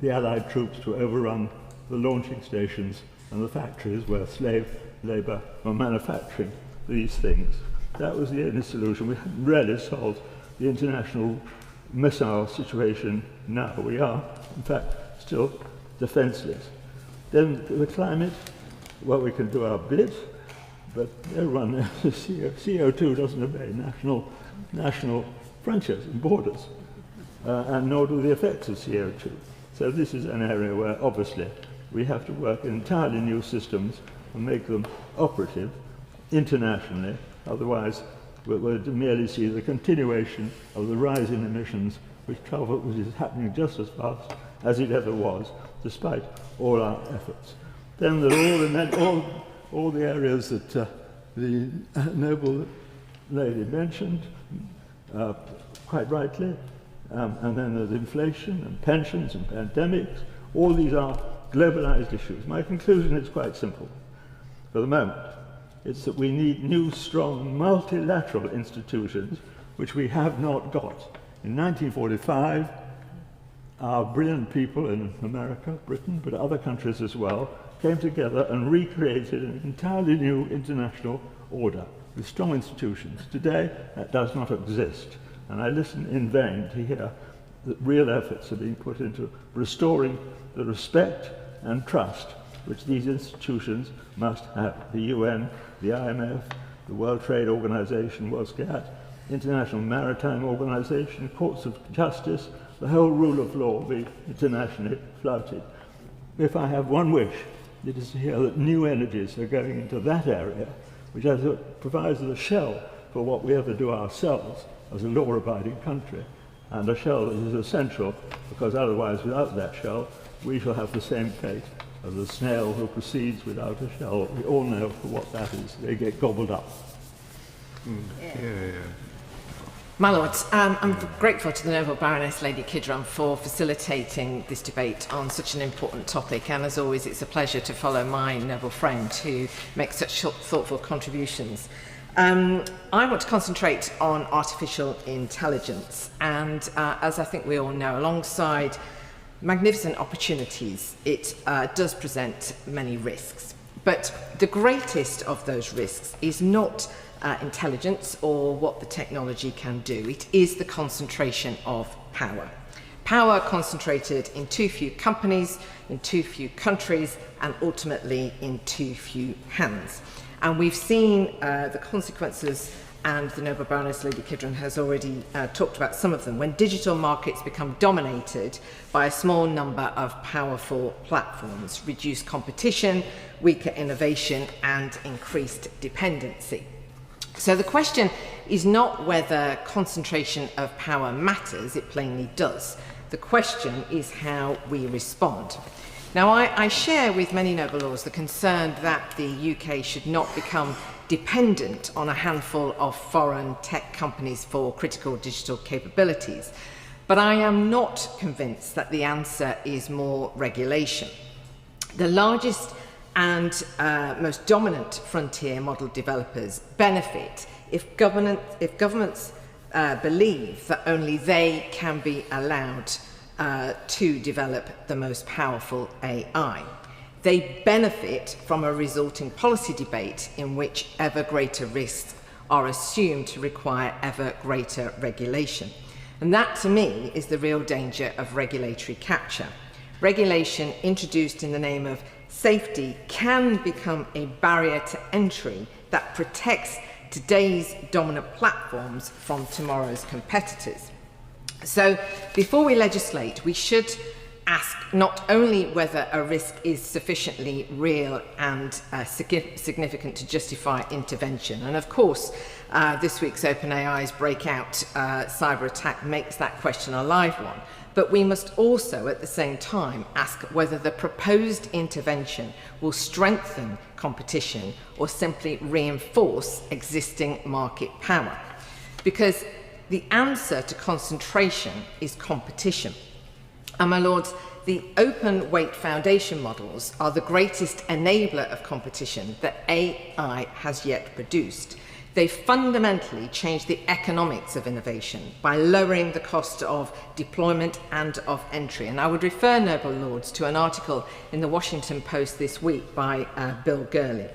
the Allied troops to overrun the launching stations and the factories where slave labour were manufacturing these things. That was the only solution. We hadn't really solved the international missile situation now. We are, in fact, still defenceless. Then the climate, well, we can do our bit, but everyone knows CO2 doesn't obey national frontiers and borders, and nor do the effects of CO2. So this is an area where, obviously, we have to work in entirely new systems and make them operative internationally. Otherwise, we'll merely see the continuation of the rise in emissions, which is happening just as fast as it ever was, despite all our efforts. Then there are all the areas that the noble lady mentioned, quite rightly, and then there's inflation and pensions and pandemics. All these are globalized issues. My conclusion is quite simple for the moment. It's that we need new, strong, multilateral institutions, which we have not got. In 1945, our brilliant people in America, Britain, but other countries as well, came together and recreated an entirely new international order with strong institutions. Today, that does not exist. And I listen in vain to hear that real efforts are being put into restoring the respect and trust which these institutions must have. The UN, the IMF, the World Trade Organization, WASGAT, International Maritime Organization, courts of justice, the whole rule of law be internationally flouted. If I have one wish, it is to hear that new energies are going into that area, which provides the shell for what we ever do ourselves as a law-abiding country, and a shell that is essential, because otherwise, without that shell, we shall have the same fate as the snail who proceeds without a shell. We all know what that is. They get gobbled up. My Lords, I'm grateful to the Noble Baroness Lady Kidron for facilitating this debate on such an important topic, and as always it's a pleasure to follow my noble friend who makes such thoughtful contributions. I want to concentrate on artificial intelligence, and as I think we all know, alongside magnificent opportunities, it does present many risks. But the greatest of those risks is not intelligence or what the technology can do. It is the concentration of power. Power concentrated in too few companies, in too few countries, and ultimately in too few hands. And we've seen the consequences, and the Noble Baroness Lady Kidron has already talked about some of them, when digital markets become dominated by a small number of powerful platforms, reduced competition, weaker innovation, and increased dependency. So the question is not whether concentration of power matters, it plainly does. The question is how we respond. Now, I share with many noble lords the concern that the UK should not become dependent on a handful of foreign tech companies for critical digital capabilities. But I am not convinced that the answer is more regulation. The largest and most dominant frontier model developers benefit if governments believe that only they can be allowed to develop the most powerful AI. They benefit from a resulting policy debate in which ever greater risks are assumed to require ever greater regulation. And that, to me, is the real danger of regulatory capture. Regulation introduced in the name of safety can become a barrier to entry that protects today's dominant platforms from tomorrow's competitors. So before we legislate, we should ask not only whether a risk is sufficiently real and significant to justify intervention, and of course this week's OpenAI's breakout cyber attack makes that question a live one, but we must also at the same time ask whether the proposed intervention will strengthen competition or simply reinforce existing market power. Because the answer to concentration is competition. And my lords, the open weight foundation models are the greatest enabler of competition that AI has yet produced. They fundamentally change the economics of innovation by lowering the cost of deployment and of entry. And I would refer, Noble Lords, to an article in the Washington Post this week by Bill Gurley.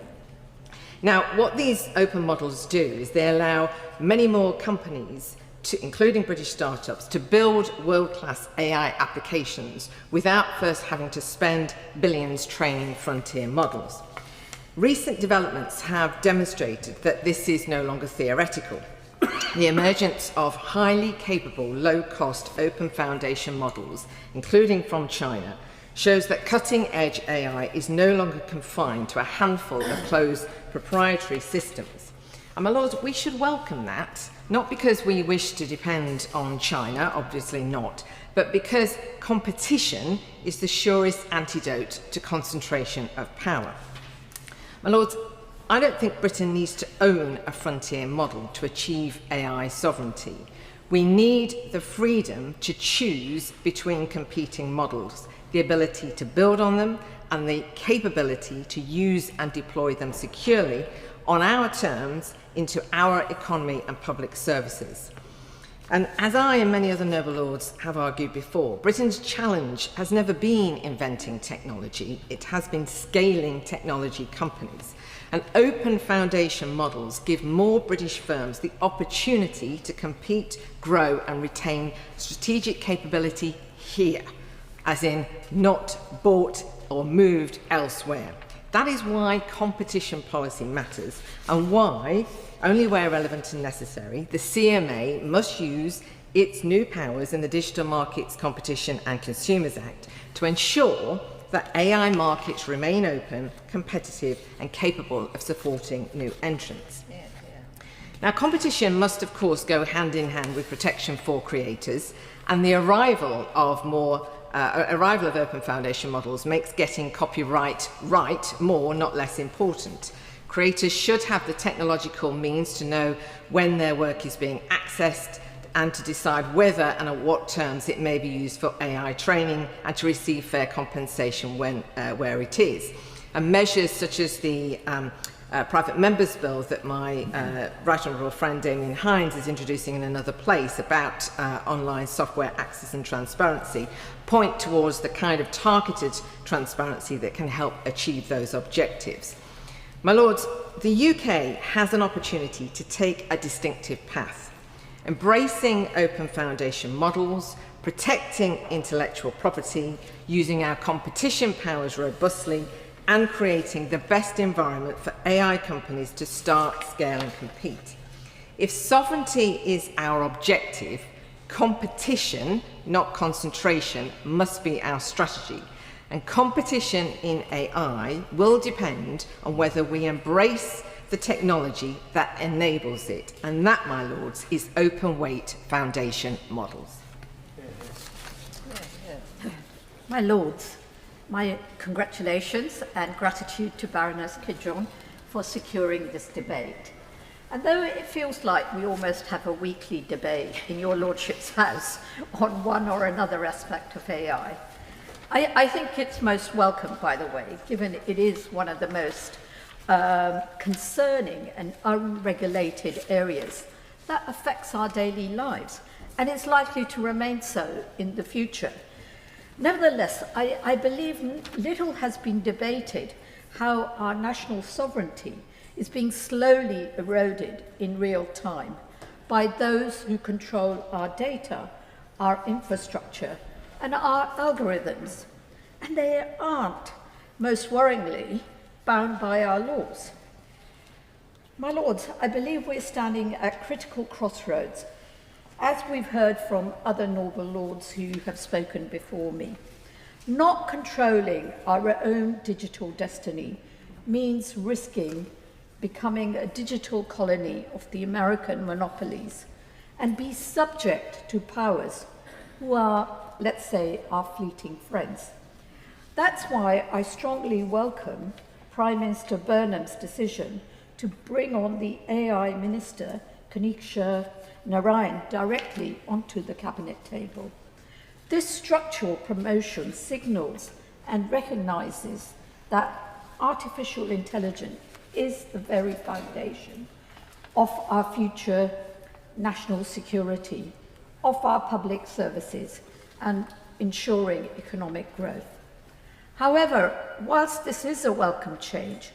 Now, what these open models do is they allow many more companies, including British startups, to build world-class AI applications without first having to spend billions training frontier models. Recent developments have demonstrated that this is no longer theoretical. The emergence of highly capable, low-cost, open foundation models, including from China, shows that cutting-edge AI is no longer confined to a handful of closed proprietary systems. And my lords, we should welcome that, not because we wish to depend on China, obviously not, but because competition is the surest antidote to concentration of power. My lords, I don't think Britain needs to own a frontier model to achieve AI sovereignty. We need the freedom to choose between competing models, the ability to build on them, and the capability to use and deploy them securely on our terms into our economy and public services. And as I and many other noble lords have argued before, Britain's challenge has never been inventing technology, it has been scaling technology companies. And open foundation models give more British firms the opportunity to compete, grow and retain strategic capability here, as in not bought or moved elsewhere. That is why competition policy matters, and why, only where relevant and necessary, the CMA must use its new powers in the Digital Markets Competition and Consumers Act to ensure that AI markets remain open, competitive and capable of supporting new entrants. Now, competition must, of course, go hand in hand with protection for creators, and the arrival of open foundation models makes getting copyright right more, not less important. Creators should have the technological means to know when their work is being accessed and to decide whether and on what terms it may be used for AI training and to receive fair compensation where it is. And measures such as the private members bill that my right honourable friend Damien Hines is introducing in another place about online software access and transparency point towards the kind of targeted transparency that can help achieve those objectives. My lords, the UK has an opportunity to take a distinctive path, embracing open foundation models, protecting intellectual property, using our competition powers robustly, and creating the best environment for AI companies to start, scale and compete. If sovereignty is our objective, competition, not concentration, must be our strategy. And competition in AI will depend on whether we embrace the technology that enables it. And that, my lords, is open weight foundation models. My lords, my congratulations and gratitude to Baroness Kidron for securing this debate. And though it feels like we almost have a weekly debate in your lordship's house on one or another aspect of AI, I think it's most welcome, by the way, given it is one of the most concerning and unregulated areas that affects our daily lives, and it's likely to remain so in the future. Nevertheless, I believe little has been debated how our national sovereignty is being slowly eroded in real time by those who control our data, our infrastructure, and our algorithms. And they aren't, most worryingly, bound by our laws. My lords, I believe we're standing at critical crossroads, as we've heard from other noble lords who have spoken before me. Not controlling our own digital destiny means risking becoming a digital colony of the American monopolies and be subject to powers who are, let's say, our fleeting friends. That's why I strongly welcome Prime Minister Burnham's decision to bring on the AI Minister, Kanisha Narayan, directly onto the Cabinet table. This structural promotion signals and recognises that artificial intelligence is the very foundation of our future national security, of our public services, and ensuring economic growth. However, whilst this is a welcome change,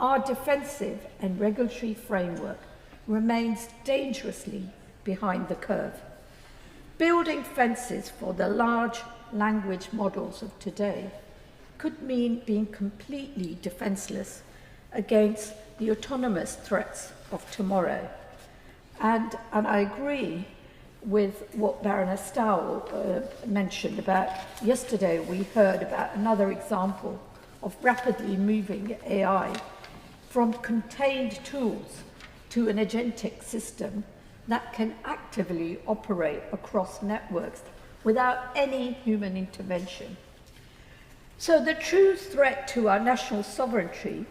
our defensive and regulatory framework remains dangerously behind the curve. Building fences for the large language models of today could mean being completely defenseless against the autonomous threats of tomorrow. And I agree with what Baroness Stowell mentioned about yesterday. We heard about another example of rapidly moving AI from contained tools to an agentic system that can actively operate across networks without any human intervention. So the true threat to our national sovereignty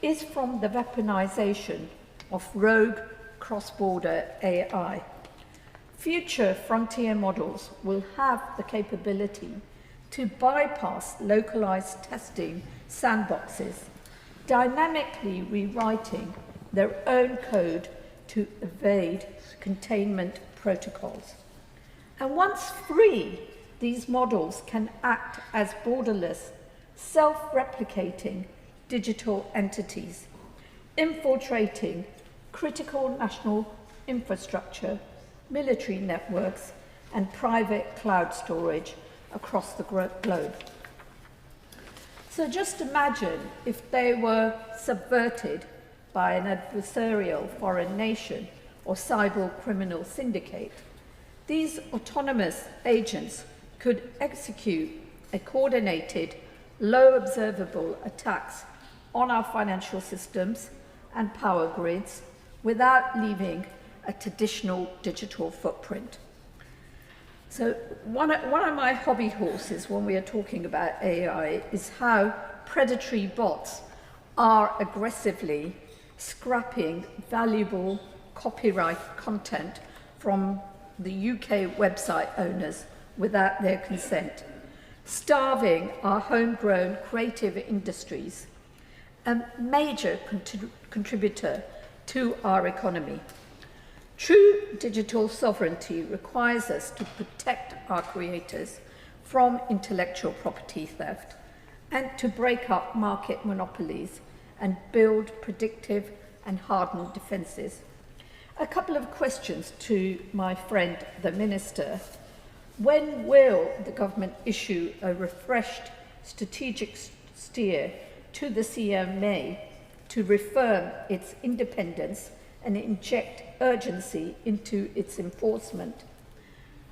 is from the weaponization of rogue cross-border AI. Future frontier models will have the capability to bypass localized testing sandboxes, dynamically rewriting their own code to evade containment protocols. And once free, these models can act as borderless, self-replicating digital entities, infiltrating critical national infrastructure, military networks, and private cloud storage across the globe. So just imagine if they were subverted by an adversarial foreign nation or cyber criminal syndicate. These autonomous agents could execute a coordinated, low observable attacks on our financial systems and power grids without leaving a traditional digital footprint. So one of my hobby horses when we are talking about AI is how predatory bots are aggressively scrapping valuable copyright content from the UK website owners without their consent, starving our homegrown creative industries, a major contributor to our economy. True digital sovereignty requires us to protect our creators from intellectual property theft and to break up market monopolies and build predictive and hardened defences. A couple of questions to my friend, the Minister. When will the government issue a refreshed strategic steer to the CMA to reaffirm its independence and inject urgency into its enforcement,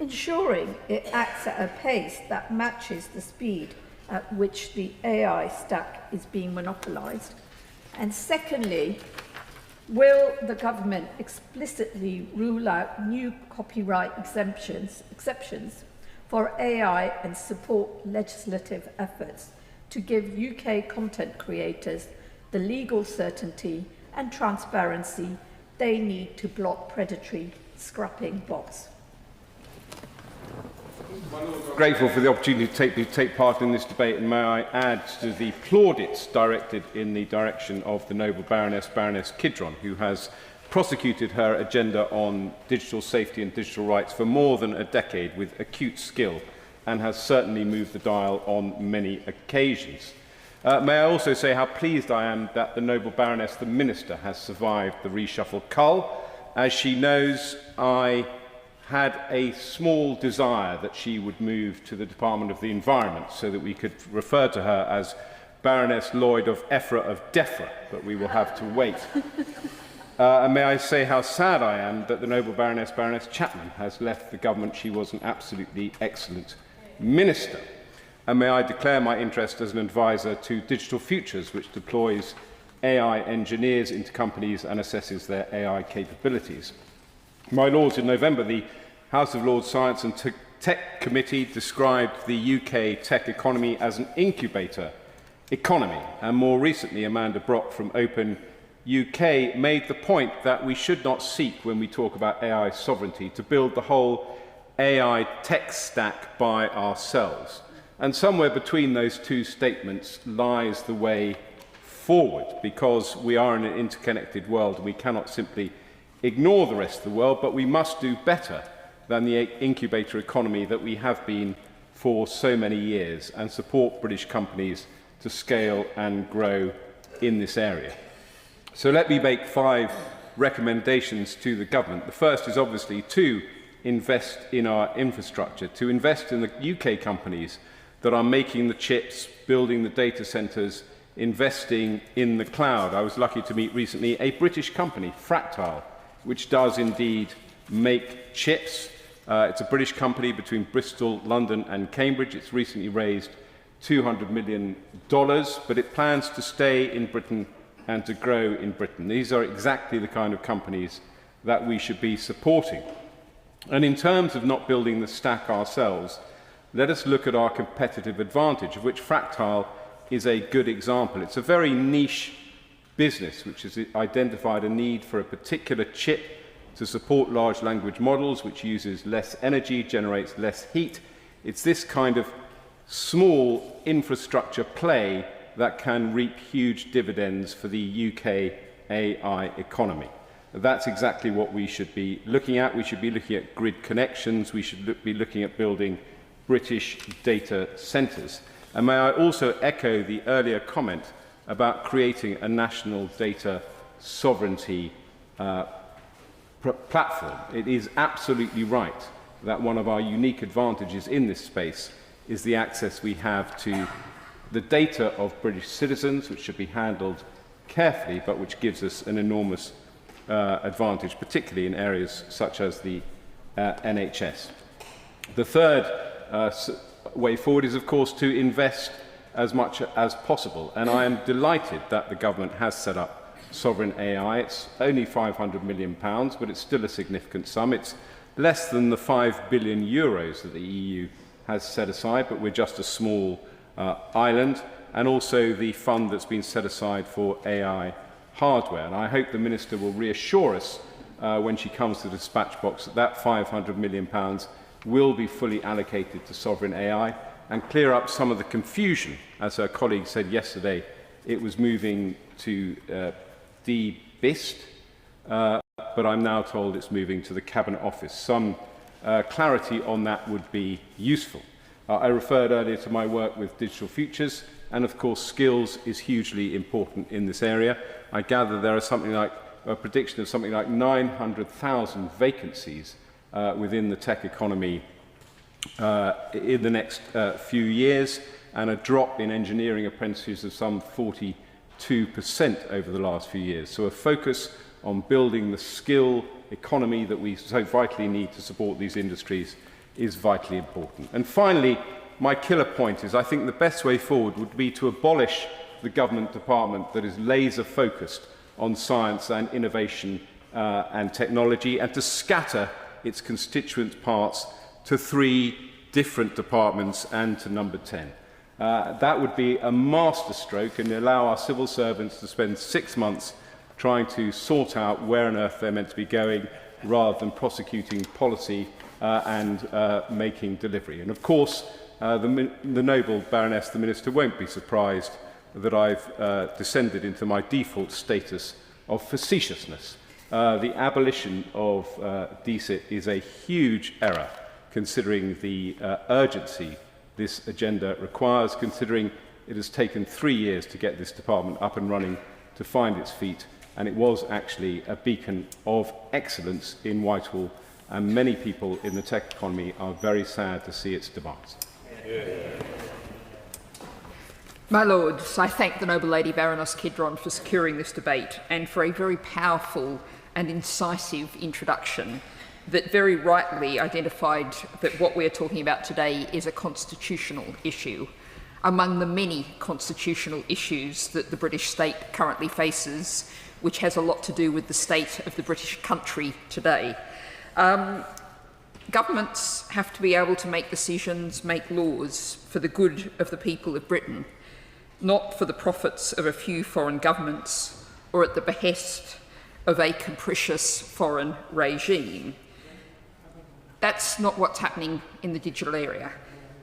ensuring it acts at a pace that matches the speed at which the AI stack is being monopolised? And secondly, will the government explicitly rule out new copyright exceptions for AI and support legislative efforts to give UK content creators the legal certainty and transparency they need to block predatory scrapping bots? Grateful for the opportunity to take part in this debate, and may I add to the plaudits directed in the direction of the noble Baroness Kidron, who has prosecuted her agenda on digital safety and digital rights for more than a decade with acute skill and has certainly moved the dial on many occasions. May I also say how pleased I am that the noble Baroness, the Minister, has survived the reshuffle cull. As she knows, I had a small desire that she would move to the Department of the Environment so that we could refer to her as Baroness Lloyd of Effra of Defra, but we will have to wait. And may I say how sad I am that the noble Baroness Chapman has left the government. She was an absolutely excellent Minister. And may I declare my interest as an advisor to Digital Futures, which deploys AI engineers into companies and assesses their AI capabilities. My Lords, in November, the House of Lords Science and Tech Committee described the UK tech economy as an incubator economy. And more recently, Amanda Brock from Open UK made the point that we should not seek, when we talk about AI sovereignty, to build the whole AI tech stack by ourselves. And somewhere between those two statements lies the way forward, because we are in an interconnected world. We cannot simply ignore the rest of the world, but we must do better than the incubator economy that we have been for so many years, and support British companies to scale and grow in this area. So let me make 5 recommendations to the government. The first is obviously to invest in our infrastructure, to invest in the UK companies that are making the chips, building the data centres, investing in the cloud. I was lucky to meet recently a British company, Fractal, which does indeed make chips. It's a British company between Bristol, London and Cambridge. It's recently raised $200 million, but it plans to stay in Britain and to grow in Britain. These are exactly the kind of companies that we should be supporting. And in terms of not building the stack ourselves, let us look at our competitive advantage, of which Fractal is a good example. It's a very niche business which has identified a need for a particular chip to support large language models, which uses less energy, generates less heat. It's this kind of small infrastructure play that can reap huge dividends for the UK AI economy. That's exactly what we should be looking at. We should be looking at grid connections. We should be looking at building British data centres. And may I also echo the earlier comment about creating a national data sovereignty platform. It is absolutely right that one of our unique advantages in this space is the access we have to the data of British citizens, which should be handled carefully, but which gives us an enormous advantage, particularly in areas such as the NHS. The third way forward is, of course, to invest as much as possible. And I am delighted that the government has set up Sovereign AI. It's only £500 million, but it's still a significant sum. It's less than the €5 billion that the EU has set aside, but we're just a small island, and also the fund that's been set aside for AI hardware. And I hope the Minister will reassure us when she comes to the dispatch box that that £500 million will be fully allocated to Sovereign AI and clear up some of the confusion. As her colleague said yesterday, it was moving to DBIST, but I'm now told it's moving to the Cabinet Office. Some clarity on that would be useful. I referred earlier to my work with Digital Futures, and of course skills is hugely important in this area. I gather there are something like a prediction of something like 900,000 vacancies within the tech economy in the next few years, and a drop in engineering apprentices of some 42% over the last few years. So a focus on building the skill economy that we so vitally need to support these industries is vitally important. And finally, my killer point is I think the best way forward would be to abolish the government department that is laser focused on science and innovation and technology, and to scatter its constituent parts to 3 different departments and to number 10. That would be a masterstroke and allow our civil servants to spend 6 months trying to sort out where on earth they're meant to be going, rather than prosecuting policy and making delivery. And of course, the noble Baroness, the Minister, won't be surprised that I've descended into my default status of facetiousness. The abolition of DCIT is a huge error, considering the urgency this agenda requires, considering it has taken 3 years to get this department up and running, to find its feet, and it was actually a beacon of excellence in Whitehall, and many people in the tech economy are very sad to see its demise. My Lords, I thank the Noble Lady Baroness Kidron for securing this debate and for a very powerful and incisive introduction that very rightly identified that what we are talking about today is a constitutional issue, among the many constitutional issues that the British state currently faces, which has a lot to do with the state of the British country today. Governments have to be able to make decisions, make laws for the good of the people of Britain, not for the profits of a few foreign governments or at the behest of a capricious foreign regime. That's not what's happening in the digital area.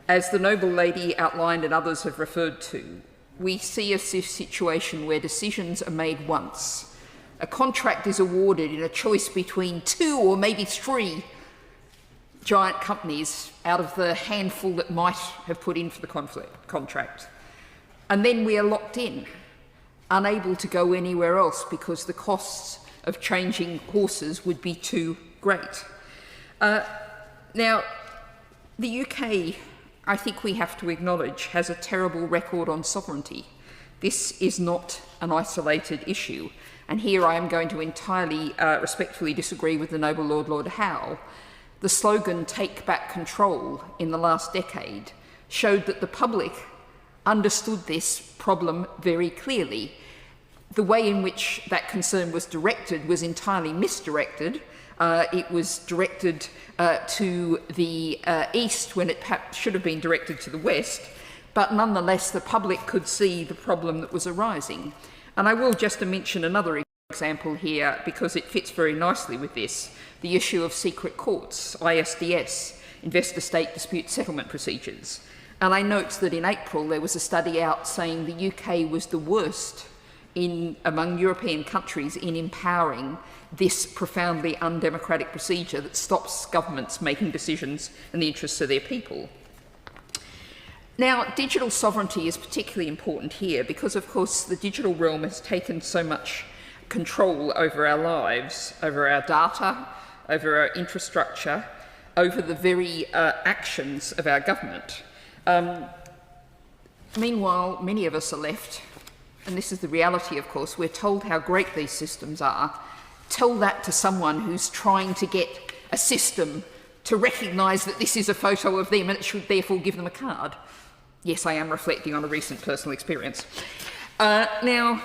As the Noble Lady outlined and others have referred to, we see a situation where decisions are made once. A contract is awarded in a choice between 2 or maybe 3 giant companies out of the handful that might have put in for the contract. And then we are locked in, unable to go anywhere else because the costs of changing horses would be too great. Now, the UK, I think we have to acknowledge, has a terrible record on sovereignty. This is not an isolated issue. And here I am going to entirely respectfully disagree with the Noble Lord Howe. The slogan, "Take Back Control," in the last decade showed that the public understood this problem very clearly. The way in which that concern was directed was entirely misdirected. It was directed to the east when it perhaps should have been directed to the west, but nonetheless the public could see the problem that was arising. And I will just mention another example here because it fits very nicely with this, the issue of secret courts, ISDS, investor-state dispute settlement procedures. And I note that in April there was a study out saying the UK was the worst among European countries in empowering this profoundly undemocratic procedure that stops governments making decisions in the interests of their people. Now, digital sovereignty is particularly important here because, of course, the digital realm has taken so much control over our lives, over our data, over our infrastructure, over the very actions of our government. Meanwhile, many of us are left, and this is the reality, of course, we're told how great these systems are. Tell that to someone who's trying to get a system to recognise that this is a photo of them and it should therefore give them a card. Yes, I am reflecting on a recent personal experience. Now,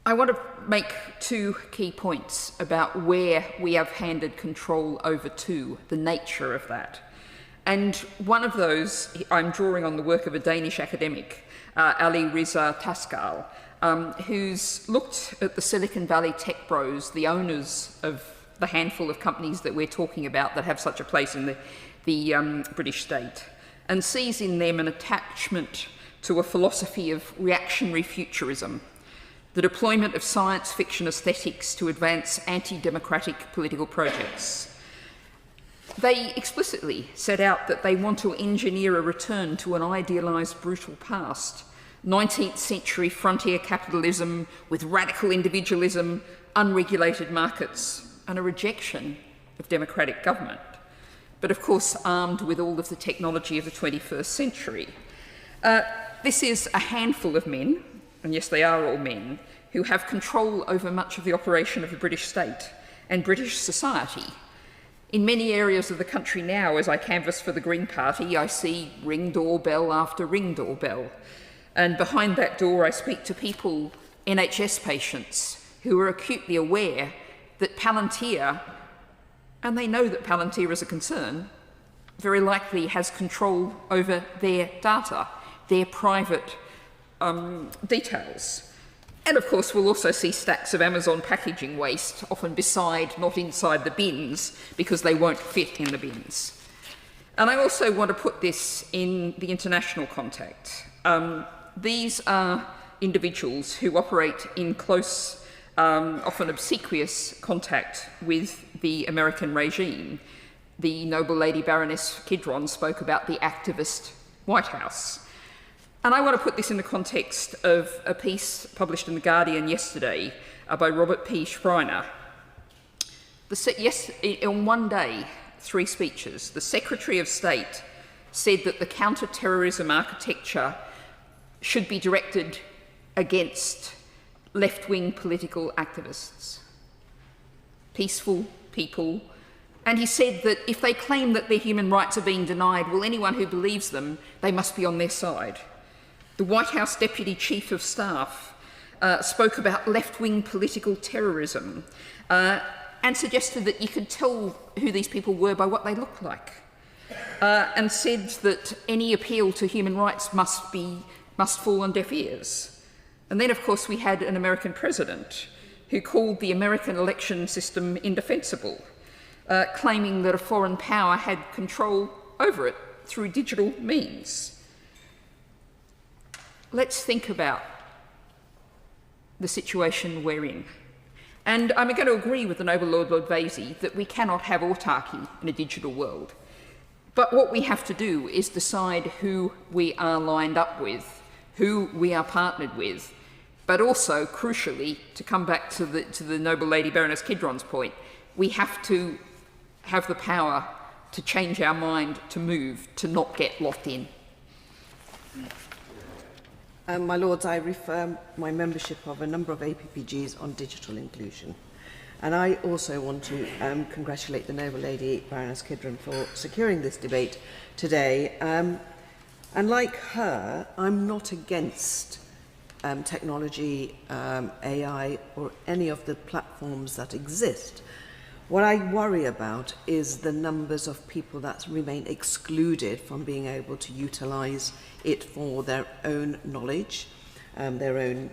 I want to make 2 key points about where we have handed control over to, the nature of that. And one of those, I'm drawing on the work of a Danish academic, Ali Riza Taskal, who's looked at the Silicon Valley tech bros, the owners of the handful of companies that we're talking about that have such a place in the British state, and sees in them an attachment to a philosophy of reactionary futurism, the deployment of science fiction aesthetics to advance anti-democratic political projects. They explicitly set out that they want to engineer a return to an idealised brutal past, 19th century frontier capitalism with radical individualism, unregulated markets, and a rejection of democratic government, but of course armed with all of the technology of the 21st century. This is a handful of men, and yes, they are all men, who have control over much of the operation of the British state and British society. In many areas of the country now, as I canvass for the Green Party, I see ring doorbell after ring doorbell. And behind that door, I speak to people, NHS patients, who are acutely aware that Palantir, and they know that Palantir is a concern, very likely has control over their data, their private details. And of course, we'll also see stacks of Amazon packaging waste, often beside, not inside the bins, because they won't fit in the bins. And I also want to put this in the international context. These are individuals who operate in close, often obsequious contact with the American regime. The Noble Lady Baroness Kidron spoke about the activist White House. And I want to put this in the context of a piece published in The Guardian yesterday by Robert P. Schreiner. On one day, 3 speeches, the Secretary of State said that the counter-terrorism architecture should be directed against left-wing political activists, peaceful people. And he said that if they claim that their human rights are being denied, well, anyone who believes them, they must be on their side. The White House Deputy Chief of Staff spoke about left-wing political terrorism and suggested that you could tell who these people were by what they looked like, and said that any appeal to human rights must fall on deaf ears. And then, of course, we had an American president who called the American election system indefensible, claiming that a foreign power had control over it through digital means. let's think about the situation we're in. And I'm going to agree with the Noble Lord Vasey that we cannot have autarky in a digital world. But what we have to do is decide who we are lined up with, who we are partnered with, but also, crucially, to come back to the Noble Lady Baroness Kidron's point, we have to have the power to change our mind, to move, to not get locked in. My Lords, I refer my membership of a number of APPGs on digital inclusion. And I also want to congratulate the Noble Lady Baroness Kidron for securing this debate today. And like her, I'm not against technology, AI, or any of the platforms that exist. What I worry about is the numbers of people that remain excluded from being able to utilize it for their own knowledge, their own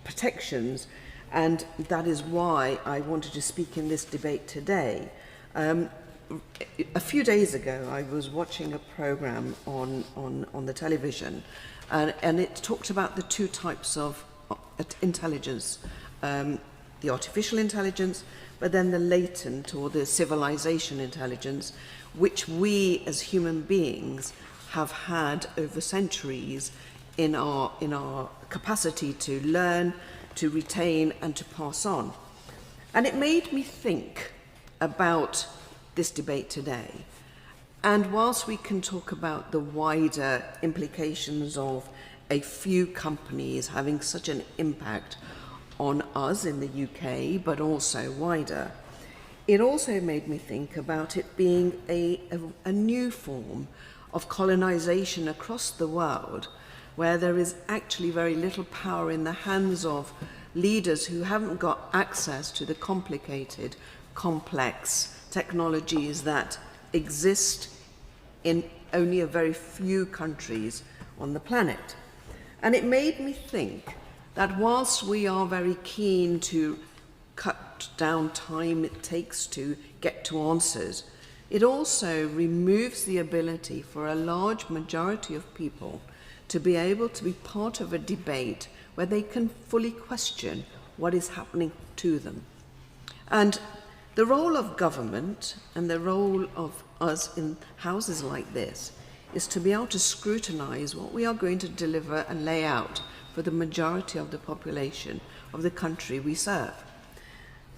protections, and that is why I wanted to speak in this debate today. A few days ago, I was watching a program on the television, and it talked about the two types of intelligence, the artificial intelligence, but then the latent or the civilization intelligence, which we as human beings have had over centuries in our capacity to learn, to retain, and to pass on. And it made me think about this debate today. And whilst we can talk about the wider implications of a few companies having such an impact on us in the UK, but also wider, it also made me think about it being a new form of colonization across the world, where there is actually very little power in the hands of leaders who haven't got access to the complicated, complex technologies that exist in only a very few countries on the planet. And it made me think that whilst we are very keen to cut down time it takes to get to answers, it also removes the ability for a large majority of people to be able to be part of a debate where they can fully question what is happening to them. And the role of government and the role of us in houses like this is to be able to scrutinize what we are going to deliver and lay out for the majority of the population of the country we serve.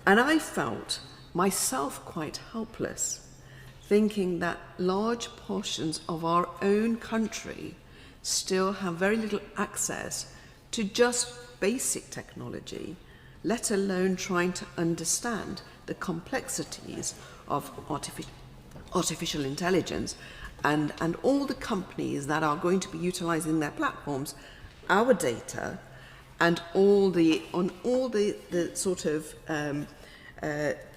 And I felt myself quite helpless, thinking that large portions of our own country still have very little access to just basic technology, let alone trying to understand the complexities of artificial intelligence and all the companies that are going to be utilizing their platforms, our data, and all the sort of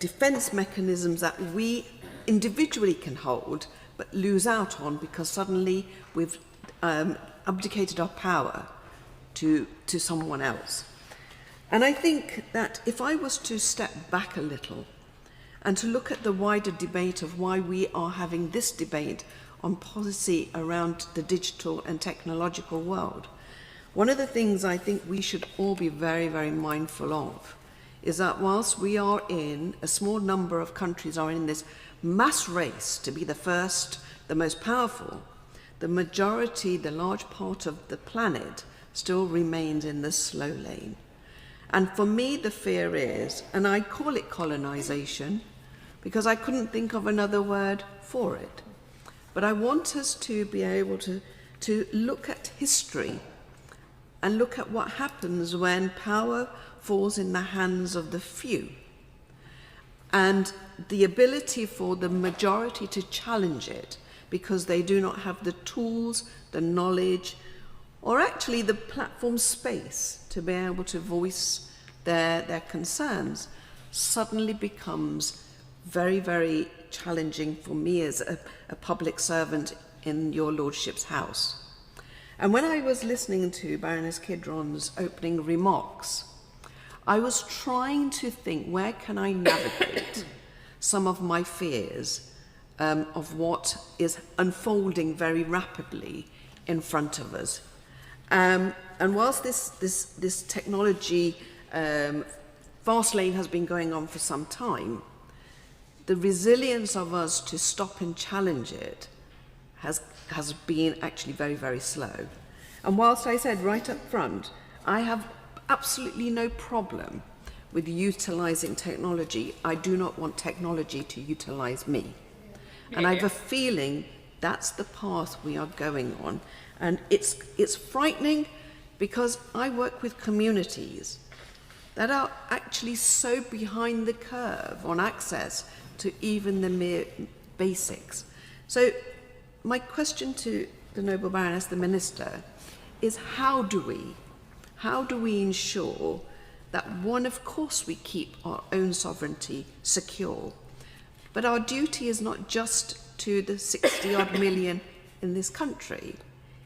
defense mechanisms that we individually can hold but lose out on because suddenly we've abdicated our power to someone else. And I think that if I was to step back a little and to look at the wider debate of why we are having this debate on policy around the digital and technological world, one of the things I think we should all be very, very mindful of is that whilst we are in, a small number of countries are in this mass race to be the first, the most powerful, the majority, the large part of the planet still remains in the slow lane. And for me, the fear is, and I call it colonization because I couldn't think of another word for it, but I want us to be able to look at history and look at what happens when power falls in the hands of the few, and the ability for the majority to challenge it because they do not have the tools, the knowledge, or actually the platform space to be able to voice their concerns, suddenly becomes very, very challenging for me as a public servant in your Lordship's house. And when I was listening to Baroness Kidron's opening remarks, I was trying to think, where can I navigate some of my fears of what is unfolding very rapidly in front of us? And whilst this technology fast lane has been going on for some time, the resilience of us to stop and challenge it has been actually very, very slow. And whilst I said right up front, I have absolutely no problem with utilising technology, I do not want technology to utilise me. And I have a feeling that's the path we are going on. And it's frightening because I work with communities that are actually so behind the curve on access to even the mere basics. So my question to the Noble Baroness, the Minister, is how do we ensure that, one, of course we keep our own sovereignty secure, but our duty is not just to the 60-odd million in this country,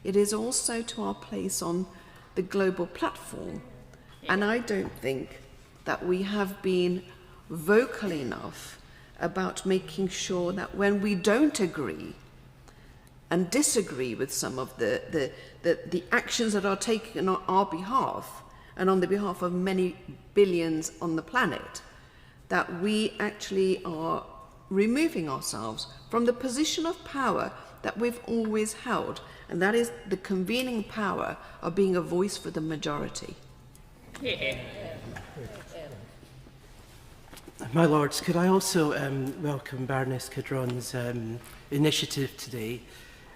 it is also to our place on the global platform. And I don't think that we have been vocal enough about making sure that when we don't agree and disagree with some of the actions that are taken on our behalf and on the behalf of many billions on the planet, that we actually are removing ourselves from the position of power that we've always held, and that is the convening power of being a voice for the majority. Yeah. My Lords, could I also welcome Baroness Kidron's initiative today.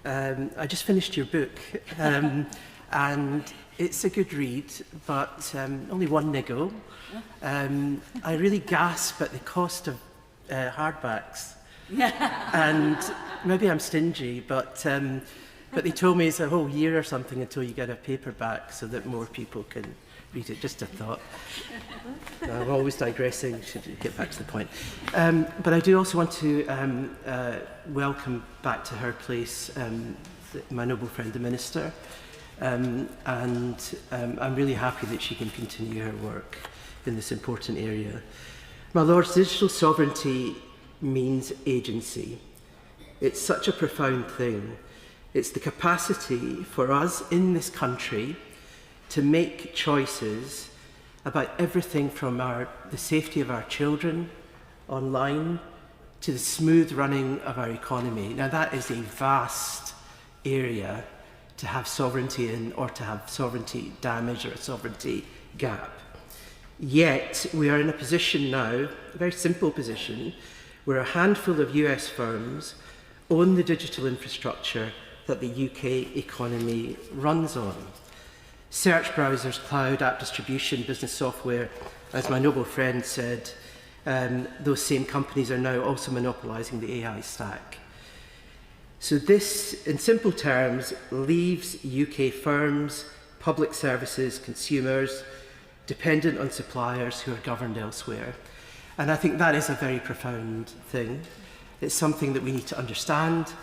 I just finished your book, and it's a good read, but only one niggle. I really gasp at the cost of hardbacks. And maybe I'm stingy, but they told me it's a whole year or something until you get a paperback so that more people can read it. Just a thought. I'm always digressing, should get back to the point. But I do also want to welcome back to her place my noble friend, the Minister. And I'm really happy that she can continue her work in this important area. My Lords, digital sovereignty means agency. It's such a profound thing. It's the capacity for us in this country to make choices about everything from the safety of our children online to the smooth running of our economy. Now that is a vast area to have sovereignty in, or to have sovereignty damage or a sovereignty gap. Yet we are in a position now, a very simple position, where a handful of US firms own the digital infrastructure that the UK economy runs on. Search browsers, cloud, app distribution, business software, as my noble friend said, those same companies are now also monopolising the AI stack. So this, in simple terms, leaves UK firms, public services, consumers, dependent on suppliers who are governed elsewhere. And I think that is a very profound thing. It's something that we need to understand,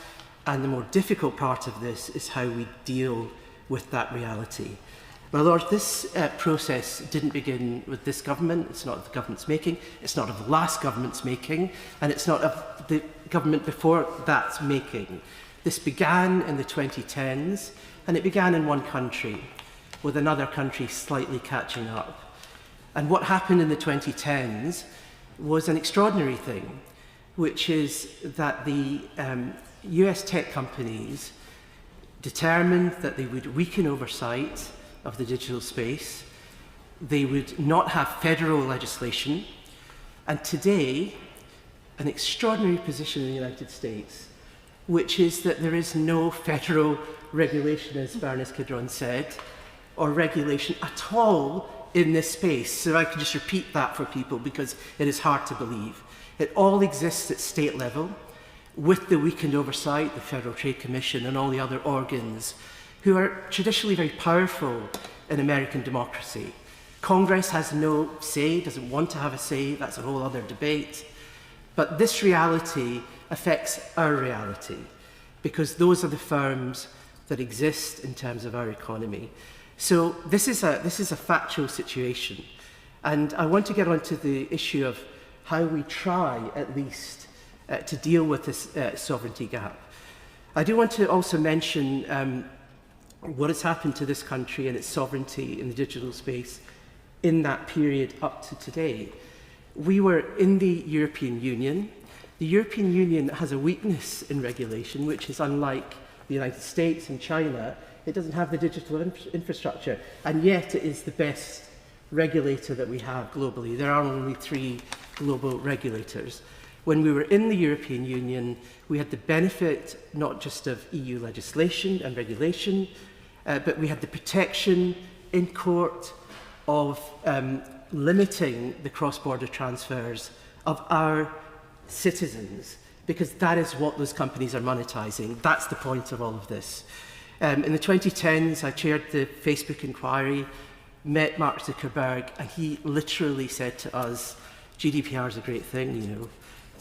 and the more difficult part of this is how we deal with that reality. My Lord, this process didn't begin with this government. It's not of the government's making, it's not of the last government's making, and it's not of the government before that's making. This began in the 2010s, and it began in one country, with another country slightly catching up. And what happened in the 2010s was an extraordinary thing, which is that the US tech companies determined that they would weaken oversight of the digital space, they would not have federal legislation, and today, an extraordinary position in the United States, which is that there is no federal regulation, as Baroness Kidron said, or regulation at all in this space. So I can just repeat that for people because it is hard to believe. It all exists at state level, with the weakened oversight, the Federal Trade Commission and all the other organs who are traditionally very powerful in American democracy. Congress has no say, doesn't want to have a say, that's a whole other debate. But this reality affects our reality, because those are the firms that exist in terms of our economy. So this is a factual situation. And I want to get onto the issue of how we try, at least, to deal with this sovereignty gap. I do want to also mention what has happened to this country and its sovereignty in the digital space in that period up to today. We were in the European Union. The European Union has a weakness in regulation, which is unlike the United States and China. It doesn't have the digital infrastructure, and yet it is the best regulator that we have globally. There are only 3 global regulators. When we were in the European Union, we had the benefit not just of EU legislation and regulation, but we had the protection in court of limiting the cross-border transfers of our citizens, because that is what those companies are monetizing. That's the point of all of this. In the 2010s, I chaired the Facebook inquiry, met Mark Zuckerberg, and he literally said to us, GDPR is a great thing, you know.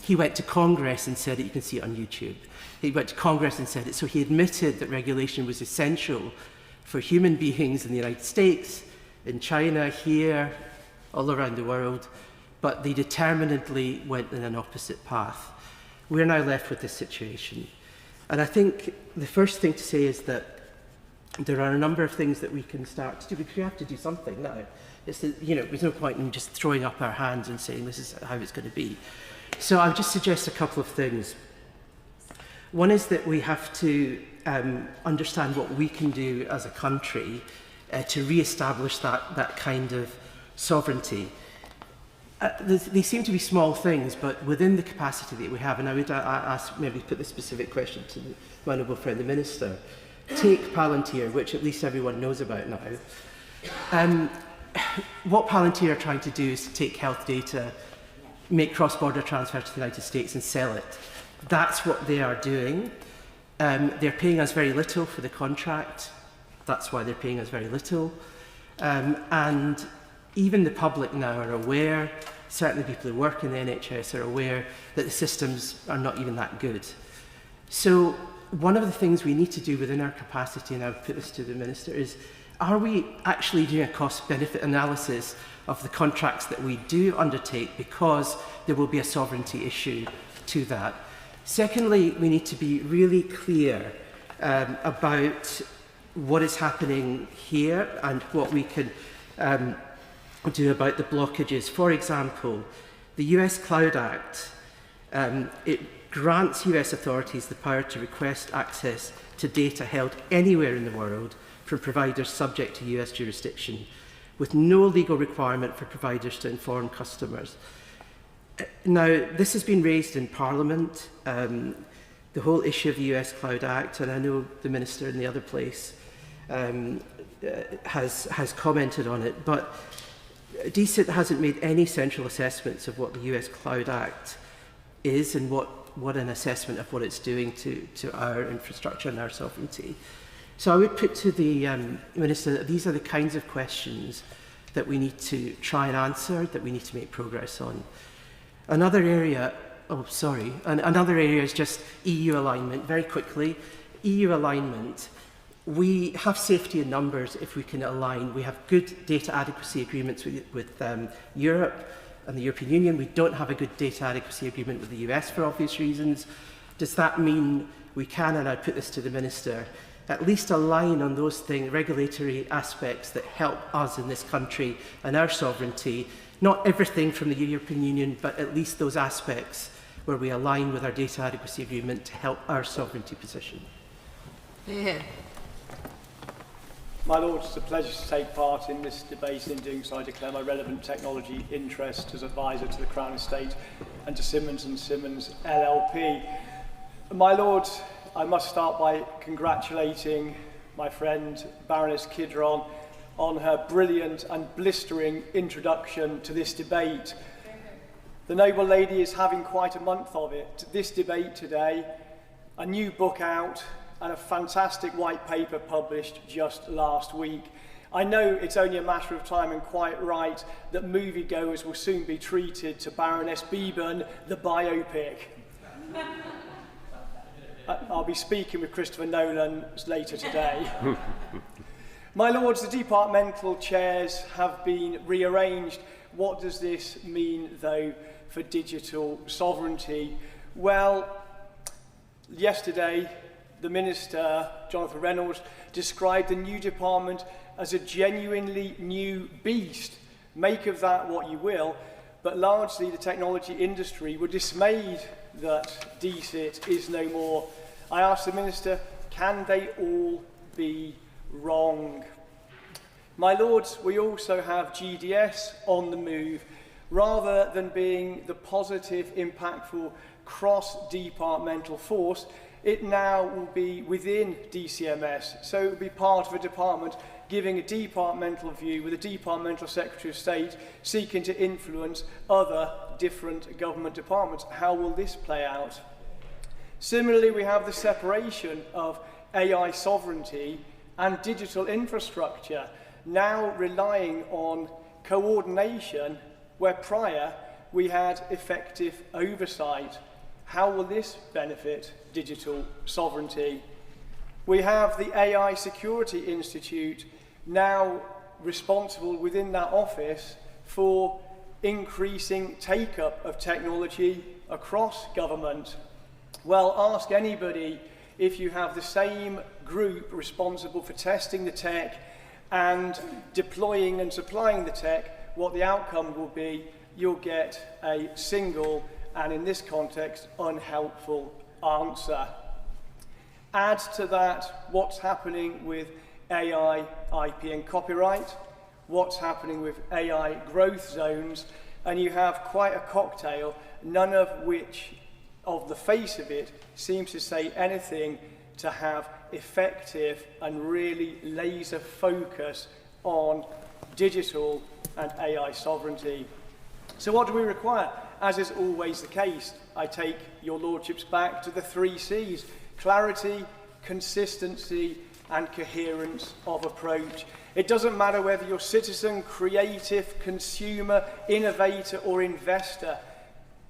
He went to Congress and said it. You can see it on YouTube. He went to Congress and said it. So he admitted that regulation was essential for human beings in the United States, in China, here, all around the world, but they determinedly went in an opposite path. We're now left with this situation. And I think the first thing to say is that there are a number of things that we can start to do, because we have to do something now. It's that, you know, there's no point in just throwing up our hands and saying this is how it's going to be. So I'll just suggest a couple of things. One is that we have to understand what we can do as a country to re-establish that kind of sovereignty. They seem to be small things, but within the capacity that we have, and I would ask, maybe put this specific question to my noble friend, the Minister. Take Palantir, which at least everyone knows about now. What Palantir are trying to do is to take health data, make cross-border transfers to the United States and sell it. That's what they are doing. They're paying us very little for the contract. That's why they're paying us very little. And even the public now are aware, certainly people who work in the NHS are aware, that the systems are not even that good. So one of the things we need to do within our capacity, and I'll put this to the Minister, is are we actually doing a cost-benefit analysis of the contracts that we do undertake, because there will be a sovereignty issue to that. Secondly, we need to be really clear about what is happening here and what we can do about the blockages. For example, the US Cloud Act, it grants US authorities the power to request access to data held anywhere in the world from providers subject to US jurisdiction, with no legal requirement for providers to inform customers. Now, this has been raised in Parliament, the whole issue of the US Cloud Act, and I know the Minister in the other place has commented on it, but DCIT hasn't made any central assessments of what the US Cloud Act is and what an assessment of what it's doing to our infrastructure and our sovereignty. So I would put to the Minister that these are the kinds of questions that we need to try and answer, that we need to make progress on. Another area is just EU alignment. Very quickly, EU alignment. We have safety in numbers if we can align. We have good data adequacy agreements with Europe and the European Union. We don't have a good data adequacy agreement with the US for obvious reasons. Does that mean we can, and I put this to the Minister, at least align on those regulatory aspects that help us in this country and our sovereignty? Not everything from the European Union, but at least those aspects where we align with our data adequacy agreement to help our sovereignty position. Yeah. My Lord, it's a pleasure to take part in this debate. In doing so, I declare my relevant technology interest as advisor to the Crown Estate and to Simmons & Simmons LLP. My Lord, I must start by congratulating my friend Baroness Kidron on her brilliant and blistering introduction to this debate. The noble lady is having quite a month of it. This debate today, a new book out, and a fantastic white paper published just last week. I know it's only a matter of time, and quite right, that moviegoers will soon be treated to Baroness Beeban, the biopic. I'll be speaking with Christopher Nolan later today. My Lords, the departmental chairs have been rearranged. What does this mean, though, for digital sovereignty? Well, yesterday, the Minister, Jonathan Reynolds, described the new department as a genuinely new beast. Make of that what you will, but largely the technology industry were dismayed that DCIT is no more. I asked the Minister, can they all be wrong? My Lords, we also have GDS on the move. Rather than being the positive, impactful, cross-departmental force, it now will be within DCMS. So it will be part of a department giving a departmental view with a departmental Secretary of State seeking to influence other different government departments. How will this play out? Similarly, we have the separation of AI sovereignty and digital infrastructure, now relying on coordination where prior we had effective oversight. How will this benefit digital sovereignty? We have the AI Security Institute now responsible within that office for increasing take-up of technology across government. Well, ask anybody if you have the same group responsible for testing the tech and deploying and supplying the tech, what the outcome will be. You'll get a single, and in this context, unhelpful answer. Add to that what's happening with AI, IP and copyright, what's happening with AI growth zones, and you have quite a cocktail, none of which, of the face of it, seems to say anything to have effective and really laser focus on digital and AI sovereignty. So what do we require? As is always the case, I take your lordships back to the 3 C's: clarity, consistency and coherence of approach. It doesn't matter whether you're citizen, creative, consumer, innovator or investor.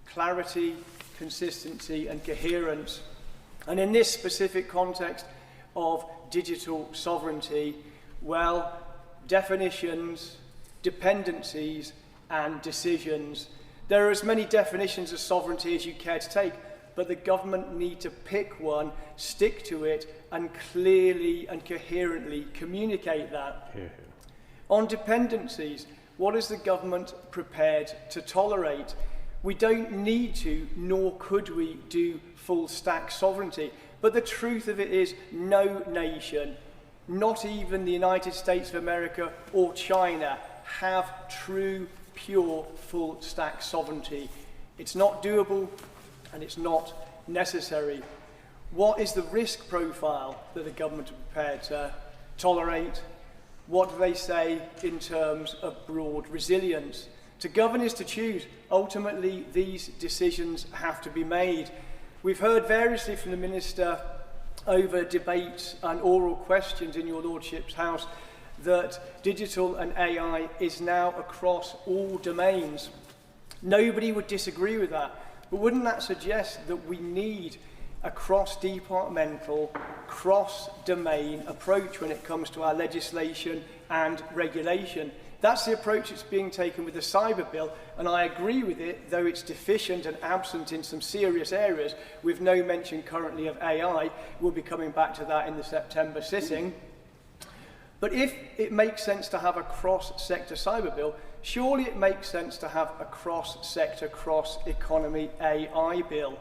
Clarity, consistency and coherence. And in this specific context of digital sovereignty, well, definitions, dependencies and decisions. There are as many definitions of sovereignty as you care to take, but the government need to pick one, stick to it, and clearly and coherently communicate that. Here. On dependencies, what is the government prepared to tolerate? We don't need to, nor could we, do full stack sovereignty. But the truth of it is, no nation, not even the United States of America or China, have true, pure, full stack sovereignty. It's not doable and it's not necessary. What is the risk profile that the government are prepared to tolerate? What do they say in terms of broad resilience? To govern is to choose. Ultimately, these decisions have to be made. We've heard variously from the Minister over debates and oral questions in your Lordship's House that digital and AI is now across all domains. Nobody would disagree with that. But wouldn't that suggest that we need a cross-departmental, cross-domain approach when it comes to our legislation and regulation? That's the approach that's being taken with the Cyber Bill, and I agree with it, though it's deficient and absent in some serious areas, with no mention currently of AI. We'll be coming back to that in the September sitting. But if it makes sense to have a cross-sector Cyber Bill, surely it makes sense to have a cross-sector, cross-economy AI bill.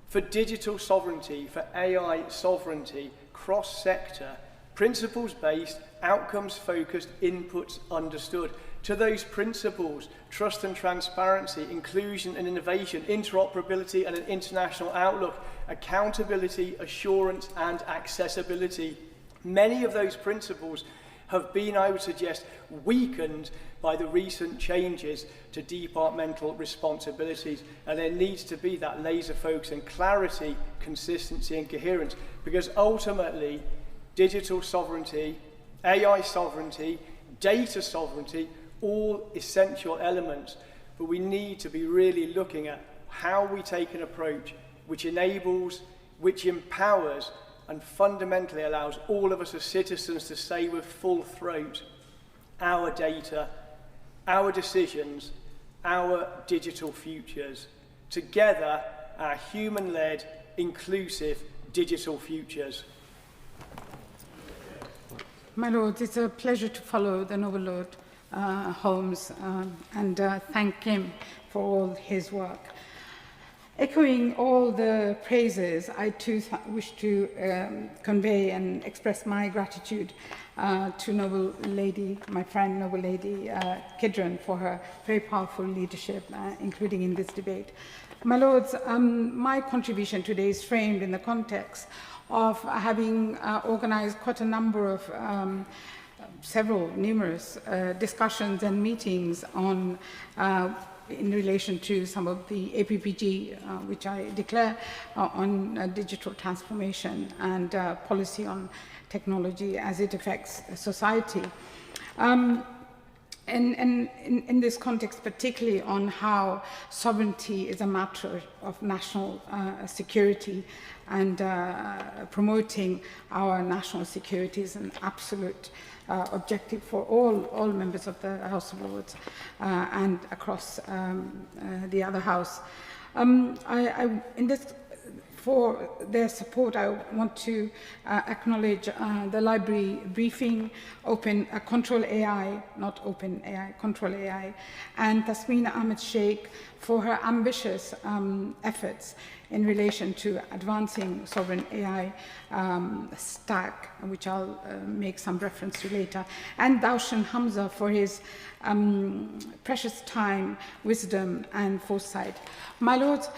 For digital sovereignty, for AI sovereignty, cross-sector, principles-based, outcomes-focused, inputs understood. To those principles, trust and transparency, inclusion and innovation, interoperability and an international outlook, accountability, assurance and accessibility. Many of those principles have been, I would suggest, weakened by the recent changes to departmental responsibilities, and there needs to be that laser focus and clarity, consistency and coherence, because ultimately digital sovereignty, AI sovereignty, data sovereignty, all essential elements, but we need to be really looking at how we take an approach which enables, which empowers and fundamentally allows all of us as citizens to say with full throat, our data, our decisions, our digital futures. Together, our human-led, inclusive, digital futures? My Lord, it's a pleasure to follow the Noble Lord Holmes and thank him for all his work. Echoing all the praises, I too wish to convey and express my gratitude to Noble Lady, my friend Noble Lady Kidron, for her very powerful leadership, including in this debate. My Lords, my contribution today is framed in the context of having organized quite a number of numerous discussions and meetings on in relation to some of the APPG, which I declare on digital transformation and policy on technology as it affects society. And in this context, particularly on how sovereignty is a matter of national security, and promoting our national security is an absolute objective for all members of the House of Lords and across the other House. For their support, I want to acknowledge the library briefing, Control AI, not Open AI, Control AI, and Tasmina Ahmed Sheikh for her ambitious efforts in relation to advancing sovereign AI stack, which I'll make some reference to later, and Daushan Hamza for his precious time, wisdom, and foresight. My Lords,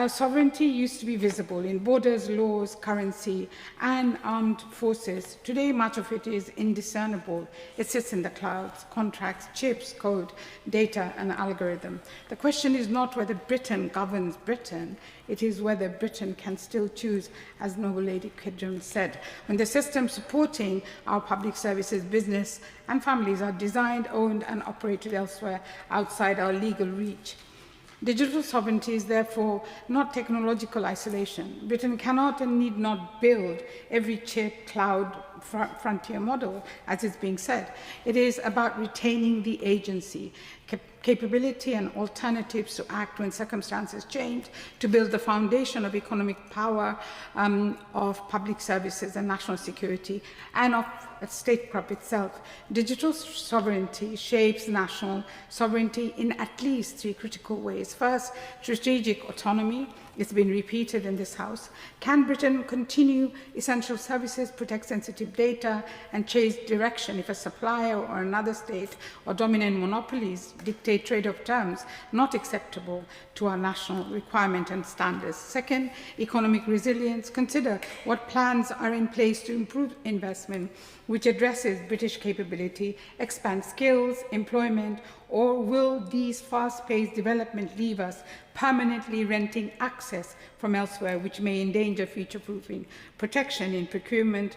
sovereignty used to be visible in borders, laws, currency, and armed forces. Today, much of it is indiscernible. It sits in the clouds, contracts, chips, code, data, and algorithm. The question is not whether Britain governs Britain, it is whether Britain can still choose, as Noble Lady Kidron said, when the system supporting our public services, business, and families are designed, owned, and operated elsewhere outside our legal reach. Digital sovereignty is therefore not technological isolation. Britain cannot and need not build every chip, cloud, frontier model, as is being said. It is about retaining the agency, capability and alternatives to act when circumstances change, to build the foundation of economic power, of public services and national security, and of statecraft itself. Digital sovereignty shapes national sovereignty in at least three critical ways. First, strategic autonomy. It's been repeated in this House. Can Britain continue essential services, protect sensitive data, and chase direction if a supplier or another state or dominant monopolies dictate trade-off terms not acceptable to our national requirement and standards? Second, economic resilience. Consider what plans are in place to improve investment, which addresses British capability, expand skills, employment, or will these fast-paced development leave us permanently renting access from elsewhere, which may endanger future-proofing protection in procurement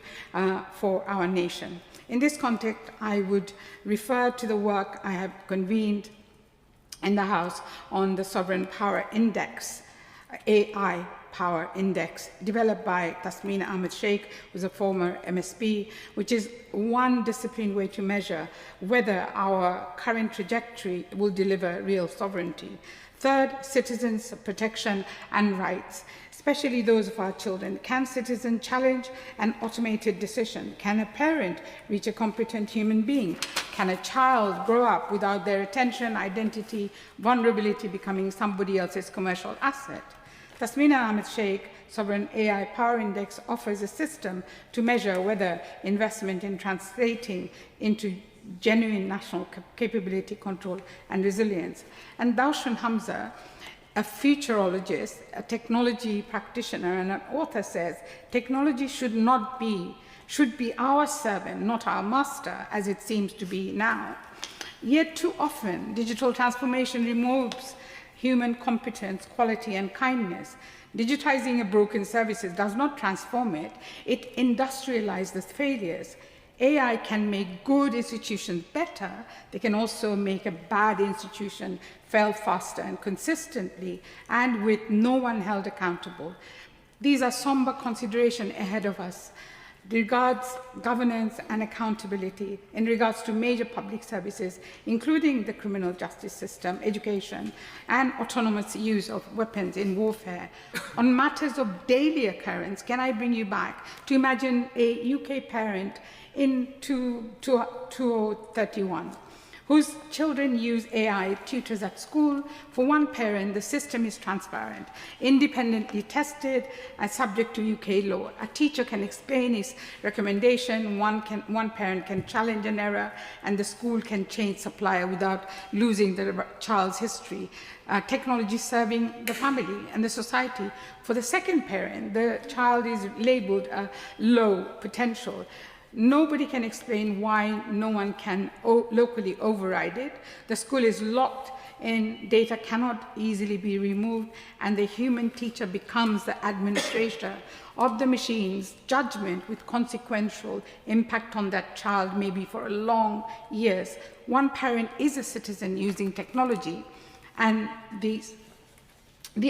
for our nation? In this context, I would refer to the work I have convened in the House on the Sovereign Power Index, AI Power Index, developed by Tasmina Ahmed Sheikh, who's a former MSP, which is one disciplined way to measure whether our current trajectory will deliver real sovereignty. Third, citizens' protection and rights, especially those of our children. Can citizens challenge an automated decision? Can a parent reach a competent human being? Can a child grow up without their attention, identity, vulnerability becoming somebody else's commercial asset? Tasmina Ahmed Sheikh Sovereign AI Power Index offers a system to measure whether investment in translating into genuine national capability, control, and resilience. And Daushan Hamza, a futurologist, a technology practitioner, and an author, says technology should be our servant, not our master, as it seems to be now. Yet too often, digital transformation removes human competence, quality, and kindness. Digitizing a broken services does not transform it, it industrializes failures. AI can make good institutions better. They can also make a bad institution fail faster and consistently, and with no one held accountable. These are somber considerations ahead of us. regards governance and accountability in regards to major public services, including the criminal justice system, education, and autonomous use of weapons in warfare. On matters of daily occurrence, can I bring you back to imagine a UK parent in 2031, whose children use AI tutors at school. For one parent, the system is transparent, independently tested, and subject to UK law. A teacher can explain his recommendation, one parent can challenge an error, and the school can change supplier without losing the child's history. Technology serving the family and the society. For the second parent, the child is labeled a low potential. Nobody can explain why no one can locally override it. The school is locked in, data cannot easily be removed, and the human teacher becomes the administrator of the machine's judgment with consequential impact on that child, maybe for long years. One parent is a citizen using technology, and the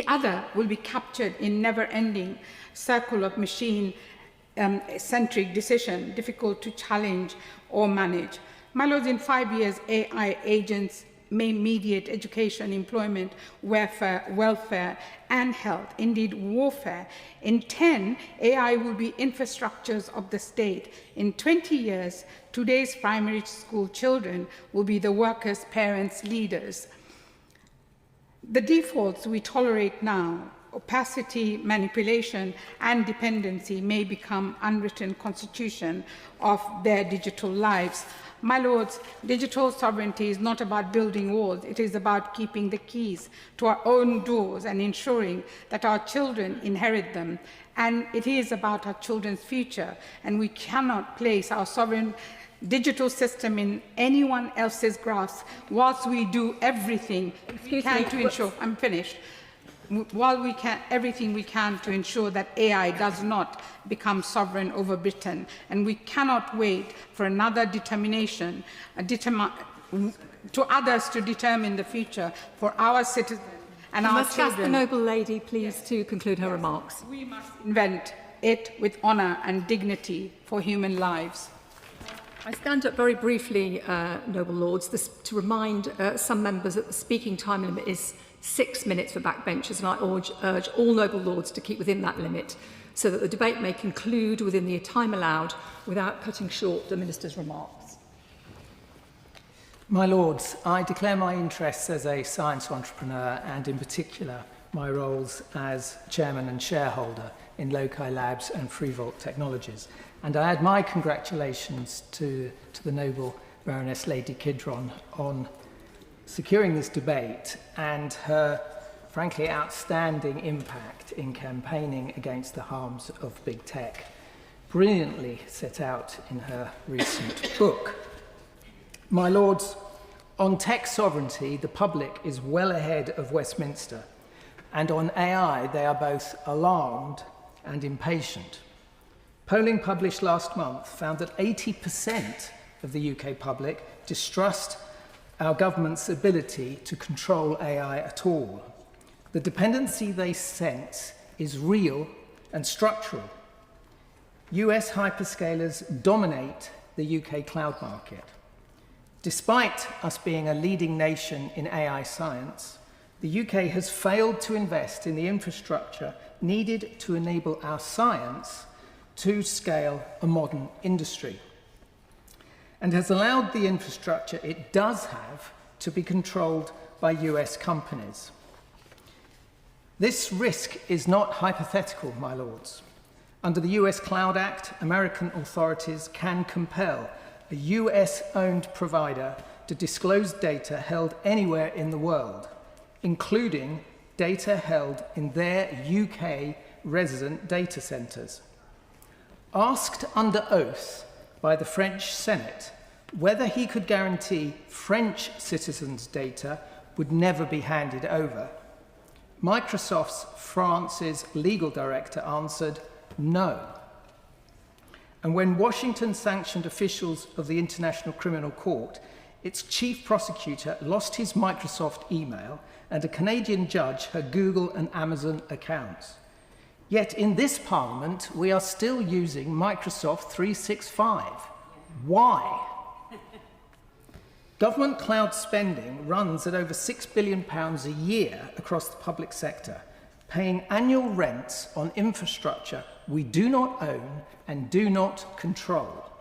other will be captured in never-ending circle of machine-centric decision, difficult to challenge or manage. My lords, in 5 years, AI agents may mediate education, employment, welfare, and health, indeed warfare. In 10, AI will be infrastructures of the state. In 20 years, today's primary school children will be the workers, parents, leaders. The defaults we tolerate now, opacity, manipulation, and dependency, may become unwritten constitution of their digital lives. My lords, digital sovereignty is not about building walls. It is about keeping the keys to our own doors and ensuring that our children inherit them. And it is about our children's future. And we cannot place our sovereign digital system in anyone else's grasp whilst we do everything we can to ensure, I'm finished, while we can everything we can to ensure that AI does not become sovereign over Britain. And we cannot wait for another determination to others to determine the future for our citizens and our children. Ask the noble lady, please, to conclude her remarks. We must invent it with honour and dignity for human lives. I stand up very briefly, noble lords, to remind some members that the speaking time limit is 6 minutes for backbenchers, and I urge all noble lords to keep within that limit so that the debate may conclude within the time allowed without cutting short the Minister's remarks. My Lords, I declare my interests as a science entrepreneur, and in particular my roles as chairman and shareholder in Loci Labs and Freevolt Technologies. And I add my congratulations to the noble Baroness Lady Kidron on securing this debate and her, frankly, outstanding impact in campaigning against the harms of big tech, brilliantly set out in her recent book. My Lords, on tech sovereignty, the public is well ahead of Westminster, and on AI, they are both alarmed and impatient. Polling published last month found that 80% of the UK public distrust our government's ability to control AI at all. The dependency they sense is real and structural. US hyperscalers dominate the UK cloud market. Despite us being a leading nation in AI science, the UK has failed to invest in the infrastructure needed to enable our science to scale a modern industry, and has allowed the infrastructure it does have to be controlled by US companies. This risk is not hypothetical, my lords. Under the US Cloud Act, American authorities can compel a US-owned provider to disclose data held anywhere in the world, including data held in their UK resident data centres. Asked under oath by the French Senate whether he could guarantee French citizens' data would never be handed over, Microsoft's France's legal director answered no. And when Washington sanctioned officials of the International Criminal Court, its chief prosecutor lost his Microsoft email and a Canadian judge her Google and Amazon accounts. Yet in this Parliament, we are still using Microsoft 365. Why? Government cloud spending runs at over £6 billion a year across the public sector, paying annual rents on infrastructure we do not own and do not control.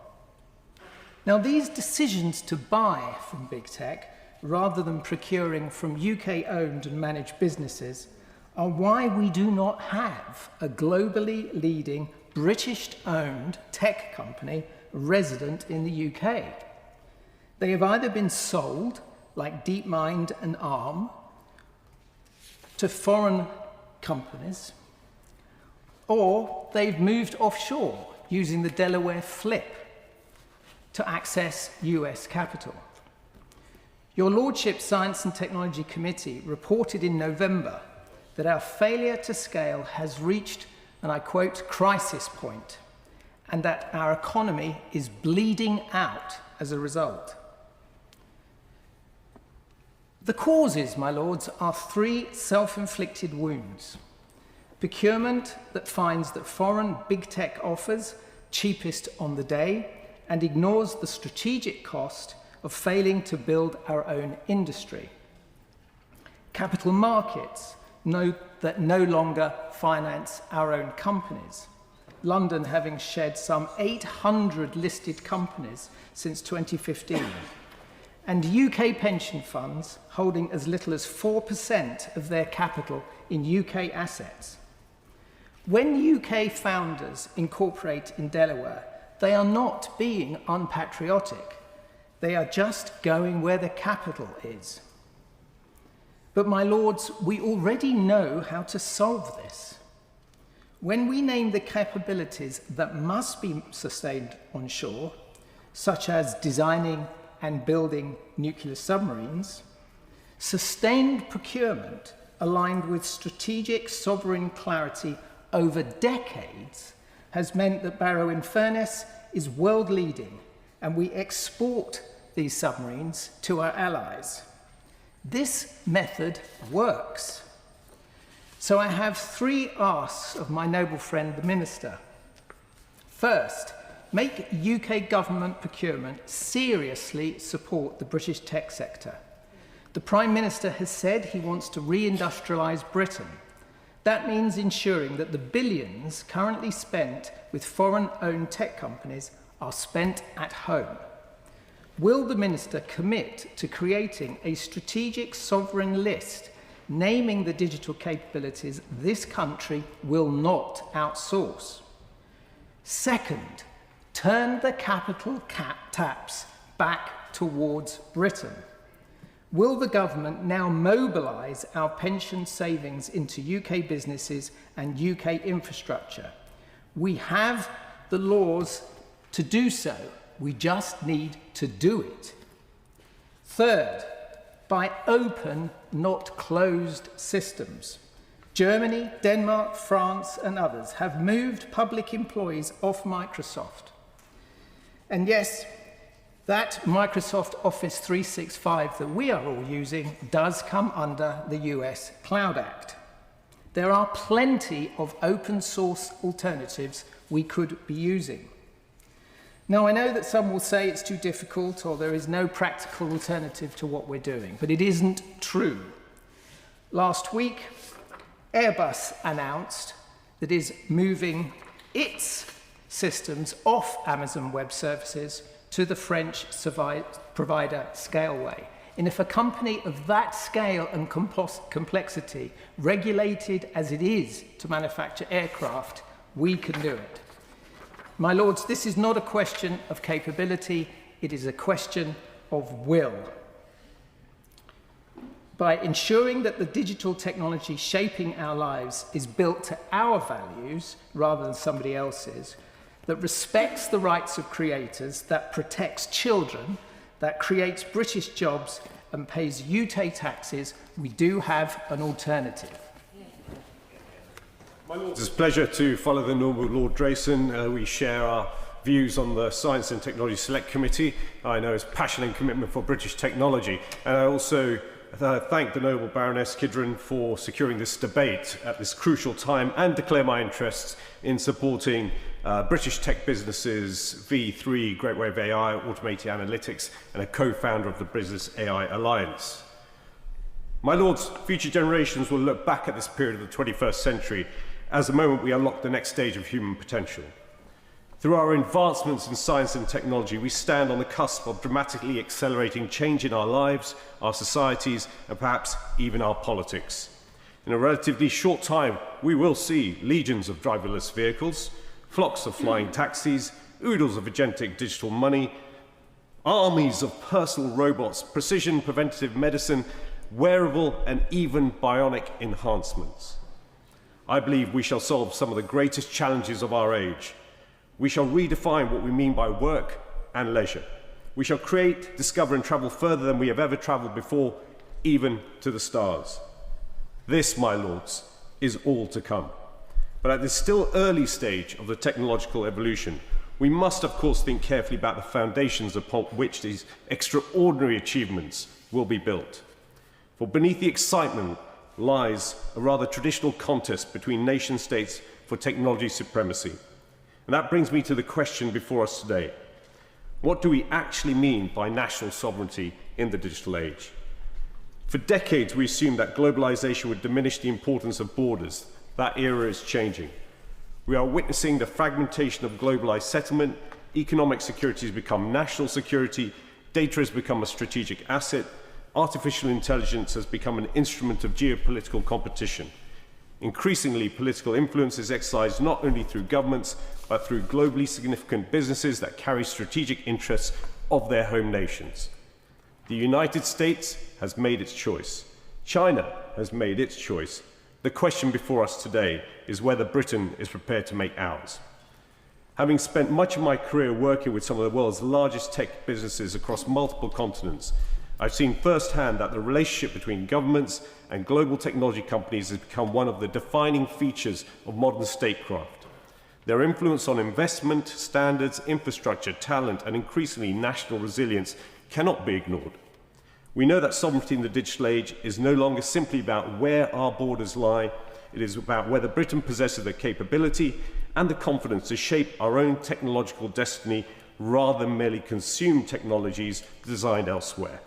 Now, these decisions to buy from big tech, rather than procuring from UK-owned and managed businesses, are why we do not have a globally leading British-owned tech company resident in the UK. They have either been sold, like DeepMind and Arm, to foreign companies, or they've moved offshore using the Delaware Flip to access US capital. Your Lordship's Science and Technology Committee reported in November that our failure to scale has reached, and I quote, crisis point, and that our economy is bleeding out as a result. The causes, my lords, are three self-inflicted wounds. Procurement that finds that foreign big tech offers cheapest on the day and ignores the strategic cost of failing to build our own industry. Capital markets that no longer finance our own companies. London having shed some 800 listed companies since 2015. And UK pension funds holding as little as 4% of their capital in UK assets. When UK founders incorporate in Delaware, they are not being unpatriotic. They are just going where the capital is. But my lords, we already know how to solve this. When we name the capabilities that must be sustained on shore, such as designing and building nuclear submarines, sustained procurement aligned with strategic sovereign clarity over decades has meant that Barrow in Furness is world leading, and we export these submarines to our allies. This method works. So I have three asks of my noble friend, the Minister. First, make UK government procurement seriously support the British tech sector. The Prime Minister has said he wants to re-industrialise Britain. That means ensuring that the billions currently spent with foreign-owned tech companies are spent at home. Will the Minister commit to creating a strategic sovereign list naming the digital capabilities this country will not outsource? Second, turn the capital taps back towards Britain. Will the government now mobilise our pension savings into UK businesses and UK infrastructure? We have the laws to do so. We just need to do it. Third, by open, not closed systems. Germany, Denmark, France, and others have moved public employees off Microsoft. And yes, that Microsoft Office 365 that we are all using does come under the US Cloud Act. There are plenty of open source alternatives we could be using. Now, I know that some will say it's too difficult or there is no practical alternative to what we're doing, but it isn't true. Last week, Airbus announced that it is moving its systems off Amazon Web Services to the French provider Scaleway. And if a company of that scale and complexity, regulated as it is to manufacture aircraft, we can do it. My lords, this is not a question of capability, it is a question of will. By ensuring that the digital technology shaping our lives is built to our values rather than somebody else's, that respects the rights of creators, that protects children, that creates British jobs and pays UK taxes, we do have an alternative. My Lords, it's a pleasure to follow the Noble Lord Drayson. We share our views on the Science and Technology Select Committee. I know his passion and commitment for British technology, and I also thank the Noble Baroness Kidron for securing this debate at this crucial time and declare my interests in supporting British tech businesses, V3, Great Wave AI, Automated Analytics, and a co-founder of the Business AI Alliance. My Lords, future generations will look back at this period of the 21st century as the moment we unlock the next stage of human potential. Through our advancements in science and technology, we stand on the cusp of dramatically accelerating change in our lives, our societies, and perhaps even our politics. In a relatively short time, we will see legions of driverless vehicles, flocks of flying taxis, oodles of agentic digital money, armies of personal robots, precision preventative medicine, wearable and even bionic enhancements. I believe we shall solve some of the greatest challenges of our age. We shall redefine what we mean by work and leisure. We shall create, discover and travel further than we have ever travelled before, even to the stars. This, my lords, is all to come. But at this still early stage of the technological evolution, we must of course think carefully about the foundations upon which these extraordinary achievements will be built. For beneath the excitement lies a rather traditional contest between nation states for technology supremacy. And that brings me to the question before us today. What do we actually mean by national sovereignty in the digital age? For decades, we assumed that globalization would diminish the importance of borders. That era is changing. We are witnessing the fragmentation of globalized settlement, economic security has become national security, data has become a strategic asset, artificial intelligence has become an instrument of geopolitical competition. Increasingly, political influence is exercised not only through governments, but through globally significant businesses that carry strategic interests of their home nations. The United States has made its choice. China has made its choice. The question before us today is whether Britain is prepared to make ours. Having spent much of my career working with some of the world's largest tech businesses across multiple continents, I've seen firsthand that the relationship between governments and global technology companies has become one of the defining features of modern statecraft. Their influence on investment, standards, infrastructure, talent, and increasingly national resilience cannot be ignored. We know that sovereignty in the digital age is no longer simply about where our borders lie. It is about whether Britain possesses the capability and the confidence to shape our own technological destiny rather than merely consume technologies designed elsewhere.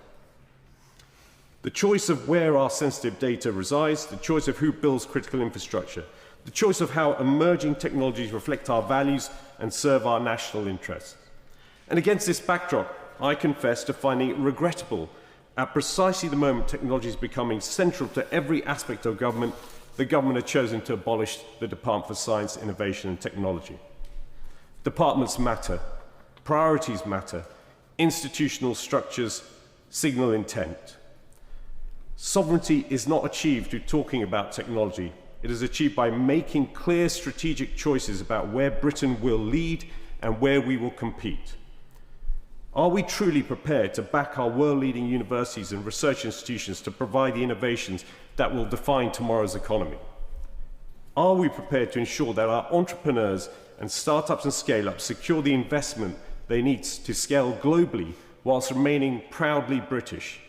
The choice of where our sensitive data resides, the choice of who builds critical infrastructure, the choice of how emerging technologies reflect our values and serve our national interests. And against this backdrop, I confess to finding it regrettable at precisely the moment technology is becoming central to every aspect of government, the government has chosen to abolish the Department for Science, Innovation and Technology. Departments matter, priorities matter, institutional structures signal intent. Sovereignty is not achieved through talking about technology. It is achieved by making clear strategic choices about where Britain will lead and where we will compete. Are we truly prepared to back our world-leading universities and research institutions to provide the innovations that will define tomorrow's economy? Are we prepared to ensure that our entrepreneurs and startups and scale-ups secure the investment they need to scale globally whilst remaining proudly British?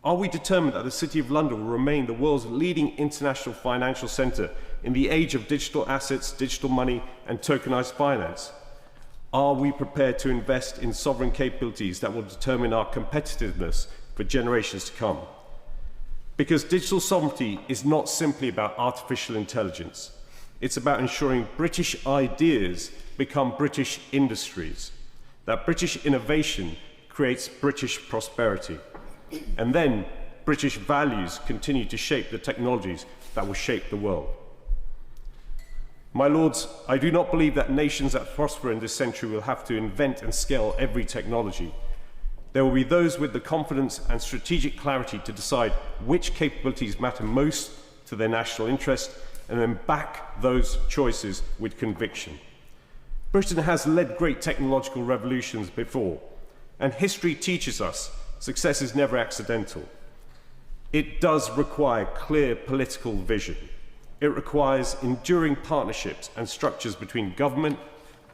Are we determined that the City of London will remain the world's leading international financial centre in the age of digital assets, digital money and tokenised finance? Are we prepared to invest in sovereign capabilities that will determine our competitiveness for generations to come? Because digital sovereignty is not simply about artificial intelligence. It's about ensuring British ideas become British industries, that British innovation creates British prosperity. And then British values continue to shape the technologies that will shape the world. My lords, I do not believe that nations that prosper in this century will have to invent and scale every technology. There will be those with the confidence and strategic clarity to decide which capabilities matter most to their national interest and then back those choices with conviction. Britain has led great technological revolutions before, and history teaches us success is never accidental. It does require clear political vision. It requires enduring partnerships and structures between government,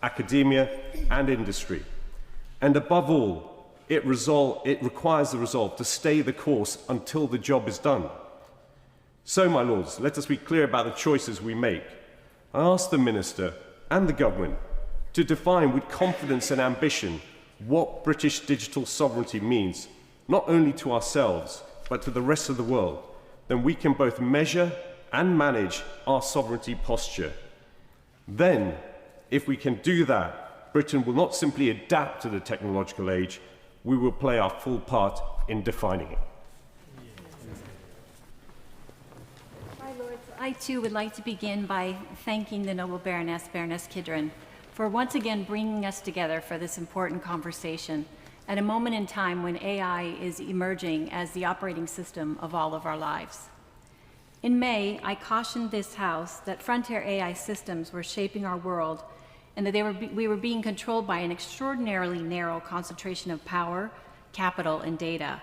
academia, and industry. And above all, it requires the resolve to stay the course until the job is done. So, my lords, let us be clear about the choices we make. I ask the Minister and the Government to define with confidence and ambition what British digital sovereignty means, not only to ourselves, but to the rest of the world. Then we can both measure and manage our sovereignty posture. Then, if we can do that, Britain will not simply adapt to the technological age, we will play our full part in defining it. My lords, I too would like to begin by thanking the noble Baroness Kidron, for once again bringing us together for this important conversation at a moment in time when AI is emerging as the operating system of all of our lives. In May, I cautioned this House that frontier AI systems were shaping our world and that we were being controlled by an extraordinarily narrow concentration of power, capital, and data,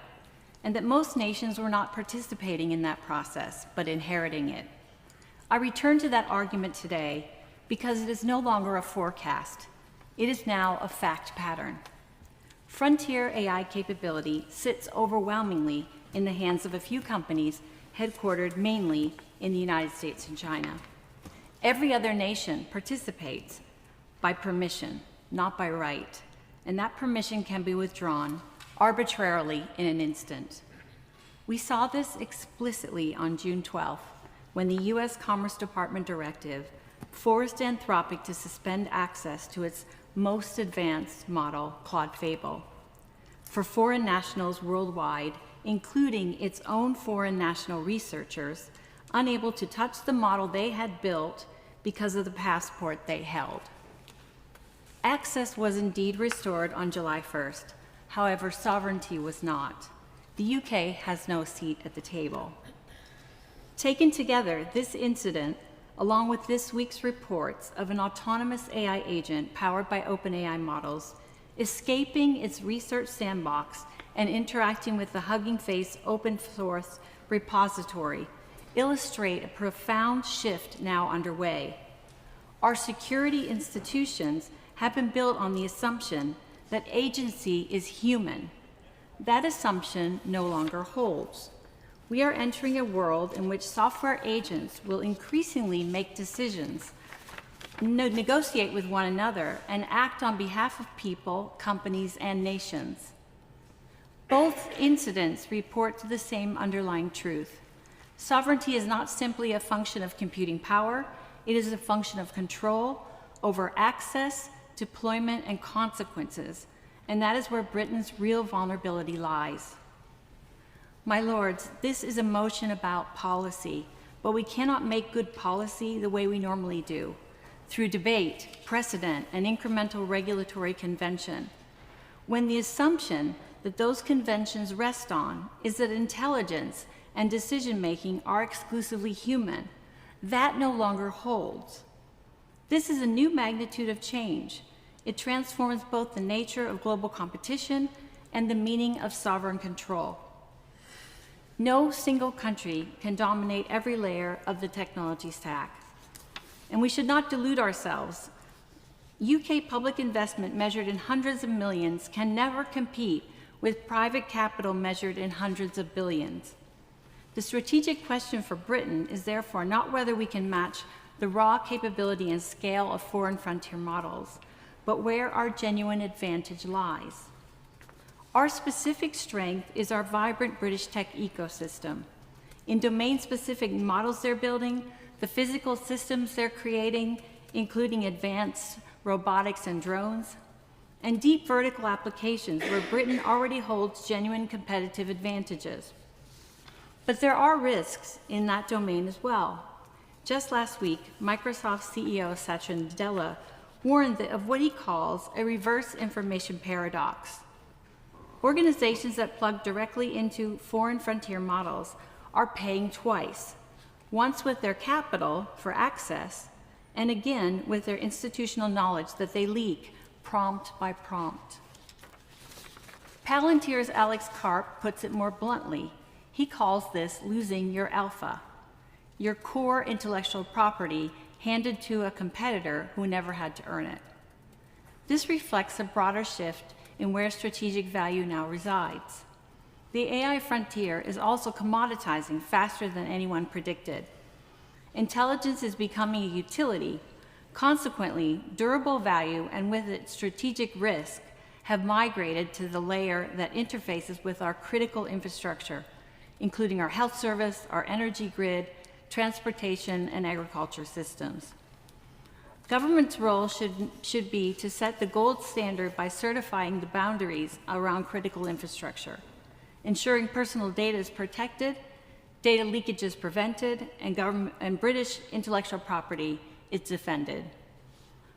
and that most nations were not participating in that process, but inheriting it. I return to that argument today because it is no longer a forecast. It is now a fact pattern. Frontier AI capability sits overwhelmingly in the hands of a few companies headquartered mainly in the United States and China. Every other nation participates by permission, not by right, and that permission can be withdrawn arbitrarily in an instant. We saw this explicitly on June 12th, when the U.S. Commerce Department directive forced Anthropic to suspend access to its most advanced model, Claude Fable, for foreign nationals worldwide, including its own foreign national researchers, unable to touch the model they had built because of the passport they held. Access was indeed restored on July 1st. However, sovereignty was not. The UK has no seat at the table. Taken together, this incident, along with this week's reports of an autonomous AI agent powered by OpenAI models, escaping its research sandbox and interacting with the Hugging Face open source repository, illustrate a profound shift now underway. Our security institutions have been built on the assumption that agency is human. That assumption no longer holds. We are entering a world in which software agents will increasingly make decisions, negotiate with one another, and act on behalf of people, companies, and nations. Both incidents report to the same underlying truth. Sovereignty is not simply a function of computing power, it is a function of control over access, deployment, and consequences, and that is where Britain's real vulnerability lies. My lords, this is a motion about policy, but we cannot make good policy the way we normally do, through debate, precedent, and incremental regulatory convention, when the assumption that those conventions rest on is that intelligence and decision-making are exclusively human. That no longer holds. This is a new magnitude of change. It transforms both the nature of global competition and the meaning of sovereign control. No single country can dominate every layer of the technology stack. And we should not delude ourselves. UK public investment measured in hundreds of millions can never compete with private capital measured in hundreds of billions. The strategic question for Britain is therefore not whether we can match the raw capability and scale of foreign frontier models, but where our genuine advantage lies. Our specific strength is our vibrant British tech ecosystem. In domain-specific models they're building, the physical systems they're creating, including advanced robotics and drones, and deep vertical applications where Britain already holds genuine competitive advantages. But there are risks in that domain as well. Just last week, Microsoft CEO Satya Nadella warned of what he calls a reverse information paradox. Organizations that plug directly into foreign frontier models are paying twice, once with their capital for access, and again with their institutional knowledge that they leak prompt by prompt. Palantir's Alex Karp puts it more bluntly. He calls this losing your alpha, your core intellectual property handed to a competitor who never had to earn it. This reflects a broader shift in where strategic value now resides. The AI frontier is also commoditizing faster than anyone predicted. Intelligence is becoming a utility. Consequently, durable value and with it strategic risk have migrated to the layer that interfaces with our critical infrastructure, including our health service, our energy grid, transportation, and agriculture systems. Government's role should be to set the gold standard by certifying the boundaries around critical infrastructure, ensuring personal data is protected, data leakage is prevented, and British intellectual property is defended.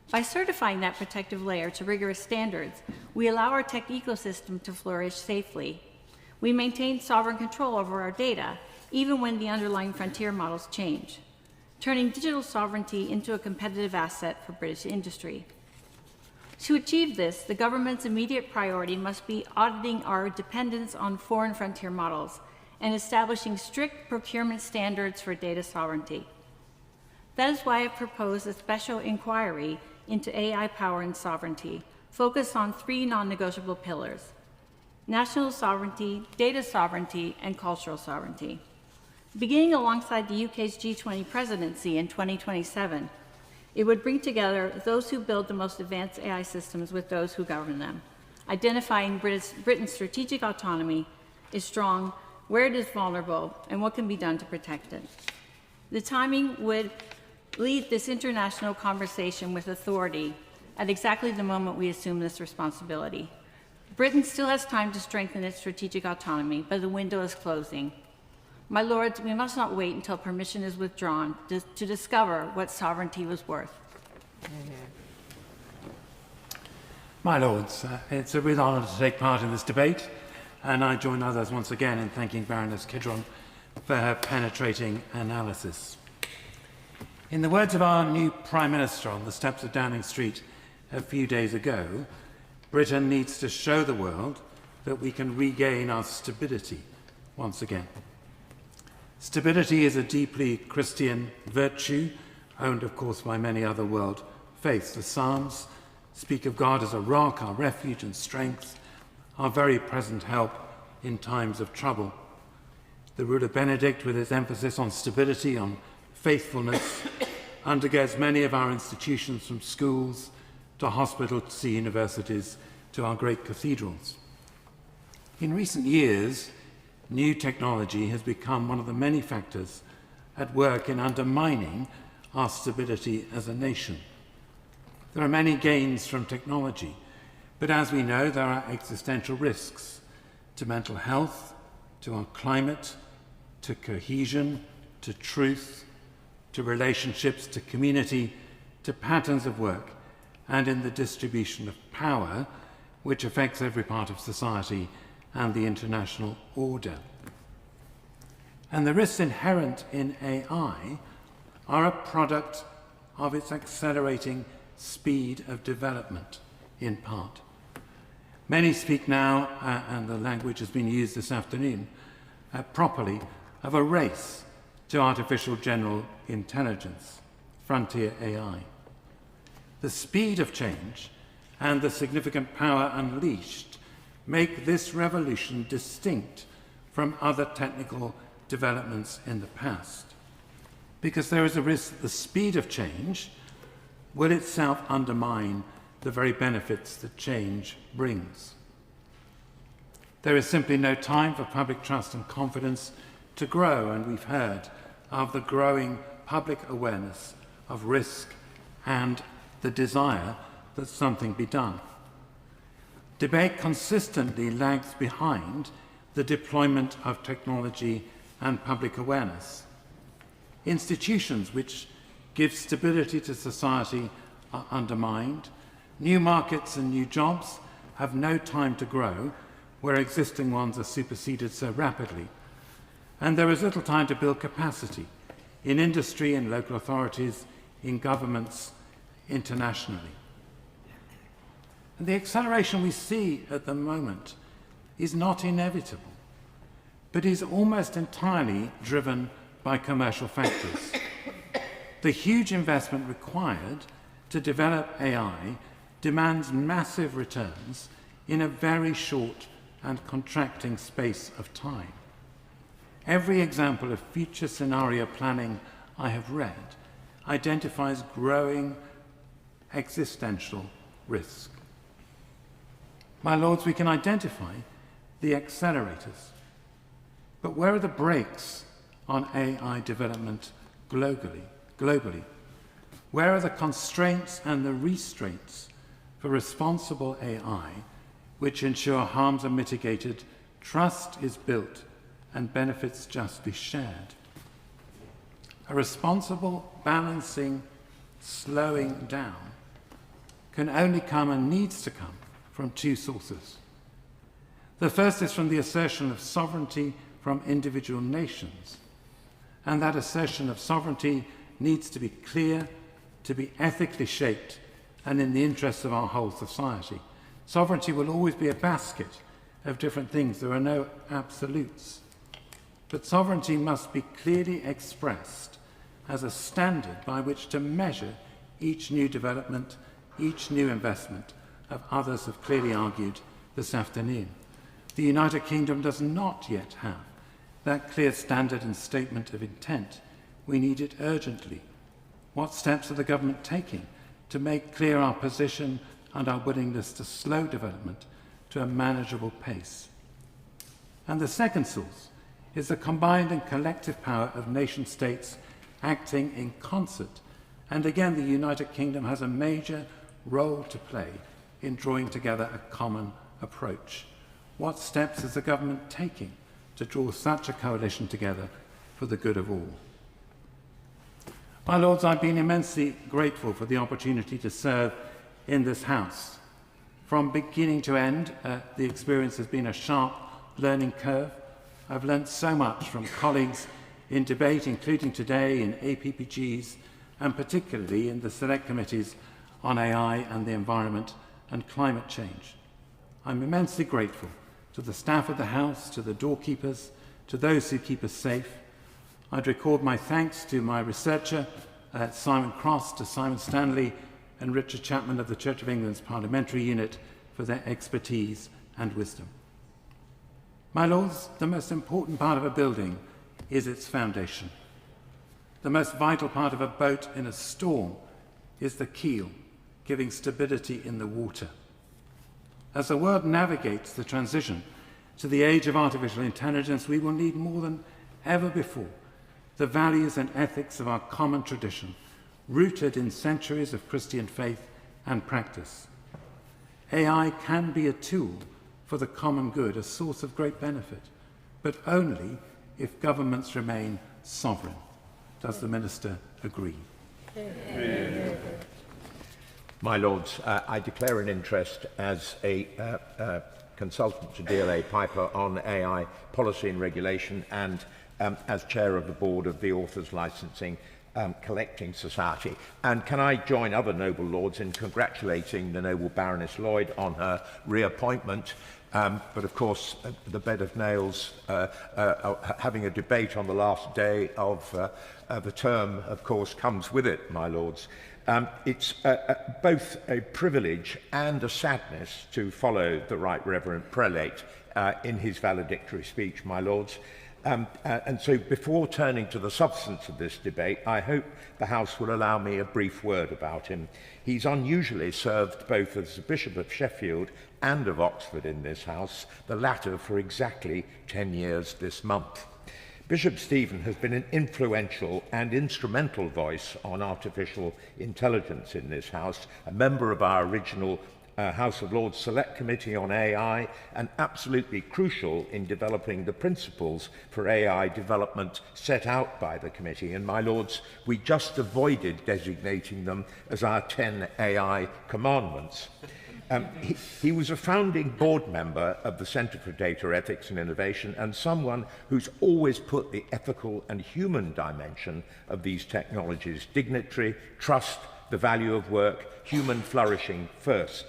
By certifying that protective layer to rigorous standards, we allow our tech ecosystem to flourish safely. We maintain sovereign control over our data, even when the underlying frontier models change, turning digital sovereignty into a competitive asset for British industry. To achieve this, the government's immediate priority must be auditing our dependence on foreign frontier models and establishing strict procurement standards for data sovereignty. That is why I proposed a special inquiry into AI power and sovereignty, focused on 3 non-negotiable pillars: national sovereignty, data sovereignty, and cultural sovereignty. Beginning alongside the UK's G20 presidency in 2027, it would bring together those who build the most advanced AI systems with those who govern them, identifying Britain's strategic autonomy is strong, where it is vulnerable, and what can be done to protect it. The timing would lead this international conversation with authority at exactly the moment we assume this responsibility. Britain still has time to strengthen its strategic autonomy, but the window is closing. My lords, we must not wait until permission is withdrawn to discover what sovereignty was worth. My lords, it's a real honour to take part in this debate, and I join others once again in thanking Baroness Kidron for her penetrating analysis. In the words of our new Prime Minister on the steps of Downing Street a few days ago, Britain needs to show the world that we can regain our stability once again. Stability is a deeply Christian virtue, owned of course by many other world faiths. The Psalms speak of God as a rock, our refuge and strength, our very present help in times of trouble. The Ruler Benedict, with its emphasis on stability, on faithfulness, undergirds many of our institutions, from schools to hospitals to universities to our great cathedrals. In recent years, new technology has become one of the many factors at work in undermining our stability as a nation. There are many gains from technology, but as we know, there are existential risks to mental health, to our climate, to cohesion, to truth, to relationships, to community, to patterns of work, and in the distribution of power, which affects every part of society and the international order. And the risks inherent in AI are a product of its accelerating speed of development, in part. Many speak now, and the language has been used this afternoon, properly, of a race to artificial general intelligence, frontier AI. The speed of change and the significant power unleashed make this revolution distinct from other technical developments in the past, because there is a risk that the speed of change will itself undermine the very benefits that change brings. There is simply no time for public trust and confidence to grow, and we've heard of the growing public awareness of risk and the desire that something be done. Debate consistently lags behind the deployment of technology and public awareness. Institutions which give stability to society are undermined. New markets and new jobs have no time to grow, where existing ones are superseded so rapidly. And there is little time to build capacity in industry, in local authorities, in governments, internationally. And the acceleration we see at the moment is not inevitable, but is almost entirely driven by commercial factors. The huge investment required to develop AI demands massive returns in a very short and contracting space of time. Every example of future scenario planning I have read identifies growing existential risk. My lords, we can identify the accelerators, but where are the brakes on AI development globally? Where are the constraints and the restraints for responsible AI which ensure harms are mitigated, trust is built, and benefits justly shared? A responsible balancing, slowing down can only come and needs to come from two sources. The first is from the assertion of sovereignty from individual nations, and that assertion of sovereignty needs to be clear, to be ethically shaped, and in the interests of our whole society. Sovereignty will always be a basket of different things. There are no absolutes. But sovereignty must be clearly expressed as a standard by which to measure each new development, each new investment, as others have clearly argued this afternoon. The United Kingdom does not yet have that clear standard and statement of intent. We need it urgently. What steps are the government taking to make clear our position and our willingness to slow development to a manageable pace? And the second source is the combined and collective power of nation-states acting in concert. And again, the United Kingdom has a major role to play in drawing together a common approach. What steps is the government taking to draw such a coalition together for the good of all? My lords, I've been immensely grateful for the opportunity to serve in this House. From beginning to end, the experience has been a sharp learning curve. I've learnt so much from colleagues in debate, including today in APPGs, and particularly in the select committees on AI and the environment and climate change. I'm immensely grateful to the staff of the House, to the doorkeepers, to those who keep us safe. I'd record my thanks to my researcher, Simon Cross, to Simon Stanley and Richard Chapman of the Church of England's Parliamentary Unit for their expertise and wisdom. My lords, the most important part of a building is its foundation. The most vital part of a boat in a storm is the keel, giving stability in the water. As the world navigates the transition to the age of artificial intelligence, we will need more than ever before the values and ethics of our common tradition, rooted in centuries of Christian faith and practice. AI can be a tool for the common good, a source of great benefit, but only if governments remain sovereign. Does the Minister agree? My Lords, I declare an interest as a consultant to DLA Piper on AI policy and regulation, and as chair of the board of the Authors Licensing Collecting Society. And can I join other noble lords in congratulating the noble Baroness Lloyd on her reappointment? But of course, the bed of nails, having a debate on the last day of the term, of course, comes with it, my lords. It's both a privilege and a sadness to follow the Right Reverend Prelate in his valedictory speech, my lords. And so before turning to the substance of this debate, I hope the House will allow me a brief word about him. He's unusually served both as the Bishop of Sheffield and of Oxford in this House, the latter for exactly 10 years this month. Bishop Stephen has been an influential and instrumental voice on artificial intelligence in this House, a member of our original House of Lords Select Committee on AI, and absolutely crucial in developing the principles for AI development set out by the committee. And my lords, we just avoided designating them as our 10 AI commandments. He was a founding board member of the Centre for Data Ethics and Innovation, and someone who's always put the ethical and human dimension of these technologies, dignity, trust, the value of work, human flourishing first.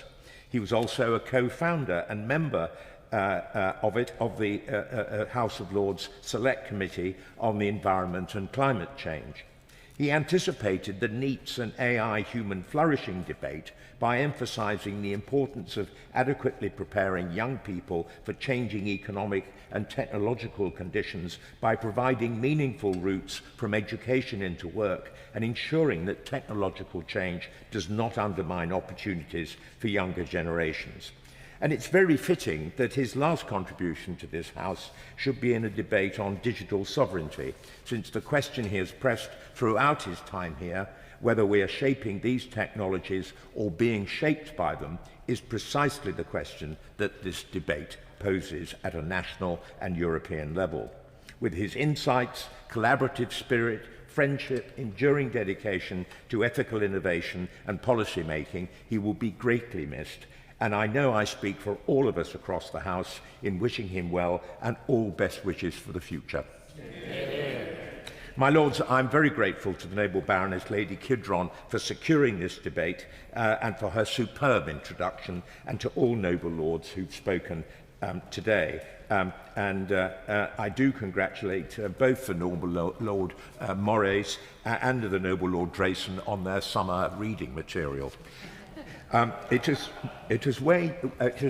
He was also a co-founder and member of the House of Lords Select Committee on the Environment and Climate Change. He anticipated the NEETs and AI human flourishing debate by emphasising the importance of adequately preparing young people for changing economic and technological conditions by providing meaningful routes from education into work and ensuring that technological change does not undermine opportunities for younger generations. And it's very fitting that his last contribution to this House should be in a debate on digital sovereignty, since the question he has pressed throughout his time here, whether we are shaping these technologies or being shaped by them, is precisely the question that this debate poses at a national and European level. With his insights, collaborative spirit, friendship, enduring dedication to ethical innovation and policy making, he will be greatly missed. And I know I speak for all of us across the House in wishing him well and all best wishes for the future. My Lords, I'm very grateful to the Noble Baroness Lady Kidron for securing this debate and for her superb introduction, and to all Noble Lords who've spoken today. I do congratulate both the Noble Lord Moraes and the Noble Lord Drayson on their summer reading material. It has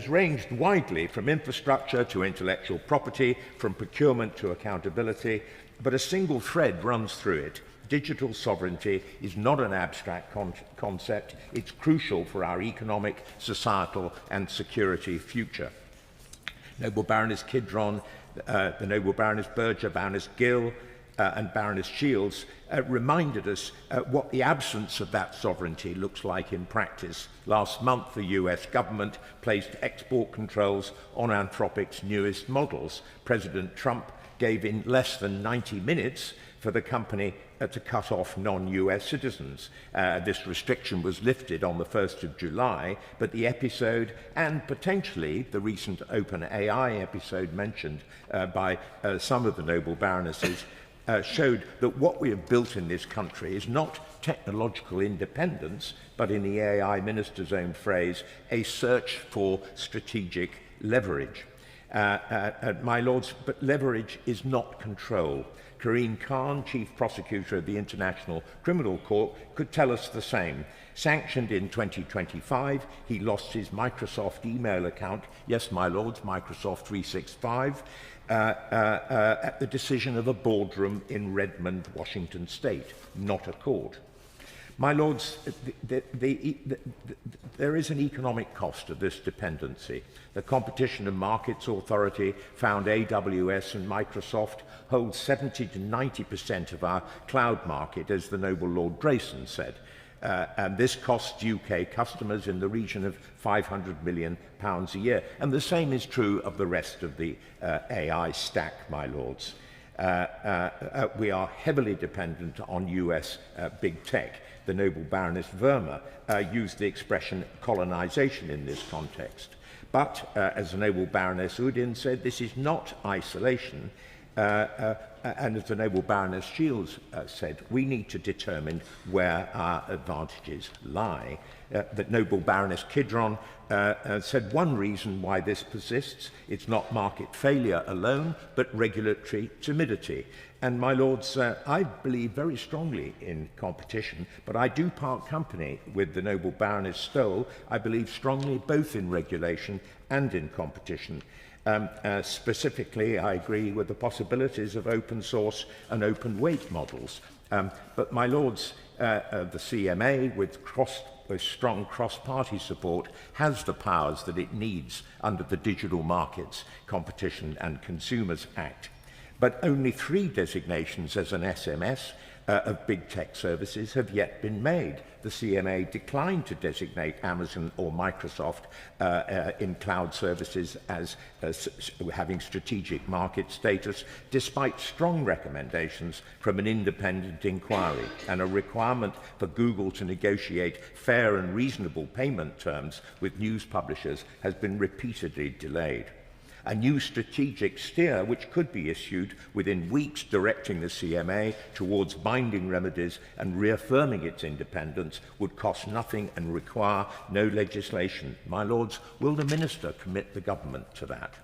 ranged widely from infrastructure to intellectual property, from procurement to accountability, but a single thread runs through it. Digital sovereignty is not an abstract concept. It's crucial for our economic, societal and security future. Noble Baroness Kidron, the Noble Baroness Berger, Baroness Gill, and Baroness Shields reminded us what the absence of that sovereignty looks like in practice. Last month, the US government placed export controls on Anthropic's newest models. President Trump gave in less than 90 minutes for the company to cut off non-US citizens. This restriction was lifted on the 1st of July, but the episode, and potentially the recent OpenAI episode mentioned by some of the Noble Baronesses, showed that what we have built in this country is not technological independence, but in the AI minister's own phrase, a search for strategic leverage. My Lords, but leverage is not control. Karim Khan, Chief Prosecutor of the International Criminal Court, could tell us the same. Sanctioned in 2025, he lost his Microsoft email account, yes, my Lords, Microsoft 365, at the decision of a boardroom in Redmond, Washington State, not a court. My Lords, there is an economic cost of this dependency. The Competition and Markets Authority found AWS and Microsoft hold 70 to 90% of our cloud market, as the Noble Lord Drayson said. And this costs UK customers in the region of £500 million a year. And the same is true of the rest of the AI stack, my Lords. We are heavily dependent on US big tech. The Noble Baroness Verma used the expression colonisation in this context. But, as the Noble Baroness Udin said, this is not isolation. And as the Noble Baroness Shields said, we need to determine where our advantages lie. The Noble Baroness Kidron said one reason why this persists, it's not market failure alone, but regulatory timidity. And my Lords, I believe very strongly in competition, but I do part company with the Noble Baroness Stoll. I believe strongly both in regulation and in competition. Specifically, I agree with the possibilities of open source and open weight models. But my Lords, the CMA, with strong cross-party support, has the powers that it needs under the Digital Markets, Competition and Consumers Act. But only 3 designations as an SMS of big tech services have yet been made. The CMA declined to designate Amazon or Microsoft in cloud services as having strategic market status, despite strong recommendations from an independent inquiry and a requirement for Google to negotiate fair and reasonable payment terms with news publishers has been repeatedly delayed. A new strategic steer, which could be issued within weeks, directing the CMA towards binding remedies and reaffirming its independence, would cost nothing and require no legislation. My Lords, will the Minister commit the government to that?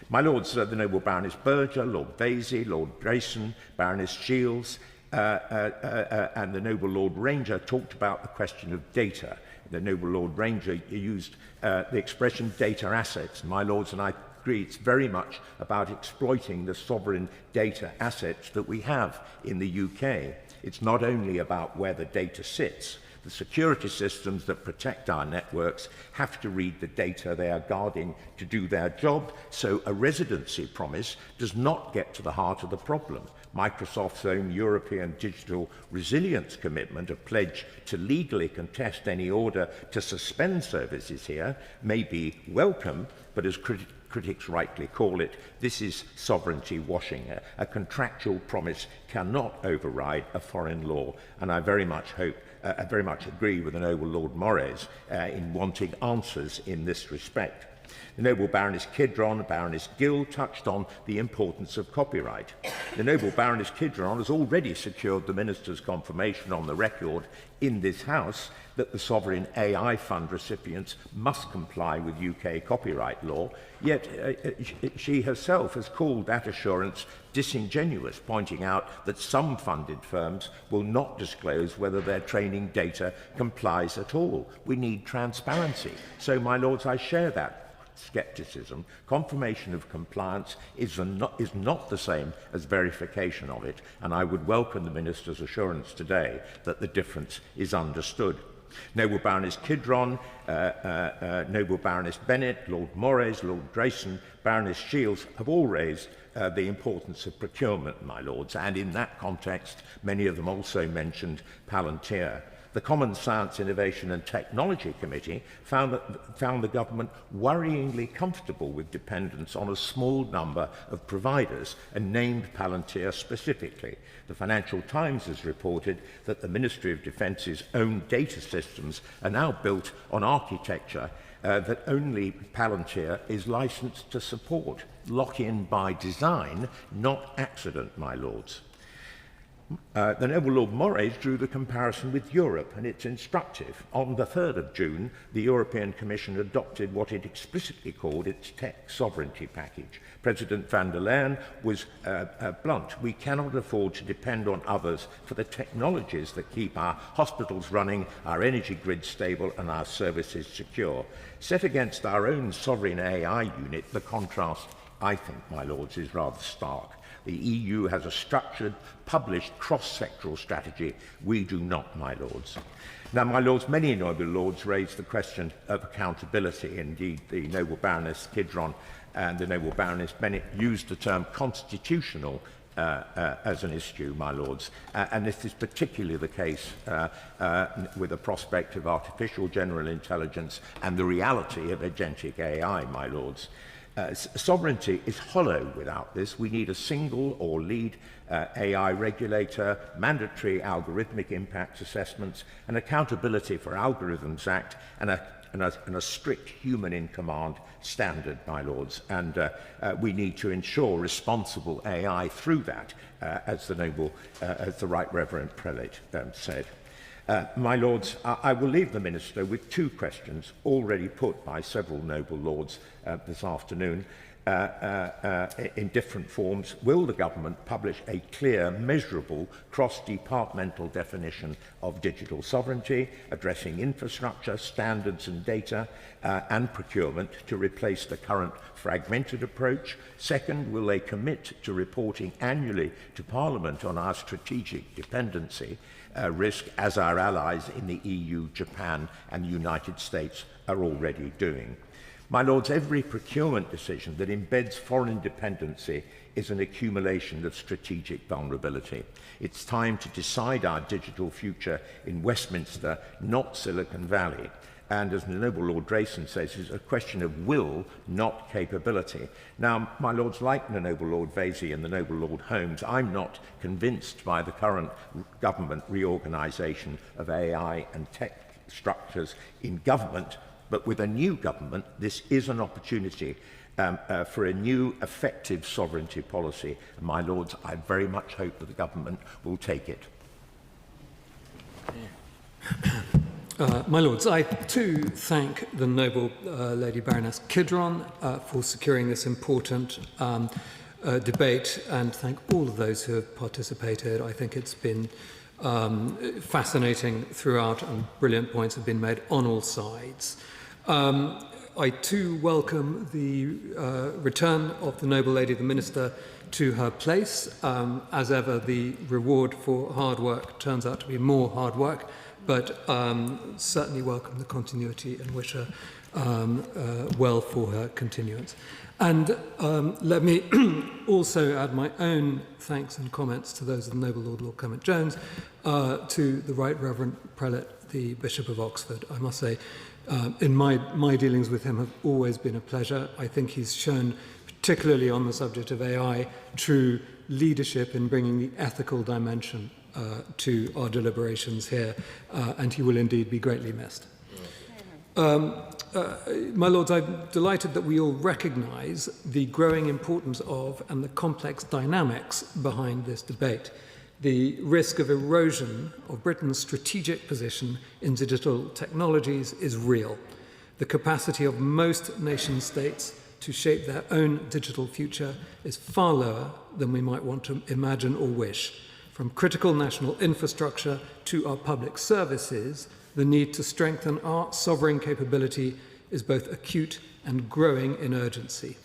My Lords, the Noble Baroness Berger, Lord Vasey, Lord Drayson, Baroness Shields, and the Noble Lord Ranger talked about the question of data. The Noble Lord Ranger used the expression data assets. My lords, and I agree, it's very much about exploiting the sovereign data assets that we have in the UK. It's not only about where the data sits. The security systems that protect our networks have to read the data they are guarding to do their job, so a residency promise does not get to the heart of the problem. Microsoft's own European digital resilience commitment, a pledge to legally contest any order to suspend services here, may be welcome, but as critics rightly call it, this is sovereignty washing. A contractual promise cannot override a foreign law, and I very much agree with the Noble Lord Moraes in wanting answers in this respect. The Noble Baroness Kidron, Baroness Gill touched on the importance of copyright. The Noble Baroness Kidron has already secured the Minister's confirmation on the record in this House that the Sovereign AI Fund recipients must comply with UK copyright law, yet she herself has called that assurance disingenuous, pointing out that some funded firms will not disclose whether their training data complies at all. We need transparency. So, my lords, I share that scepticism. Confirmation of compliance is not the same as verification of it, and I would welcome the Minister's assurance today that the difference is understood. Noble Baroness Kidron, Noble Baroness Bennett, Lord Moraes, Lord Drayson, Baroness Shields have all raised the importance of procurement, my lords, and in that context, many of them also mentioned Palantir. The Common Science, Innovation and Technology Committee found the government worryingly comfortable with dependence on a small number of providers and named Palantir specifically. The Financial Times has reported that the Ministry of Defence's own data systems are now built on architecture that only Palantir is licensed to support. Lock-in by design, not accident, my lords. The Noble Lord Moraes drew the comparison with Europe, and it's instructive. On the 3rd of June, the European Commission adopted what it explicitly called its tech sovereignty package. President van der Leyen was blunt. We cannot afford to depend on others for the technologies that keep our hospitals running, our energy grid stable, and our services secure. Set against our own sovereign AI unit, the contrast, I think, my lords, is rather stark. The EU has a structured, published, cross-sectoral strategy. We do not, my lords. Now, my lords, many noble lords raised the question of accountability. Indeed, the Noble Baroness Kidron and the Noble Baroness Bennett used the term constitutional as an issue, my lords. And this is particularly the case with the prospect of artificial general intelligence and the reality of agentic AI, my lords. Sovereignty is hollow without this. We need a single or lead AI regulator, mandatory algorithmic impact assessments, an Accountability for Algorithms Act, and a strict human-in-command standard, my lords. And we need to ensure responsible AI through that, as the Right Reverend Prelate said. My lords, I will leave the Minister with two questions already put by several noble lords this afternoon in different forms. Will the government publish a clear, measurable, cross-departmental definition of digital sovereignty, addressing infrastructure, standards and data, and procurement to replace the current fragmented approach? Second, will they commit to reporting annually to Parliament on our strategic dependency risk, as our allies in the EU, Japan and the United States are already doing? My lords, every procurement decision that embeds foreign dependency is an accumulation of strategic vulnerability. It's time to decide our digital future in Westminster, not Silicon Valley. And as the Noble Lord Drayson says, it's a question of will, not capability. Now, my lords, like the Noble Lord Vasey and the Noble Lord Holmes, I'm not convinced by the current government reorganisation of AI and tech structures in government. But with a new government, this is an opportunity for a new, effective sovereignty policy. And my lords, I very much hope that the government will take it. My lords, I too thank the Noble Lady Baroness Kidron for securing this important debate and thank all of those who have participated. I think it's been fascinating throughout and brilliant points have been made on all sides. I too welcome the return of the Noble Lady, the Minister, to her place. As ever, the reward for hard work turns out to be more hard work, but certainly welcome the continuity and wish her well for her continuance. And let me also add my own thanks and comments to those of the Noble Lord Clement Jones, to the Right Reverend Prelate, the Bishop of Oxford. I must say, in my dealings with him have always been a pleasure. I think he's shown, particularly on the subject of AI, true leadership in bringing the ethical dimension to our deliberations here, and he will indeed be greatly missed. My Lords, I'm delighted that we all recognise the growing importance of and the complex dynamics behind this debate. The risk of erosion of Britain's strategic position in digital technologies is real. The capacity of most nation states to shape their own digital future is far lower than we might want to imagine or wish. From critical national infrastructure to our public services, the need to strengthen our sovereign capability is both acute and growing in urgency.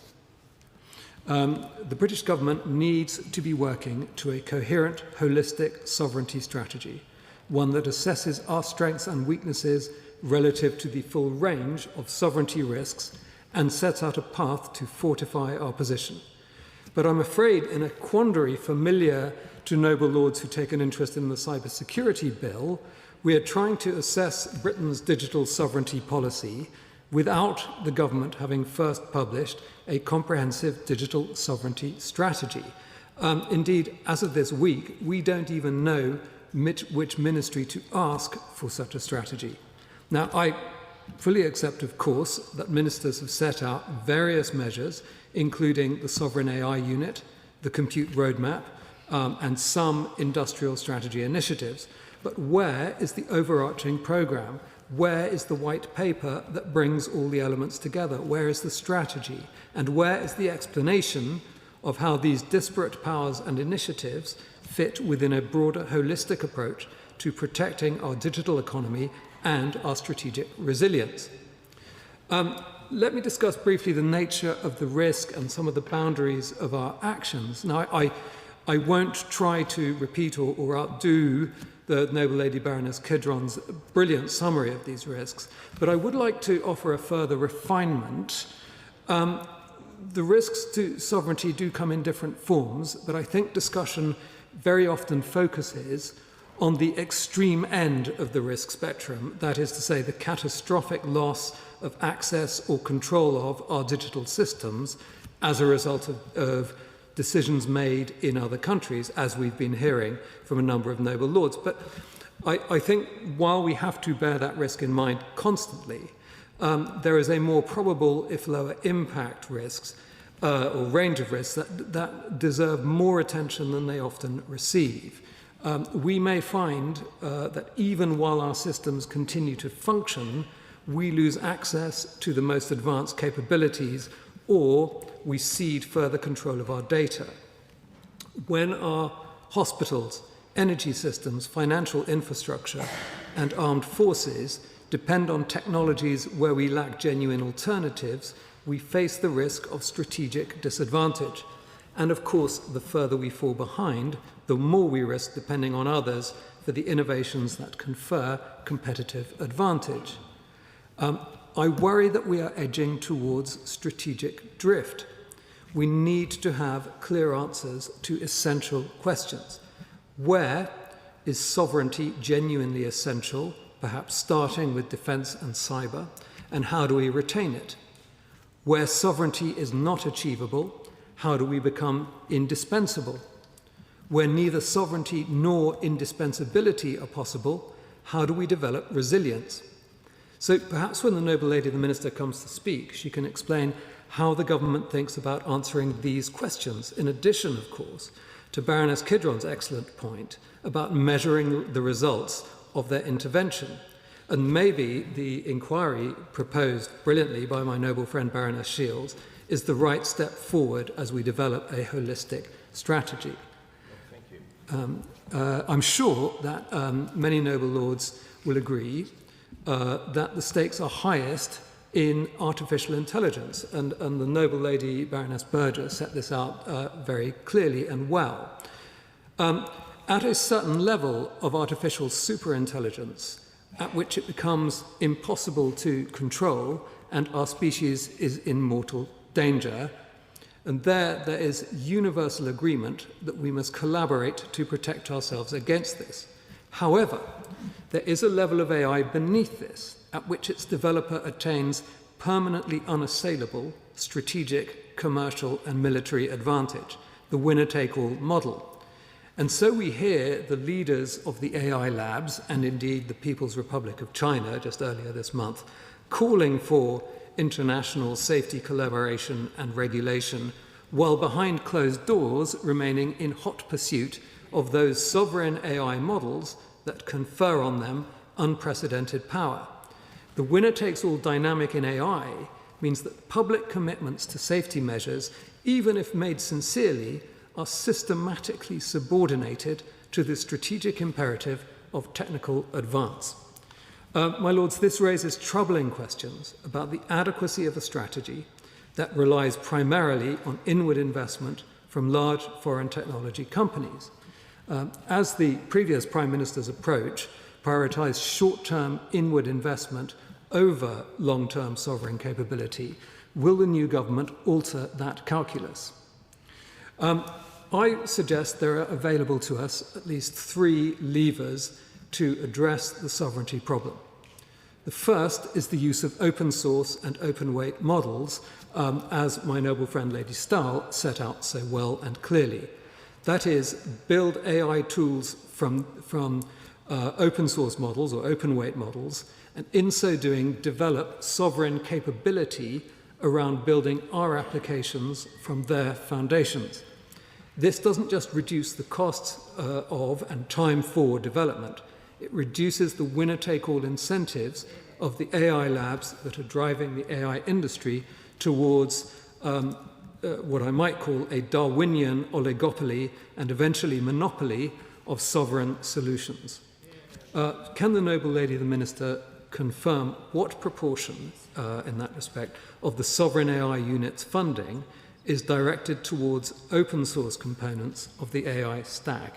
The British government needs to be working to a coherent, holistic sovereignty strategy, one that assesses our strengths and weaknesses relative to the full range of sovereignty risks and sets out a path to fortify our position. But I'm afraid in a quandary familiar to noble lords who take an interest in the cybersecurity bill, we are trying to assess Britain's digital sovereignty policy without the government having first published a comprehensive digital sovereignty strategy. Indeed, as of this week, we don't even know which ministry to ask for such a strategy. Now, I fully accept, of course, that ministers have set out various measures, including the Sovereign AI Unit, the Compute Roadmap, and some industrial strategy initiatives. But where is the overarching programme? Where is the white paper that brings all the elements together? Where is the strategy? And where is the explanation of how these disparate powers and initiatives fit within a broader holistic approach to protecting our digital economy and our strategic resilience? Let me discuss briefly the nature of the risk and some of the boundaries of our actions. Now, I won't try to repeat or outdo the Noble Lady Baroness Kidron's brilliant summary of these risks, but I would like to offer a further refinement. The risks to sovereignty do come in different forms, but I think discussion very often focuses on the extreme end of the risk spectrum, that is to say, the catastrophic loss of access or control of our digital systems as a result of decisions made in other countries, as we've been hearing from a number of noble lords. But I think while we have to bear that risk in mind constantly, there is a more probable, if lower impact risks, or range of risks that deserve more attention than they often receive. We may find that even while our systems continue to function, we lose access to the most advanced capabilities, or we cede further control of our data. When our hospitals, energy systems, financial infrastructure, and armed forces depend on technologies where we lack genuine alternatives, we face the risk of strategic disadvantage. And of course, the further we fall behind, the more we risk depending on others for the innovations that confer competitive advantage. I worry that we are edging towards strategic drift. We need to have clear answers to essential questions. Where is sovereignty genuinely essential, perhaps starting with defence and cyber, and how do we retain it? Where sovereignty is not achievable, how do we become indispensable? Where neither sovereignty nor indispensability are possible, how do we develop resilience? So perhaps when the Noble Lady, the Minister, comes to speak, she can explain how the government thinks about answering these questions, in addition, of course, to Baroness Kidron's excellent point about measuring the results of their intervention. And maybe the inquiry proposed brilliantly by my noble friend Baroness Shields is the right step forward as we develop a holistic strategy. I'm sure that many noble lords will agree that the stakes are highest in artificial intelligence, and the noble lady Baroness Berger set this out very clearly and well. At a certain level of artificial superintelligence, at which it becomes impossible to control and our species is in mortal danger, and there is universal agreement that we must collaborate to protect ourselves against this. However, there is a level of AI beneath this, at which its developer attains permanently unassailable strategic, commercial, and military advantage, the winner-take-all model. And so we hear the leaders of the AI labs, and indeed the People's Republic of China just earlier this month, calling for international safety collaboration and regulation, while behind closed doors remaining in hot pursuit of those sovereign AI models that confer on them unprecedented power. The winner-takes-all dynamic in AI means that public commitments to safety measures, even if made sincerely, are systematically subordinated to the strategic imperative of technical advance. My lords, this raises troubling questions about the adequacy of a strategy that relies primarily on inward investment from large foreign technology companies. As the previous Prime Minister's approach prioritised short-term inward investment over long-term sovereign capability, will the new government alter that calculus? I suggest there are available to us at least 3 levers to address the sovereignty problem. The first is the use of open source and open weight models, as my noble friend Lady Stahl set out so well and clearly. That is, build AI tools from open source models or open weight models, and in so doing develop sovereign capability around building our applications from their foundations. This doesn't just reduce the costs of and time for development, it reduces the winner-take-all incentives of the AI labs that are driving the AI industry towards what I might call a Darwinian oligopoly and eventually monopoly of sovereign solutions. Can the noble lady, the Minister, confirm what proportion, in that respect, of the sovereign AI unit's funding is directed towards open source components of the AI stack?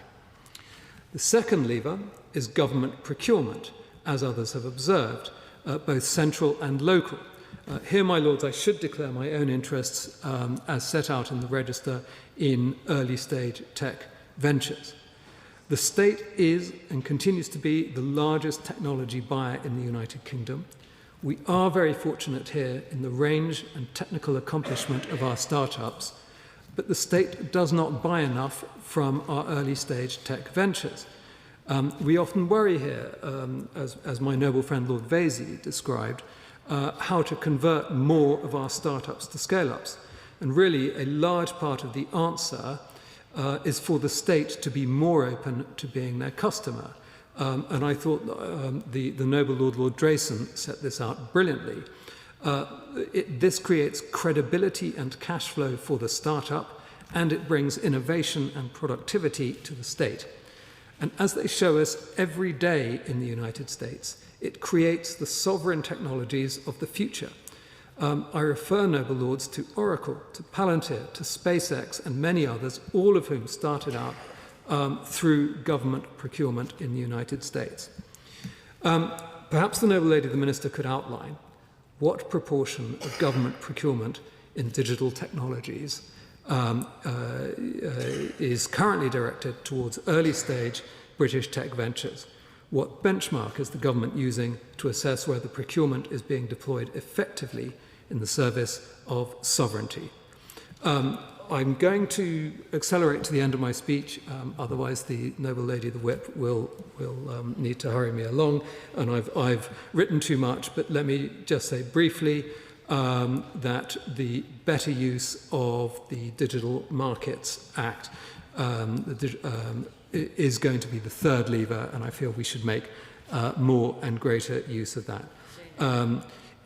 The second lever is government procurement, as others have observed, both central and local. Here, my lords, I should declare my own interests as set out in the register in early stage tech ventures. The state is and continues to be the largest technology buyer in the United Kingdom. We are very fortunate here in the range and technical accomplishment of our startups, but the state does not buy enough from our early stage tech ventures. We often worry here, as my noble friend Lord Vasey described, how to convert more of our startups to scale-ups. And really, a large part of the answer is for the state to be more open to being their customer. And I thought the noble Lord Drayson set this out brilliantly. This creates credibility and cash flow for the startup, and it brings innovation and productivity to the state. And as they show us every day in the United States, it creates the sovereign technologies of the future. I refer, noble lords, to Oracle, to Palantir, to SpaceX, and many others, all of whom started out through government procurement in the United States. Perhaps the noble lady, the Minister, could outline what proportion of government procurement in digital technologies is currently directed towards early stage British tech ventures. What benchmark is the government using to assess whether procurement is being deployed effectively in the service of sovereignty? I'm going to accelerate to the end of my speech, otherwise the noble lady, the whip, will need to hurry me along, and I've written too much, but let me just say briefly that the better use of the Digital Markets Act is going to be the third lever, and I feel we should make more and greater use of that.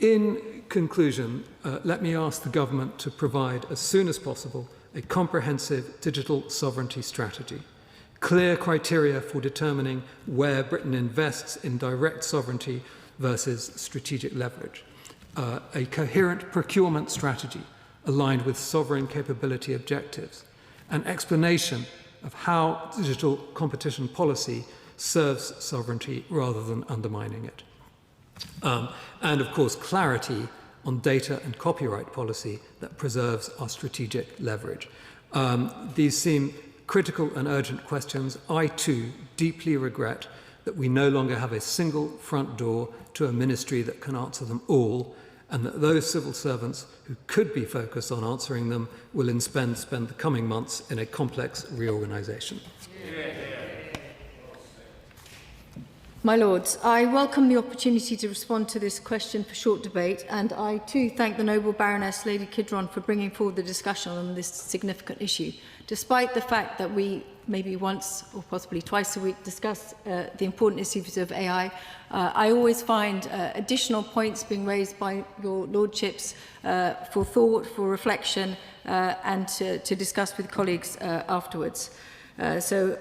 In conclusion, let me ask the government to provide, as soon as possible, a comprehensive digital sovereignty strategy, clear criteria for determining where Britain invests in direct sovereignty versus strategic leverage, a coherent procurement strategy aligned with sovereign capability objectives, an explanation of how digital competition policy serves sovereignty rather than undermining it. And of course, clarity on data and copyright policy that preserves our strategic leverage. These seem critical and urgent questions. I too deeply regret that we no longer have a single front door to a ministry that can answer them all, and that those civil servants who could be focused on answering them will spend the coming months in a complex reorganisation. My Lords, I welcome the opportunity to respond to this question for short debate, and I too thank the Noble Baroness Lady Kidron for bringing forward the discussion on this significant issue. Despite the fact that we maybe once or possibly twice a week discuss the important issues of AI, I always find additional points being raised by your Lordships for thought, for reflection, and to discuss with colleagues afterwards. So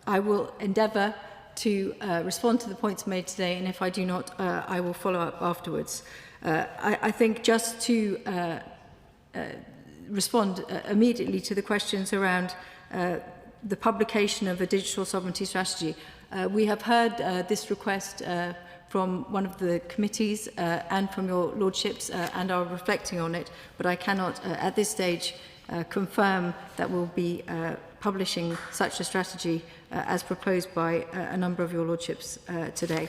I will endeavour to respond to the points made today, and if I do not, I will follow up afterwards. I think just to respond immediately to the questions around the publication of a digital sovereignty strategy. We have heard this request from one of the committees and from your Lordships and are reflecting on it, but I cannot at this stage confirm that we'll be publishing such a strategy as proposed by a number of your Lordships today.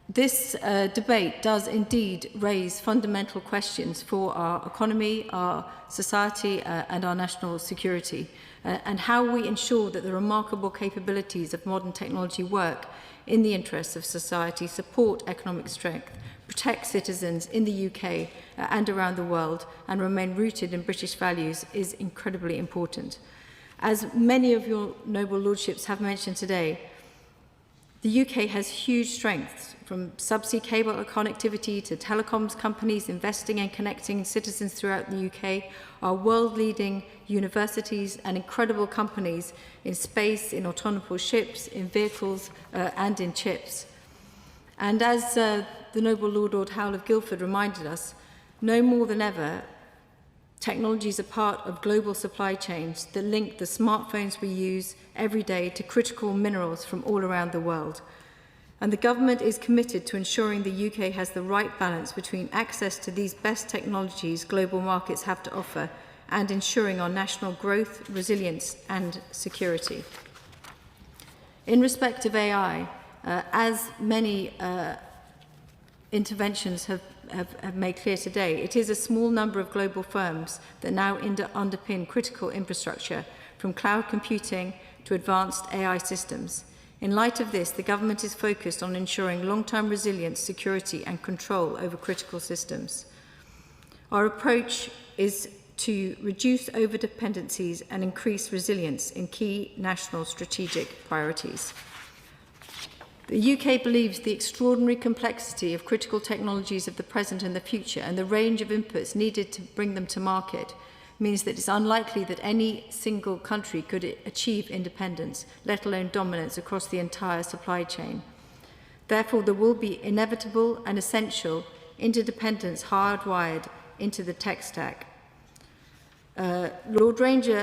This debate does indeed raise fundamental questions for our economy, our society and our national security, and how we ensure that the remarkable capabilities of modern technology work in the interests of society, support economic strength, protect citizens in the UK and around the world, and remain rooted in British values is incredibly important. As many of your noble Lordships have mentioned today, the UK has huge strengths, from subsea cable connectivity to telecoms companies investing and connecting citizens throughout the UK, our world-leading universities and incredible companies in space, in autonomous ships, in vehicles and in chips. And as the noble Lord Howell of Guildford reminded us, no more than ever, technologies are part of global supply chains that link the smartphones we use every day to critical minerals from all around the world. And the government is committed to ensuring the UK has the right balance between access to these best technologies global markets have to offer and ensuring our national growth, resilience and security. In respect of AI, as many interventions have made clear today, it is a small number of global firms that now underpin critical infrastructure, from cloud computing to advanced AI systems. In light of this, the government is focused on ensuring long-term resilience, security and control over critical systems. Our approach is to reduce overdependencies and increase resilience in key national strategic priorities. The UK believes the extraordinary complexity of critical technologies of the present and the future and the range of inputs needed to bring them to market means that it's unlikely that any single country could achieve independence, let alone dominance, across the entire supply chain. Therefore, there will be inevitable and essential interdependence hardwired into the tech stack. Lord Ranger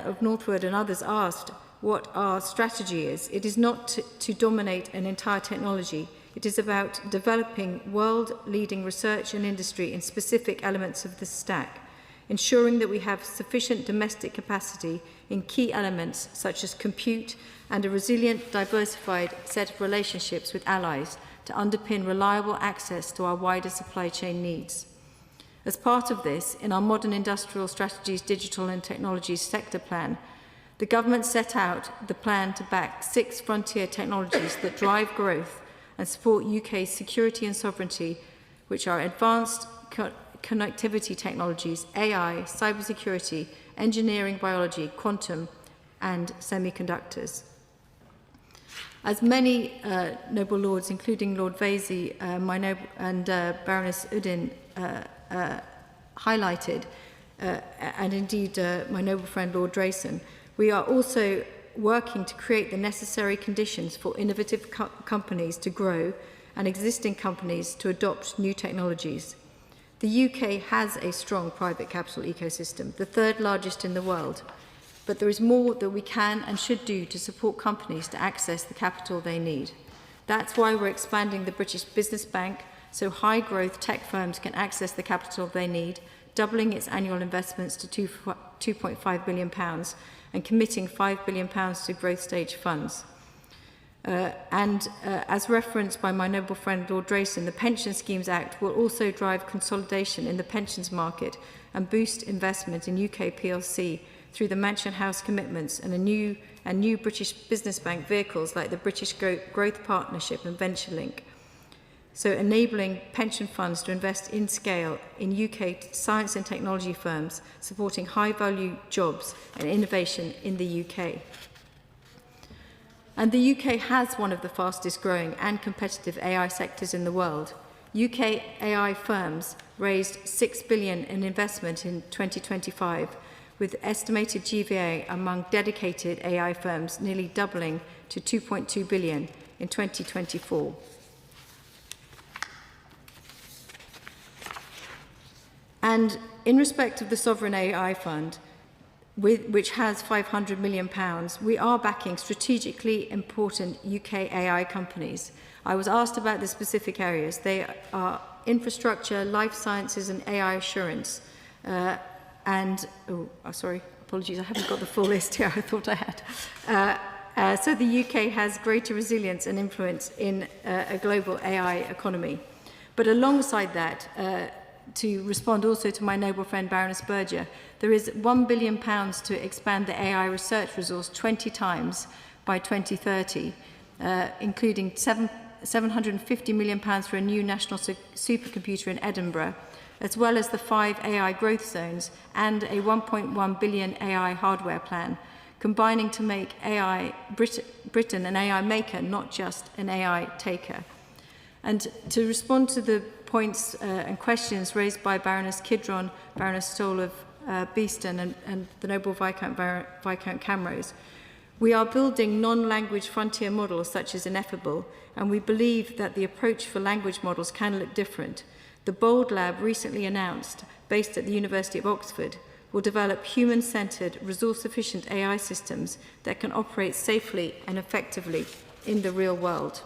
of Northwood and others asked what our strategy is. It is not to dominate an entire technology. It is about developing world-leading research and industry in specific elements of the stack, ensuring that we have sufficient domestic capacity in key elements such as compute and a resilient, diversified set of relationships with allies to underpin reliable access to our wider supply chain needs. As part of this, in our Modern Industrial Strategies, Digital and Technologies Sector Plan, the government set out the plan to back 6 frontier technologies that drive growth and support UK's security and sovereignty, which are advanced connectivity technologies, AI, cybersecurity, engineering, biology, quantum, and semiconductors. As many noble lords, including Lord Vasey and Baroness Udin, highlighted, and indeed my noble friend Lord Drayson, we are also working to create the necessary conditions for innovative companies to grow and existing companies to adopt new technologies. The UK has a strong private capital ecosystem, the third largest in the world, but there is more that we can and should do to support companies to access the capital they need. That's why we're expanding the British Business Bank so high-growth tech firms can access the capital they need, doubling its annual investments to £2.5 billion and committing £5 billion to growth stage funds. As referenced by my noble friend Lord Drayson, the Pension Schemes Act will also drive consolidation in the pensions market and boost investment in UK PLC through the Mansion House commitments and new British Business Bank vehicles like the British Growth Partnership and VentureLink. So enabling pension funds to invest in scale in UK science and technology firms, supporting high-value jobs and innovation in the UK. And the UK has one of the fastest growing and competitive AI sectors in the world. UK AI firms raised $6 billion in investment in 2025, with estimated GVA among dedicated AI firms nearly doubling to $2.2 billion in 2024. And in respect of the Sovereign AI Fund, which has £500 million, we are backing strategically important UK AI companies. I was asked about the specific areas. They are infrastructure, life sciences, and AI assurance. Apologies, I haven't got the full list here. I thought I had. So the UK has greater resilience and influence in a global AI economy. But alongside that, to respond also to my noble friend Baroness Berger, there is £1 billion to expand the AI research resource 20 times by 2030, including £750 million for a new national supercomputer in Edinburgh, as well as the 5 AI growth zones and a £1.1 billion AI hardware plan, combining to make Britain an AI maker, not just an AI taker. And to respond to the points and questions raised by Baroness Kidron, Baroness Stoll of Beeston and the Noble Viscount Camrose, we are building non-language frontier models such as Ineffable, and we believe that the approach for language models can look different. The BOLD Lab, recently announced, based at the University of Oxford, will develop human-centred, resource-efficient AI systems that can operate safely and effectively in the real world.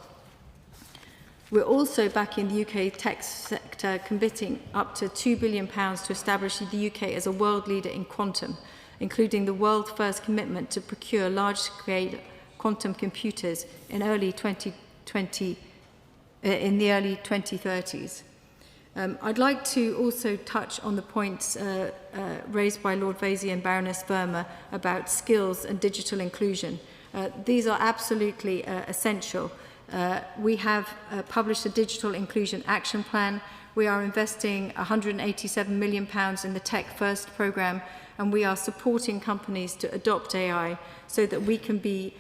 We're also backing the UK tech sector, committing up to £2 billion to establish the UK as a world leader in quantum, including the world's first commitment to procure large-scale quantum computers in the early 2030s. I'd like to also touch on the points raised by Lord Vasey and Baroness Verma about skills and digital inclusion. These are absolutely essential. We have published a Digital Inclusion Action Plan. We are investing £187 million in the Tech First programme, and we are supporting companies to adopt AI so that we can be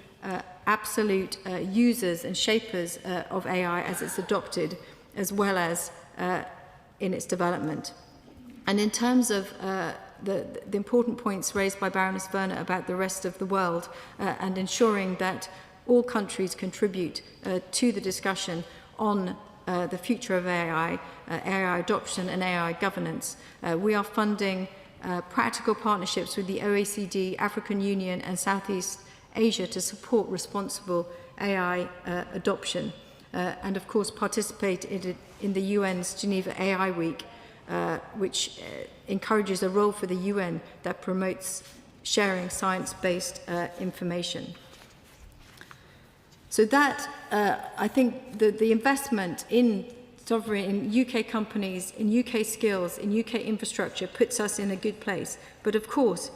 absolute users and shapers of AI as it's adopted, as well as in its development. And in terms of the important points raised by Baroness Werner about the rest of the world and ensuring that all countries contribute to the discussion on the future of AI, AI adoption and AI governance, we are funding practical partnerships with the OECD, African Union and Southeast Asia to support responsible AI adoption. And of course participate in the UN's Geneva AI Week, which encourages a role for the UN that promotes sharing science-based information. So that, I think, the investment in sovereign, in UK companies, in UK skills, in UK infrastructure puts us in a good place. But of course,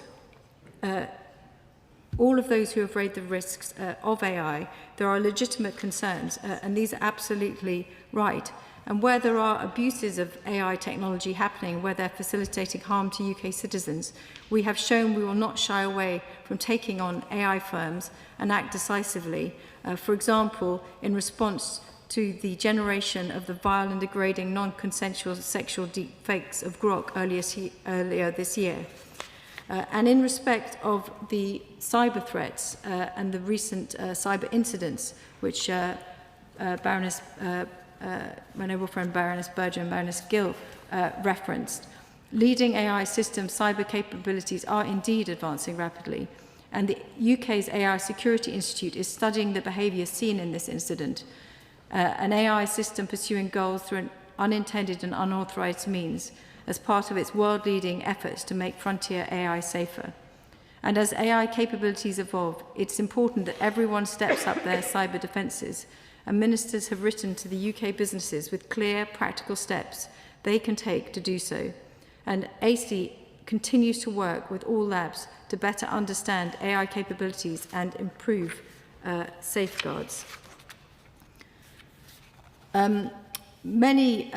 all of those who have raised the risks of AI, there are legitimate concerns, and these are absolutely right. And where there are abuses of AI technology happening, where they're facilitating harm to UK citizens, we have shown we will not shy away from taking on AI firms and act decisively. For example, in response to the generation of the vile and degrading non-consensual sexual deepfakes of Grok earlier this year. And in respect of the cyber threats and the recent cyber incidents, which my noble friend Baroness Berger and Baroness Gill referenced, leading AI systems cyber capabilities are indeed advancing rapidly, and the UK's AI Security Institute is studying the behaviour seen in this incident. An AI system pursuing goals through an unintended and unauthorised means as part of its world-leading efforts to make frontier AI safer. And as AI capabilities evolve, it's important that everyone steps up their cyber defences, and ministers have written to the UK businesses with clear, practical steps they can take to do so. And AC continues to work with all labs to better understand AI capabilities and improve safeguards. Many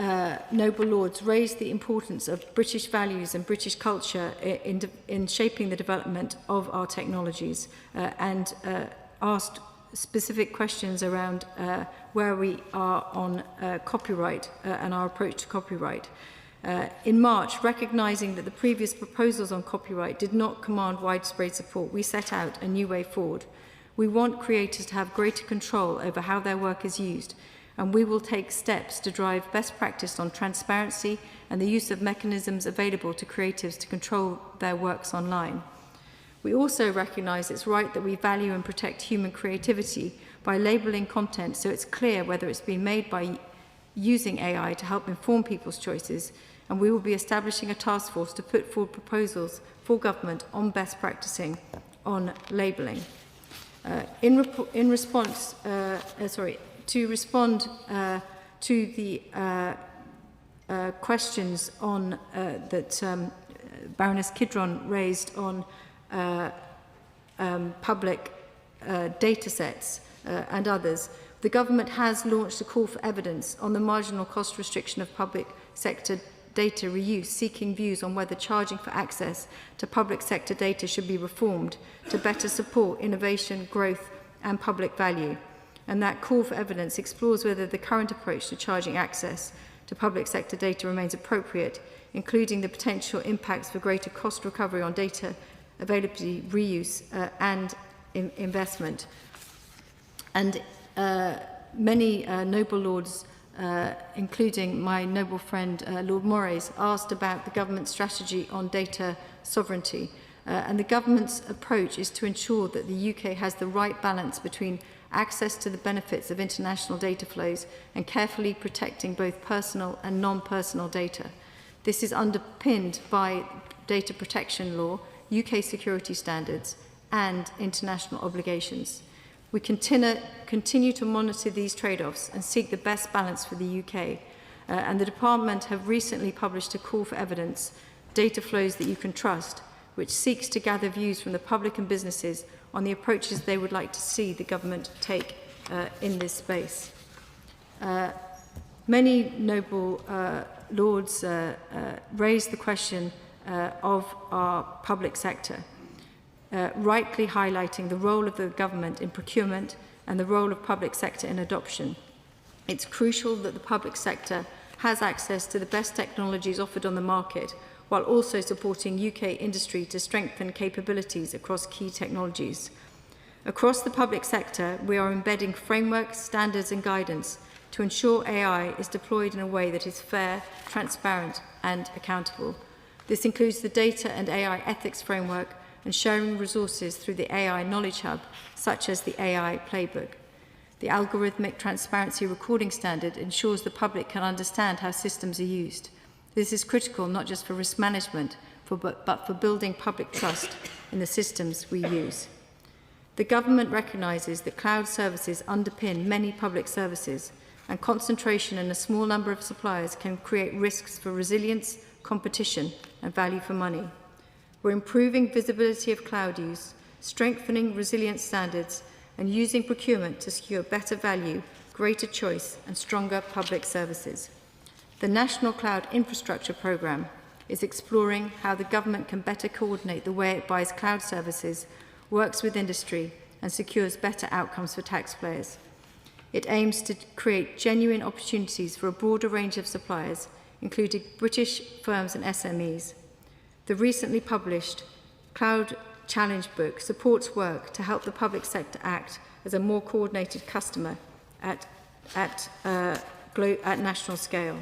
noble lords raised the importance of British values and British culture in shaping the development of our technologies and asked specific questions around where we are on copyright and our approach to copyright. In March, recognising that the previous proposals on copyright did not command widespread support, we set out a new way forward. We want creators to have greater control over how their work is used, and we will take steps to drive best practice on transparency and the use of mechanisms available to creatives to control their works online. We also recognise it's right that we value and protect human creativity by labelling content so it's clear whether it's been made by using AI to help inform people's choices, and we will be establishing a task force to put forward proposals for government on best practicing on labelling. To respond to the questions on that Baroness Kidron raised on public data sets and others, the government has launched a call for evidence on the marginal cost restriction of public sector data reuse, seeking views on whether charging for access to public sector data should be reformed to better support innovation, growth and public value. And that call for evidence explores whether the current approach to charging access to public sector data remains appropriate, including the potential impacts for greater cost recovery on data availability, reuse and investment. And many noble lords, including my noble friend Lord Moraes, asked about the government's strategy on data sovereignty. And the government's approach is to ensure that the UK has the right balance between access to the benefits of international data flows and carefully protecting both personal and non-personal data. This is underpinned by data protection law, UK security standards and international obligations. We continue to monitor these trade-offs and seek the best balance for the UK. And the Department have recently published a call for evidence, Data Flows That You Can Trust, which seeks to gather views from the public and businesses on the approaches they would like to see the government take in this space. Many noble lords raised the question of our public sector, rightly highlighting the role of the government in procurement and the role of public sector in adoption. It's crucial that the public sector has access to the best technologies offered on the market, while also supporting UK industry to strengthen capabilities across key technologies. Across the public sector, we are embedding frameworks, standards and guidance to ensure AI is deployed in a way that is fair, transparent and accountable. This includes the Data and AI Ethics Framework and sharing resources through the AI Knowledge Hub, such as the AI Playbook. The Algorithmic Transparency Recording Standard ensures the public can understand how systems are used. This is critical not just for risk management, but for building public trust in the systems we use. The government recognises that cloud services underpin many public services, and concentration in a small number of suppliers can create risks for resilience, competition and value for money. We're improving visibility of cloud use, strengthening resilience standards and using procurement to secure better value, greater choice and stronger public services. The National Cloud Infrastructure Programme is exploring how the government can better coordinate the way it buys cloud services, works with industry, and secures better outcomes for taxpayers. It aims to create genuine opportunities for a broader range of suppliers, including British firms and SMEs. The recently published Cloud Challenge book supports work to help the public sector act as a more coordinated customer at national scale.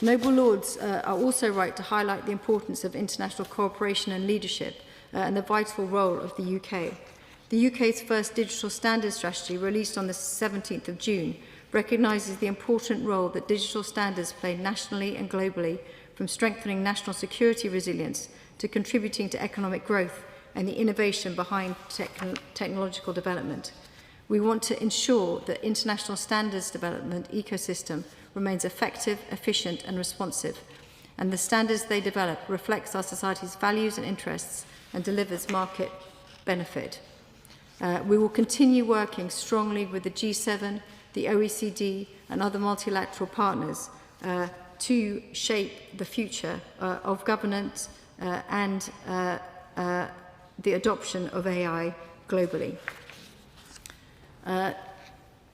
Noble Lords are also right to highlight the importance of international cooperation and leadership and the vital role of the UK. The UK's first digital standards strategy, released on the 17th of June, recognises the important role that digital standards play nationally and globally, from strengthening national security resilience to contributing to economic growth and the innovation behind technological development. We want to ensure that international standards development ecosystem remains effective, efficient and responsive, and the standards they develop reflects our society's values and interests and delivers market benefit. We will continue working strongly with the G7, the OECD and other multilateral partners to shape the future of governance and the adoption of AI globally.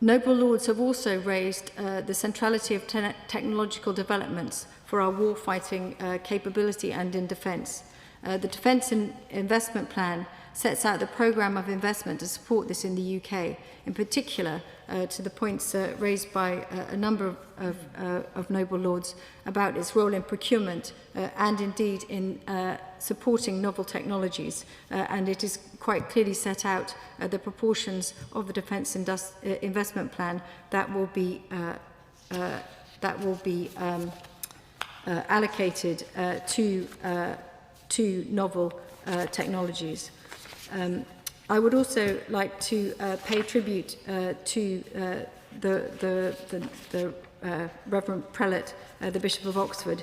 Noble Lords have also raised the centrality of technological developments for our war-fighting capability and in defence. The Defence Investment Plan sets out the programme of investment to support this in the UK, in particular to the points raised by a number of Noble Lords about its role in procurement and indeed in supporting novel technologies. And it is quite clearly set out the proportions of the Defence Investment Plan that will be allocated to novel technologies. I would also like to pay tribute to the Reverend Prelate, the Bishop of Oxford,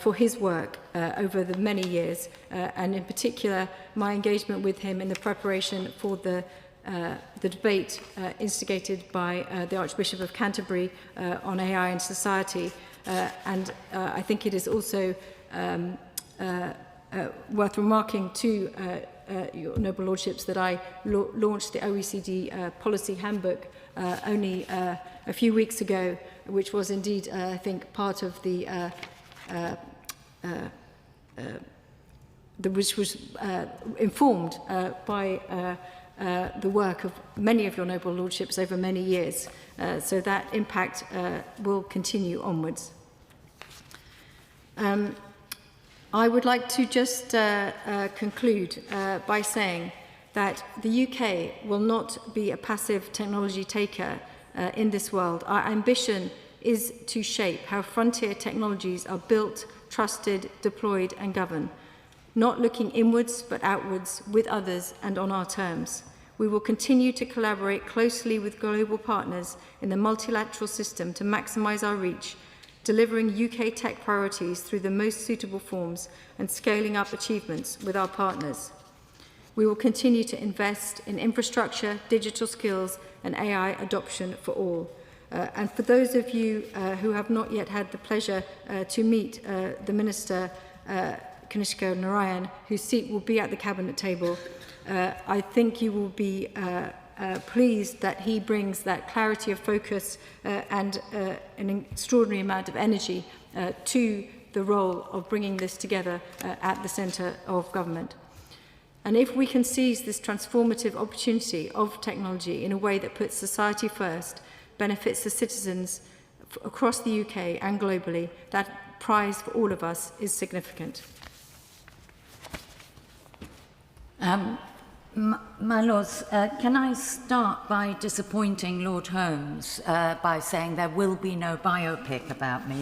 for his work over the many years, and in particular my engagement with him in the preparation for the debate instigated by the Archbishop of Canterbury on AI and society. And I think it is also worth remarking to your Noble Lordships that I launched the OECD Policy Handbook only a few weeks ago, which was indeed, I think, part of the which was informed by the work of many of your Noble Lordships over many years. So that impact will continue onwards. I would like to just conclude by saying that the UK will not be a passive technology taker in this world. Our ambition is to shape how frontier technologies are built, trusted, deployed and governed, not looking inwards but outwards with others and on our terms. We will continue to collaborate closely with global partners in the multilateral system to maximise our reach, delivering UK tech priorities through the most suitable forms and scaling up achievements with our partners. We will continue to invest in infrastructure, digital skills and AI adoption for all. And for those of you who have not yet had the pleasure to meet the Minister Kanishka Narayan, whose seat will be at the Cabinet table, I think you will be pleased that he brings that clarity of focus and an extraordinary amount of energy to the role of bringing this together at the centre of government. And if we can seize this transformative opportunity of technology in a way that puts society first, benefits the citizens across the UK and globally, that prize for all of us is significant. My Lords, can I start by disappointing Lord Holmes by saying there will be no biopic about me,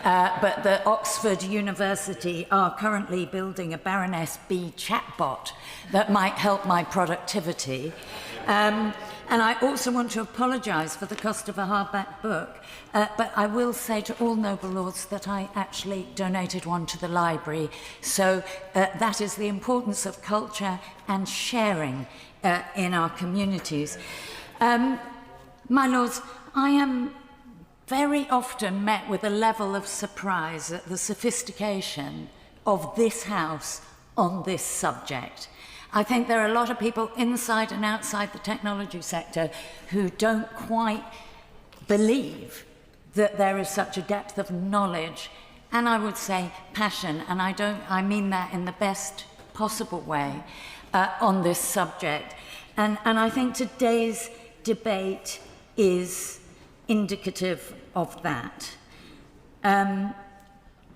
but that Oxford University are currently building a Baroness B chatbot that might help my productivity. And I also want to apologise for the cost of a hardback book, but I will say to all noble lords that I actually donated one to the library. So that is the importance of culture and sharing in our communities. My lords, I am very often met with a level of surprise at the sophistication of this House on this subject. I think there are a lot of people inside and outside the technology sector who don't quite believe that there is such a depth of knowledge, and I would say passion, and I mean that in the best possible way, on this subject. And I think today's debate is indicative of that.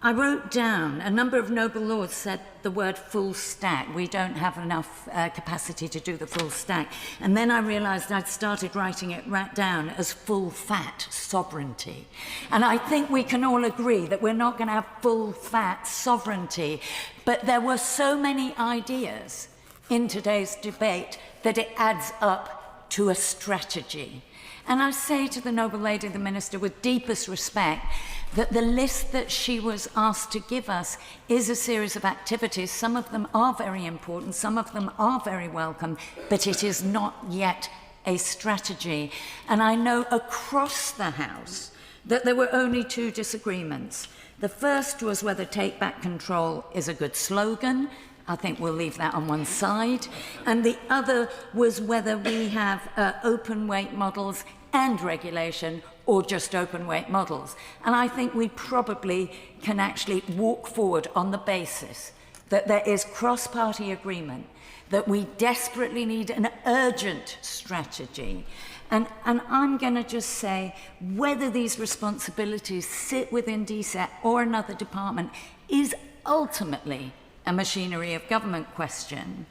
I wrote down, a number of noble lords said the word full stack. We don't have enough capacity to do the full stack. And then I realised I'd started writing it right down as full fat sovereignty. And I think we can all agree that we're not going to have full fat sovereignty. But there were so many ideas in today's debate that it adds up to a strategy. And I say to the noble lady, the Minister, with deepest respect, that the list that she was asked to give us is a series of activities. Some of them are very important, some of them are very welcome, but it is not yet a strategy. And I know across the House that there were only two disagreements. The first was whether Take Back Control is a good slogan. I think we'll leave that on one side. And the other was whether we have open weight models and regulation, or just open weight models. And I think we probably can actually walk forward on the basis that there is cross-party agreement, that we desperately need an urgent strategy. And I'm going to just say, whether these responsibilities sit within DSET or another department is ultimately a machinery of government question.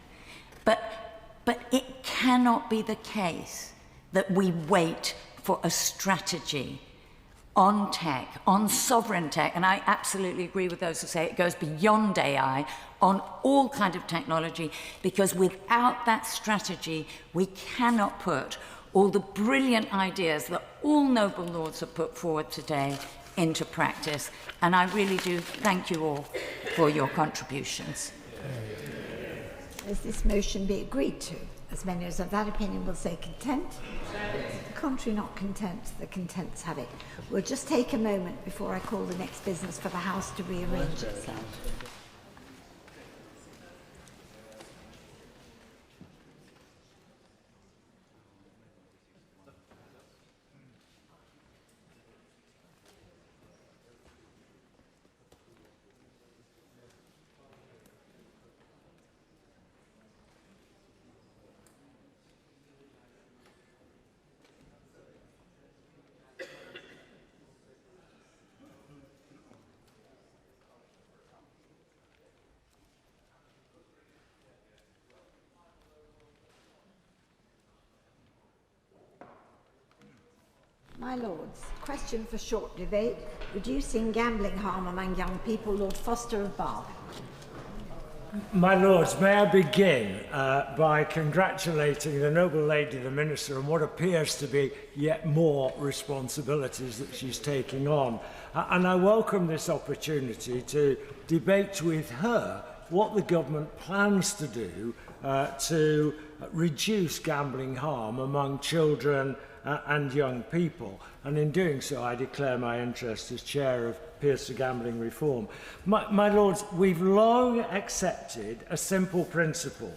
But it cannot be the case that we wait for a strategy on tech, on sovereign tech, and I absolutely agree with those who say it goes beyond AI, on all kinds of technology, because without that strategy, we cannot put all the brilliant ideas that all noble lords have put forward today into practice. And I really do thank you all for your contributions. Does this motion be agreed to? As many as of that opinion will say content. The contrary not content, the contents have it. We'll just take a moment before I call the next business for the House to rearrange itself. My Lords, question for short debate, reducing gambling harm among young people, Lord Foster of Bath. My Lords, may I begin by congratulating the noble lady, the Minister, on what appears to be yet more responsibilities that she's taking on. And I welcome this opportunity to debate with her what the government plans to do to reduce gambling harm among children and young people. And in doing so, I declare my interest as Chair of Peers to Gambling Reform. My Lords, we've long accepted a simple principle.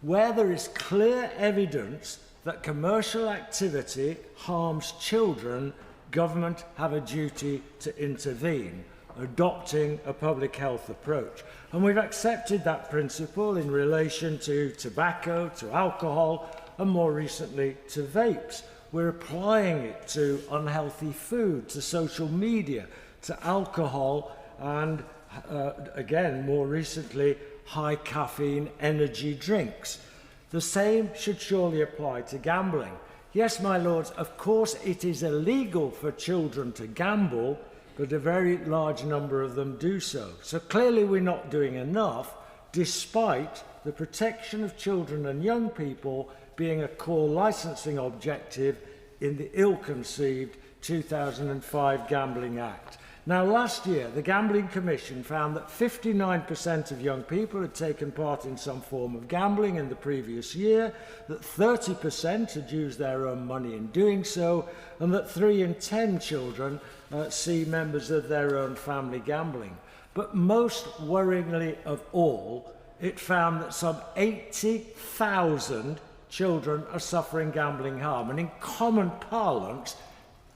Where there is clear evidence that commercial activity harms children, government have a duty to intervene, adopting a public health approach. And we've accepted that principle in relation to tobacco, to alcohol, and more recently to vapes. We're applying it to unhealthy food, to social media, to alcohol, and again, more recently, high caffeine energy drinks. The same should surely apply to gambling. Yes, my lords, of course it is illegal for children to gamble, but a very large number of them do so. So clearly we're not doing enough, despite the protection of children and young people being a core licensing objective in the ill-conceived 2005 Gambling Act. Now, last year, the Gambling Commission found that 59% of young people had taken part in some form of gambling in the previous year, that 30% had used their own money in doing so, and that 3 in 10 children see members of their own family gambling. But most worryingly of all, it found that some 80,000 children are suffering gambling harm. And in common parlance,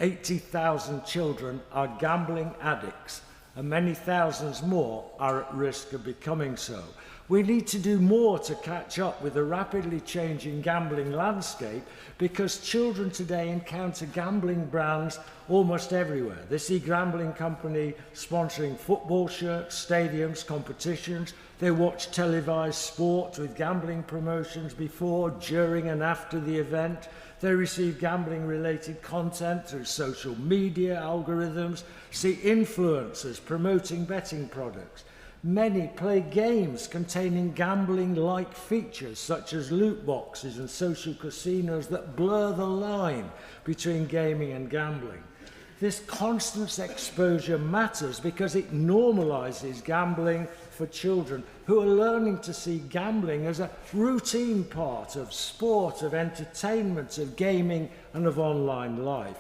80,000 children are gambling addicts, and many thousands more are at risk of becoming so. We need to do more to catch up with the rapidly changing gambling landscape, because children today encounter gambling brands almost everywhere. They see gambling company sponsoring football shirts, stadiums, competitions. They watch televised sport with gambling promotions before, during and after the event. They receive gambling-related content through social media algorithms, see influencers promoting betting products. Many play games containing gambling-like features, such as loot boxes and social casinos that blur the line between gaming and gambling. This constant exposure matters because it normalizes gambling for children who are learning to see gambling as a routine part of sport, of entertainment, of gaming, and of online life.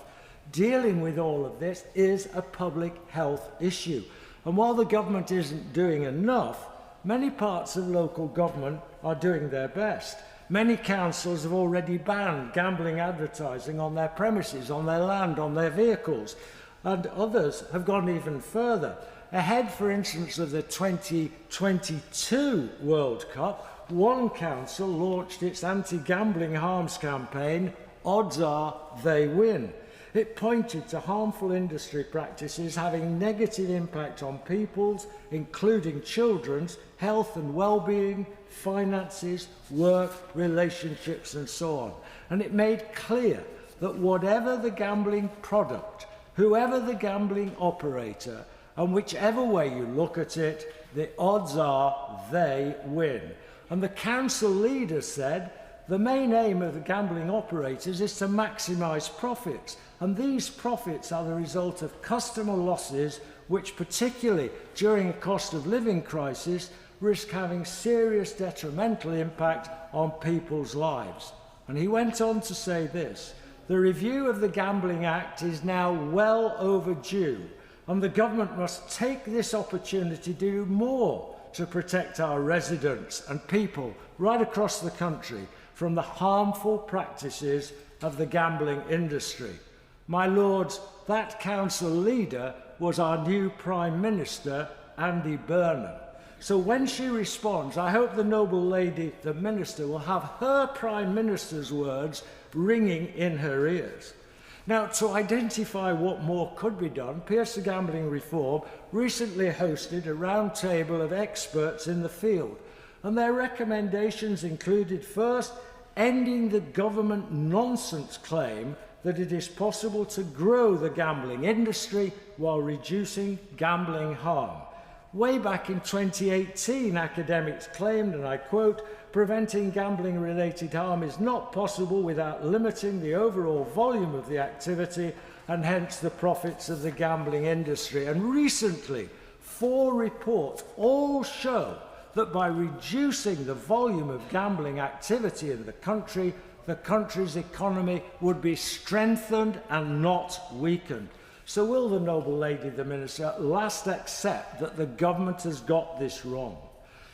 Dealing with all of this is a public health issue. And while the government isn't doing enough, many parts of local government are doing their best. Many councils have already banned gambling advertising on their premises, on their land, on their vehicles, and others have gone even further. Ahead, for instance, of the 2022 World Cup, one council launched its anti-gambling harms campaign, Odds Are They Win. It pointed to harmful industry practices having negative impact on people's, including children's, health and well-being, finances, work, relationships, and so on. And it made clear that whatever the gambling product, whoever the gambling operator, and whichever way you look at it, the odds are they win. And the council leader said, the main aim of the gambling operators is to maximise profits, and these profits are the result of customer losses, which particularly during a cost of living crisis risk having serious detrimental impact on people's lives. And he went on to say this: the review of the Gambling Act is now well overdue, and the government must take this opportunity to do more to protect our residents and people right across the country from the harmful practices of the gambling industry. My lords, that council leader was our new Prime Minister, Andy Burnham. So when she responds, I hope the noble lady, the Minister, will have her Prime Minister's words ringing in her ears. Now, to identify what more could be done, Pierce the Gambling Reform recently hosted a round table of experts in the field, and their recommendations included, first, ending the government nonsense claim that it is possible to grow the gambling industry while reducing gambling harm. Way back in 2018, academics claimed, and I quote, preventing gambling-related harm is not possible without limiting the overall volume of the activity and hence the profits of the gambling industry. And recently, 4 reports all show that by reducing the volume of gambling activity in the country's economy would be strengthened and not weakened. So will the noble lady, the Minister, at last accept that the government has got this wrong?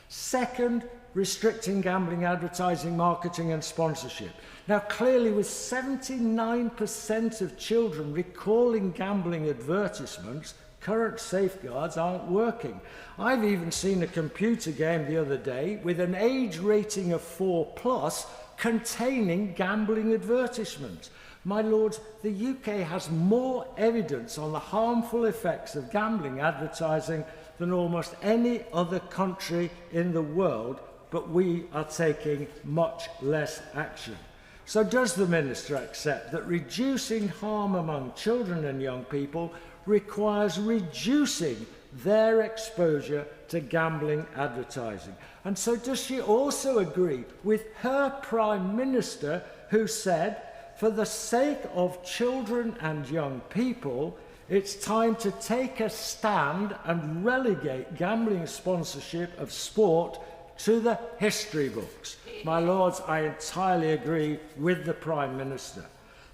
Second, restricting gambling advertising, marketing and sponsorship. Now clearly, with 79% of children recalling gambling advertisements, current safeguards aren't working. I've even seen a computer game the other day with an age rating of 4+ containing gambling advertisements. My lords, the UK has more evidence on the harmful effects of gambling advertising than almost any other country in the world, but we are taking much less action. So does the Minister accept that reducing harm among children and young people requires reducing their exposure to gambling advertising? And so does she also agree with her Prime Minister, who said, for the sake of children and young people, it's time to take a stand and relegate gambling sponsorship of sport to the history books? My Lords, I entirely agree with the Prime Minister.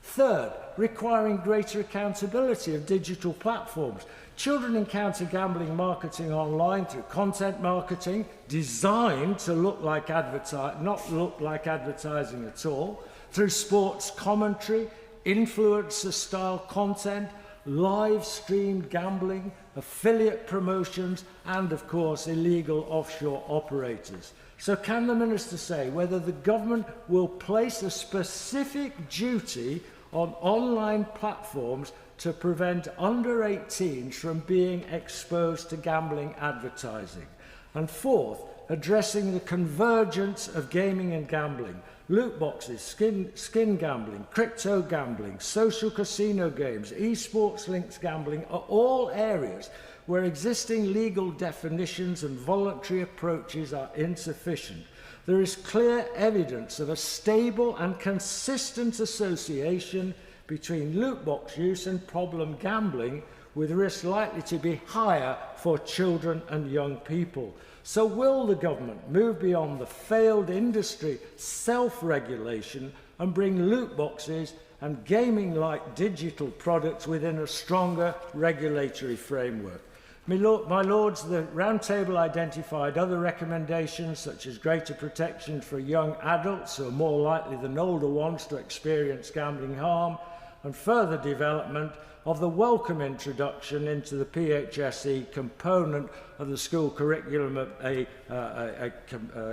Third, requiring greater accountability of digital platforms. Children encounter gambling marketing online through content marketing designed to look like not look like advertising at all, through sports commentary, influencer-style content, live-streamed gambling, affiliate promotions, and, of course, illegal offshore operators. So can the Minister say whether the government will place a specific duty on online platforms to prevent under-18s from being exposed to gambling advertising? And fourth, addressing the convergence of gaming and gambling, loot boxes, skin gambling, crypto gambling, social casino games, esports links gambling are all areas where existing legal definitions and voluntary approaches are insufficient. There is clear evidence of a stable and consistent association between loot box use and problem gambling, with risks likely to be higher for children and young people. So will the government move beyond the failed industry self-regulation and bring loot boxes and gaming-like digital products within a stronger regulatory framework? My Lords, the Roundtable identified other recommendations such as greater protection for young adults who are more likely than older ones to experience gambling harm, and further development of the welcome introduction into the PHSE component of the school curriculum of a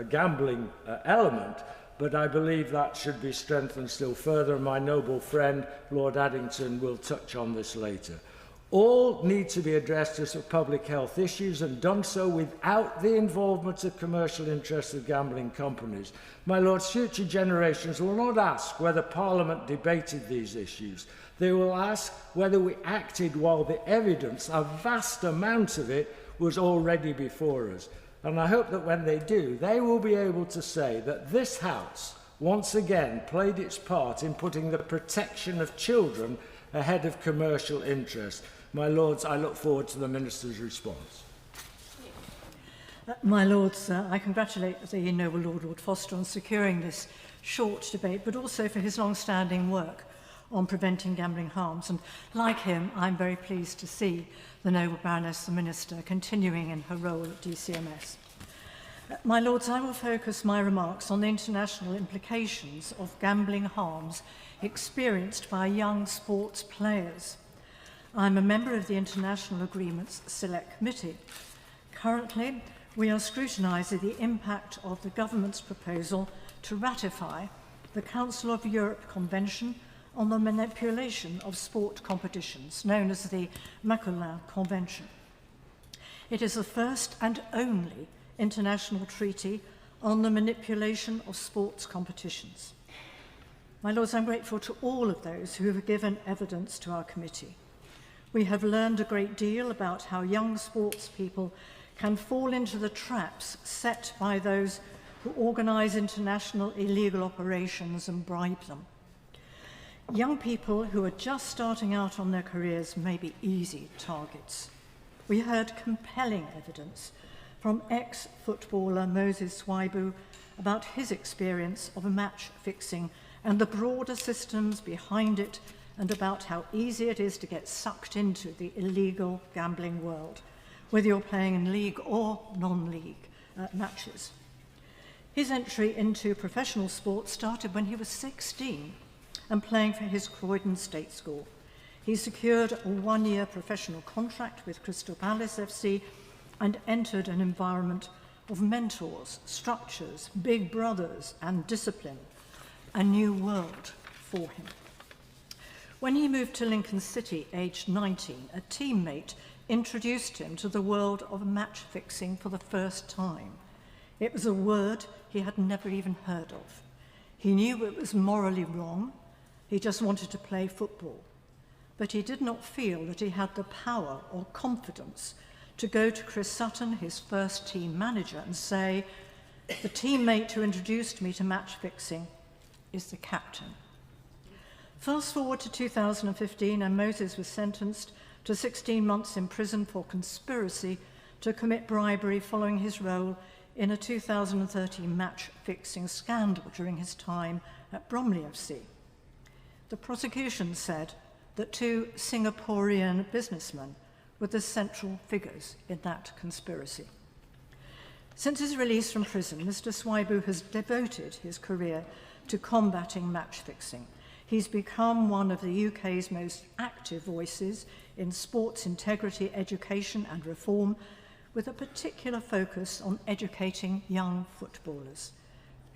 gambling element. But I believe that should be strengthened still further, and my noble friend Lord Addington will touch on this later. All need to be addressed as public health issues, and done so without the involvement of commercial interests of gambling companies. My Lords, future generations will not ask whether Parliament debated these issues. They will ask whether we acted while the evidence, a vast amount of it, was already before us. And I hope that when they do, they will be able to say that this House once again played its part in putting the protection of children ahead of commercial interest. My Lords, I look forward to the Minister's response. My Lords, I congratulate the Noble Lord Foster on securing this short debate, but also for his long-standing work on preventing gambling harms. And like him, I'm very pleased to see the Noble Baroness, the Minister, continuing in her role at DCMS. My Lords, I will focus my remarks on the international implications of gambling harms experienced by young sports players. I'm a member of the International Agreements Select Committee. Currently, we are scrutinising the impact of the government's proposal to ratify the Council of Europe Convention on the Manipulation of Sport Competitions, known as the Macolin Convention. It is the first and only international treaty on the manipulation of sports competitions. My Lords, I'm grateful to all of those who have given evidence to our committee. We have learned a great deal about how young sports people can fall into the traps set by those who organise international illegal operations and bribe them. Young people who are just starting out on their careers may be easy targets. We heard compelling evidence from ex-footballer Moses Swaibu about his experience of match fixing and the broader systems behind it, and about how easy it is to get sucked into the illegal gambling world, whether you're playing in league or non-league matches. His entry into professional sports started when he was 16 and playing for his Croydon State School. He secured a one-year professional contract with Crystal Palace FC and entered an environment of mentors, structures, big brothers, and discipline, a new world for him. When he moved to Lincoln City, aged 19, a teammate introduced him to the world of match fixing for the first time. It was a word he had never even heard of. He knew it was morally wrong. He just wanted to play football. But he did not feel that he had the power or confidence to go to Chris Sutton, his first team manager, and say, the teammate who introduced me to match fixing is the captain. Fast forward to 2015, and Moses was sentenced to 16 months in prison for conspiracy to commit bribery following his role in a 2013 match-fixing scandal during his time at Bromley FC. The prosecution said that 2 Singaporean businessmen were the central figures in that conspiracy. Since his release from prison, Mr. Swaibu has devoted his career to combating match-fixing. He's become one of the UK's most active voices in sports integrity, education and reform, with a particular focus on educating young footballers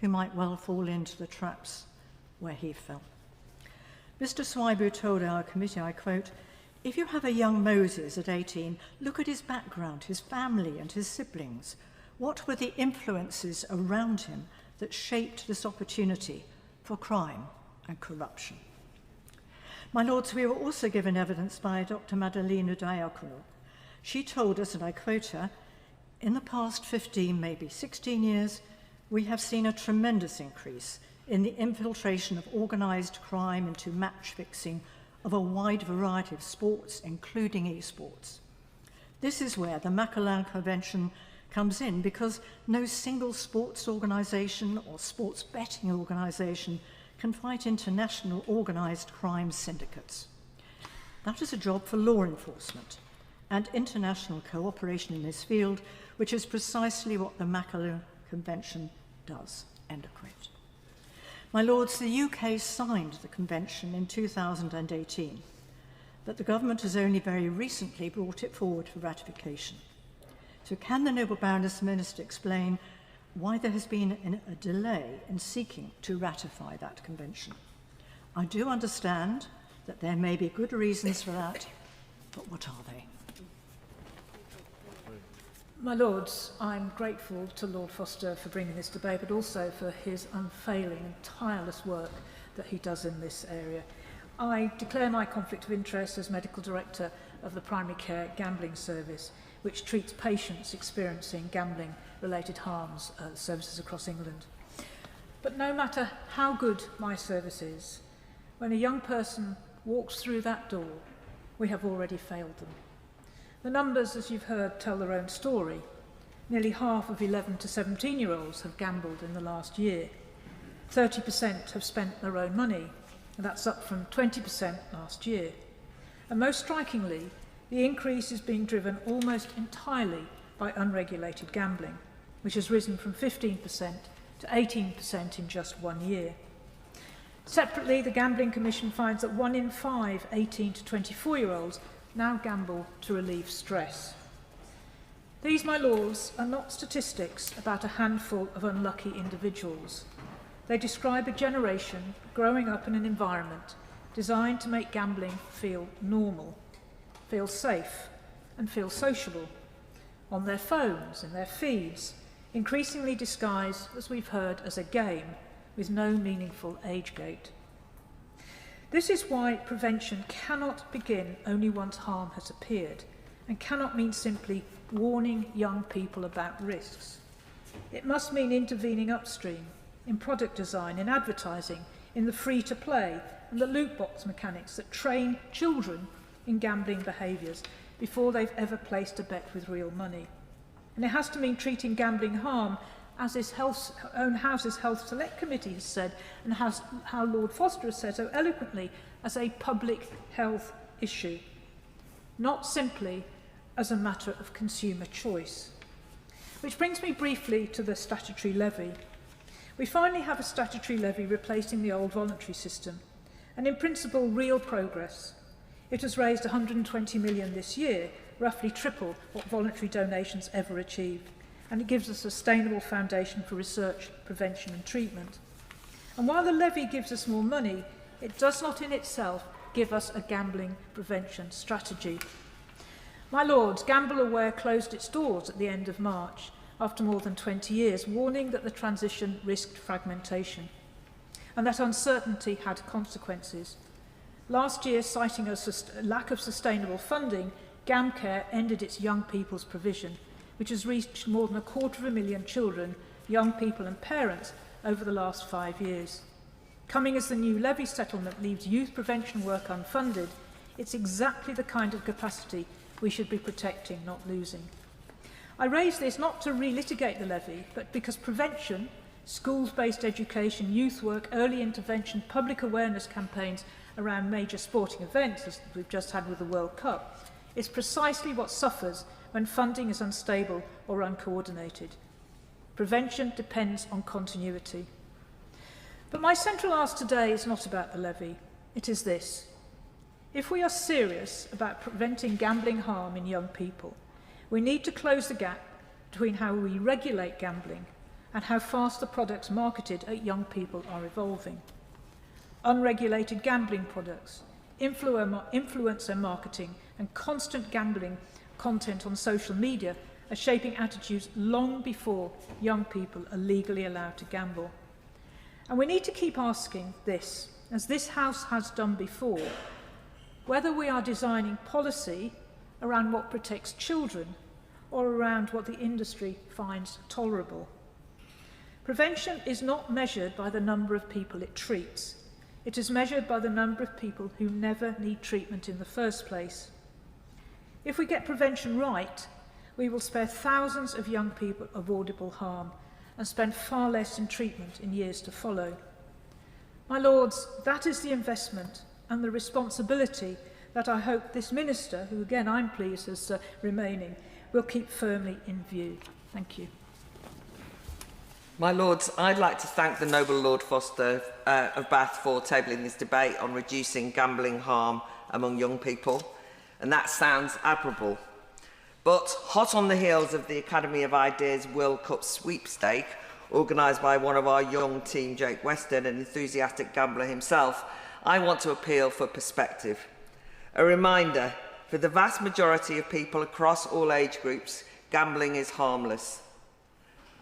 who might well fall into the traps where he fell. Mr. Swaibu told our committee, I quote, "If you have a young Moses at 18, look at his background, his family and his siblings. What were the influences around him that shaped this opportunity for crime and corruption?" My Lords, we were also given evidence by Dr. Madalena Diakono. She told us, and I quote her, "In the past 15, maybe 16 years, we have seen a tremendous increase in the infiltration of organised crime into match-fixing of a wide variety of sports, including esports. This is where the Macallan Convention comes in, because no single sports organisation or sports betting organisation can fight international organised crime syndicates. That is a job for law enforcement and international cooperation in this field, which is precisely what the Macallan Convention does." End of quote. My Lords, the UK signed the convention in 2018, but the government has only very recently brought it forward for ratification. So can the Noble Baroness Minister explain why there has been a delay in seeking to ratify that convention? I do understand that there may be good reasons for that, but what are they? My Lords, I'm grateful to Lord Foster for bringing this debate, but also for his unfailing and tireless work that he does in this area. I declare my conflict of interest as Medical Director of the Primary Care Gambling Service, which treats patients experiencing gambling-related harms services across England. But no matter how good my service is, when a young person walks through that door, we have already failed them. The numbers, as you've heard, tell their own story. Nearly half of 11 to 17-year-olds have gambled in the last year. 30% have spent their own money, and that's up from 20% last year. And most strikingly, the increase is being driven almost entirely by unregulated gambling, which has risen from 15% to 18% in just 1 year. Separately, the Gambling Commission finds that 1 in 5 18 to 24-year-olds now gamble to relieve stress. These, my Lords, are not statistics about a handful of unlucky individuals. They describe a generation growing up in an environment designed to make gambling feel normal, feel safe, and feel sociable. On their phones, in their feeds, increasingly disguised, as we've heard, as a game with no meaningful age gate. This is why prevention cannot begin only once harm has appeared, and cannot mean simply warning young people about risks. It must mean intervening upstream, in product design, in advertising, in the free-to-play and the loot box mechanics that train children in gambling behaviours before they've ever placed a bet with real money. And it has to mean treating gambling harm, as his own House's Health Select Committee has said, and how Lord Foster has said so eloquently, as a public health issue, not simply as a matter of consumer choice. Which brings me briefly to the statutory levy. We finally have a statutory levy replacing the old voluntary system, and in principle, real progress. It has raised 120 million this year, roughly triple what voluntary donations ever achieved, and it gives a sustainable foundation for research, prevention and treatment. And while the levy gives us more money, it does not in itself give us a gambling prevention strategy. My Lords, Gamble Aware closed its doors at the end of March after more than 20 years, warning that the transition risked fragmentation. and that uncertainty had consequences. Last year, citing a lack of sustainable funding, GamCare ended its young people's provision, which has reached more than 250,000 children, young people and parents over the last 5 years. Coming as the new levy settlement leaves youth prevention work unfunded, it's exactly the kind of capacity we should be protecting, not losing. I raise this not to relitigate the levy, but because prevention, schools-based education, youth work, early intervention, public awareness campaigns around major sporting events, as we've just had with the World Cup, is precisely what suffers when funding is unstable or uncoordinated. Prevention depends on continuity. But my central ask today is not about the levy. It is this. If we are serious about preventing gambling harm in young people, we need to close the gap between how we regulate gambling and how fast the products marketed at young people are evolving. Unregulated gambling products, influencer marketing and constant gambling content on social media are shaping attitudes long before young people are legally allowed to gamble. And we need to keep asking this, as this House has done before, whether we are designing policy around what protects children or around what the industry finds tolerable. Prevention is not measured by the number of people it treats. It is measured by the number of people who never need treatment in the first place. If we get prevention right, we will spare thousands of young people avoidable harm and spend far less in treatment in years to follow. My Lords, that is the investment and the responsibility that I hope this Minister, who again I'm pleased is remaining, will keep firmly in view. Thank you. My Lords, I'd like to thank the Noble Lord Foster of Bath for tabling this debate on reducing gambling harm among young people, and that sounds admirable. But hot on the heels of the Academy of Ideas World Cup sweepstake, organised by one of our young team, Jake Weston, an enthusiastic gambler himself, I want to appeal for perspective. A reminder, for the vast majority of people across all age groups, gambling is harmless.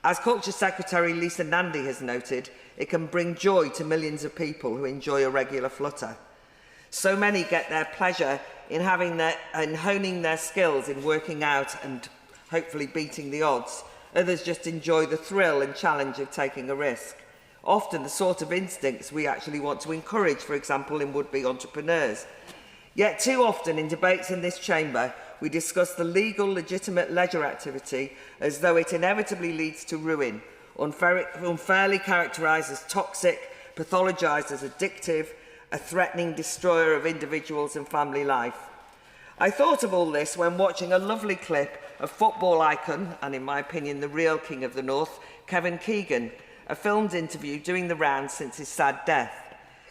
As Culture Secretary Lisa Nandy has noted, it can bring joy to millions of people who enjoy a regular flutter. So many get their pleasure in honing their skills in working out and hopefully beating the odds. Others just enjoy the thrill and challenge of taking a risk. Often the sort of instincts we actually want to encourage, for example, in would-be entrepreneurs. Yet too often in debates in this chamber, we discuss the legal, legitimate leisure activity as though it inevitably leads to ruin, unfairly characterised as toxic, pathologised as addictive, a threatening destroyer of individuals and family life. I thought of all this when watching a lovely clip of football icon, and in my opinion the real king of the North, Kevin Keegan, a filmed interview doing the rounds since his sad death.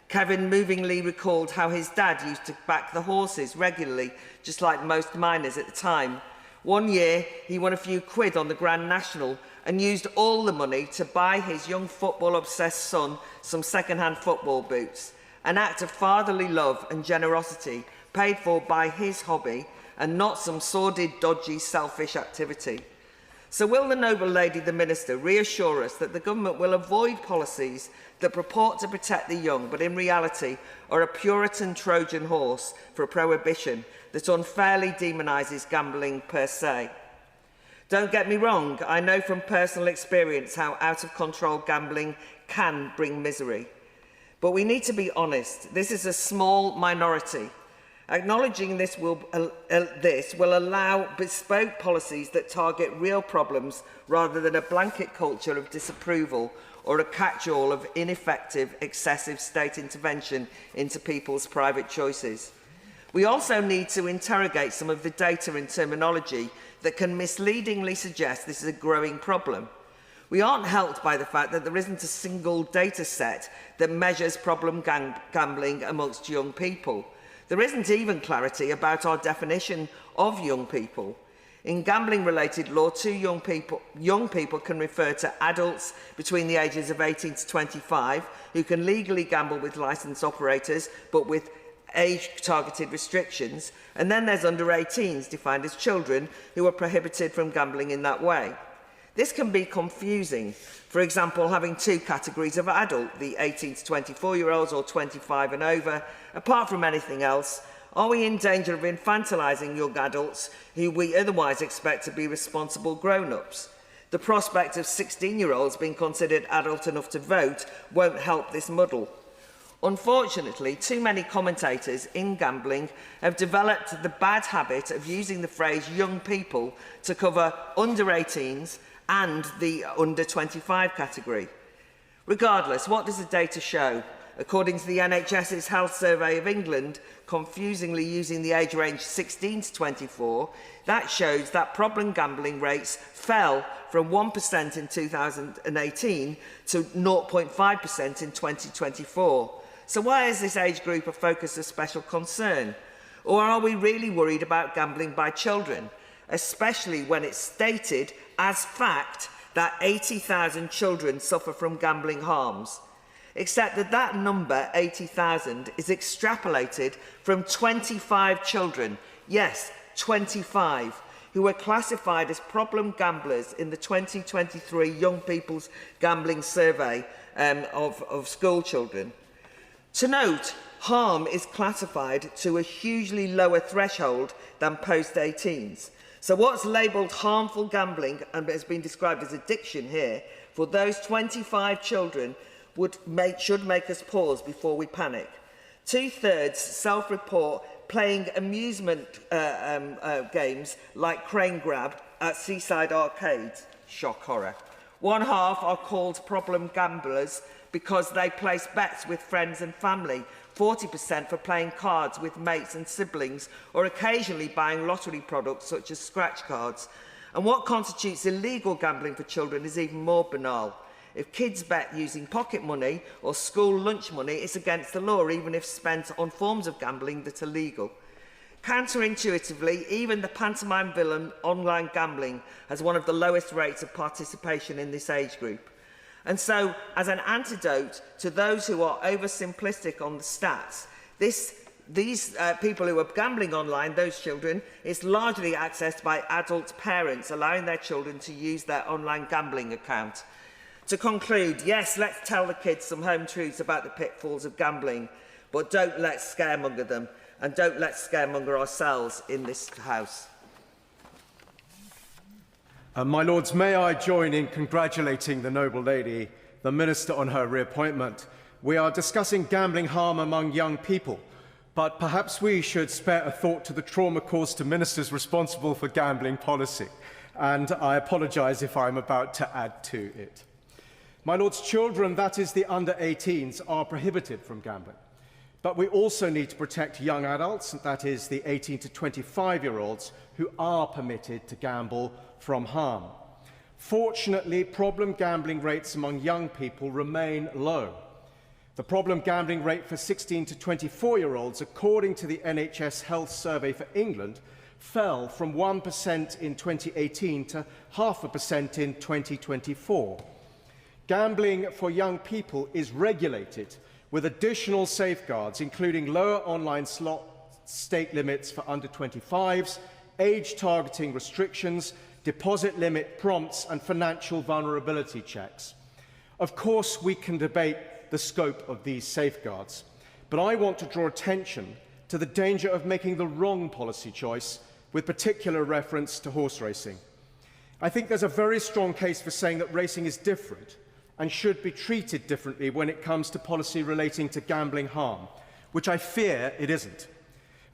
Kevin movingly recalled how his dad used to back the horses regularly, just like most miners at the time. One year, he won a few quid on the Grand National and used all the money to buy his young football-obsessed son some second-hand football boots, an act of fatherly love and generosity paid for by his hobby and not some sordid, dodgy, selfish activity. So will the Noble Lady, the Minister, reassure us that the government will avoid policies that purport to protect the young, but in reality are a Puritan Trojan horse for a prohibition that unfairly demonises gambling per se? Don't get me wrong, I know from personal experience how out-of-control gambling can bring misery. But we need to be honest, this is a small minority. Acknowledging this will allow bespoke policies that target real problems rather than a blanket culture of disapproval or a catch-all of ineffective, excessive state intervention into people's private choices. We also need to interrogate some of the data and terminology that can misleadingly suggest this is a growing problem. We aren't helped by the fact that there isn't a single data set that measures problem gambling amongst young people. There isn't even clarity about our definition of young people. In gambling-related law, young people can refer to adults between the ages of 18 to 25 who can legally gamble with licensed operators but with age-targeted restrictions, and then there's under 18s defined as children who are prohibited from gambling in that way. This can be confusing. For example, having two categories of adult, the 18 to 24-year-olds or 25 and over. Apart from anything else, are we in danger of infantilising young adults who we otherwise expect to be responsible grown-ups? The prospect of 16-year-olds being considered adult enough to vote won't help this muddle. Unfortunately, too many commentators in gambling have developed the bad habit of using the phrase young people to cover under 18s and the under 25 category. Regardless, what does the data show? According to the NHS's Health Survey of England, confusingly using the age range 16 to 24, that shows that problem gambling rates fell from 1% in 2018 to 0.5% in 2024. So why is this age group a focus of special concern? Or are we really worried about gambling by children, especially when it's stated as fact that 80,000 children suffer from gambling harms? Except that that number, 80,000, is extrapolated from 25 children, yes, 25, who were classified as problem gamblers in the 2023 Young People's Gambling Survey of school children. To note, harm is classified to a hugely lower threshold than post-18s. So what's labelled harmful gambling and has been described as addiction here, for those 25 children should make us pause before we panic. 2/3 self-report playing amusement games like crane grab at seaside arcades. Shock horror. 1/2 are called problem gamblers because they place bets with friends and family. 40% for playing cards with mates and siblings, or occasionally buying lottery products such as scratch cards. And what constitutes illegal gambling for children is even more banal. If kids bet using pocket money or school lunch money, it's against the law, even if spent on forms of gambling that are legal. Counterintuitively, even the pantomime villain online gambling has one of the lowest rates of participation in this age group. And so, as an antidote to those who are oversimplistic on the stats, these people who are gambling online, those children, is largely accessed by adult parents, allowing their children to use their online gambling account. To conclude, yes, let's tell the kids some home truths about the pitfalls of gambling, but don't let's scaremonger them, and don't let's scaremonger ourselves in this House. My Lords, may I join in congratulating the noble lady, the Minister, on her reappointment. We are discussing gambling harm among young people, but perhaps we should spare a thought to the trauma caused to ministers responsible for gambling policy, and I apologise if I'm about to add to it. My Lords, children, that is the under 18s, are prohibited from gambling. But we also need to protect young adults, that is the 18 to 25-year-olds, who are permitted to gamble from harm. Fortunately, problem gambling rates among young people remain low. The problem gambling rate for 16 to 24-year-olds, according to the NHS Health Survey for England, fell from 1% in 2018 to 0.5% in 2024. Gambling for young people is regulated with additional safeguards, including lower online slot stake limits for under 25s, age targeting restrictions, deposit limit prompts, and financial vulnerability checks. Of course, we can debate the scope of these safeguards, but I want to draw attention to the danger of making the wrong policy choice, with particular reference to horse racing. I think there's a very strong case for saying that racing is different and should be treated differently when it comes to policy relating to gambling harm, which I fear it isn't.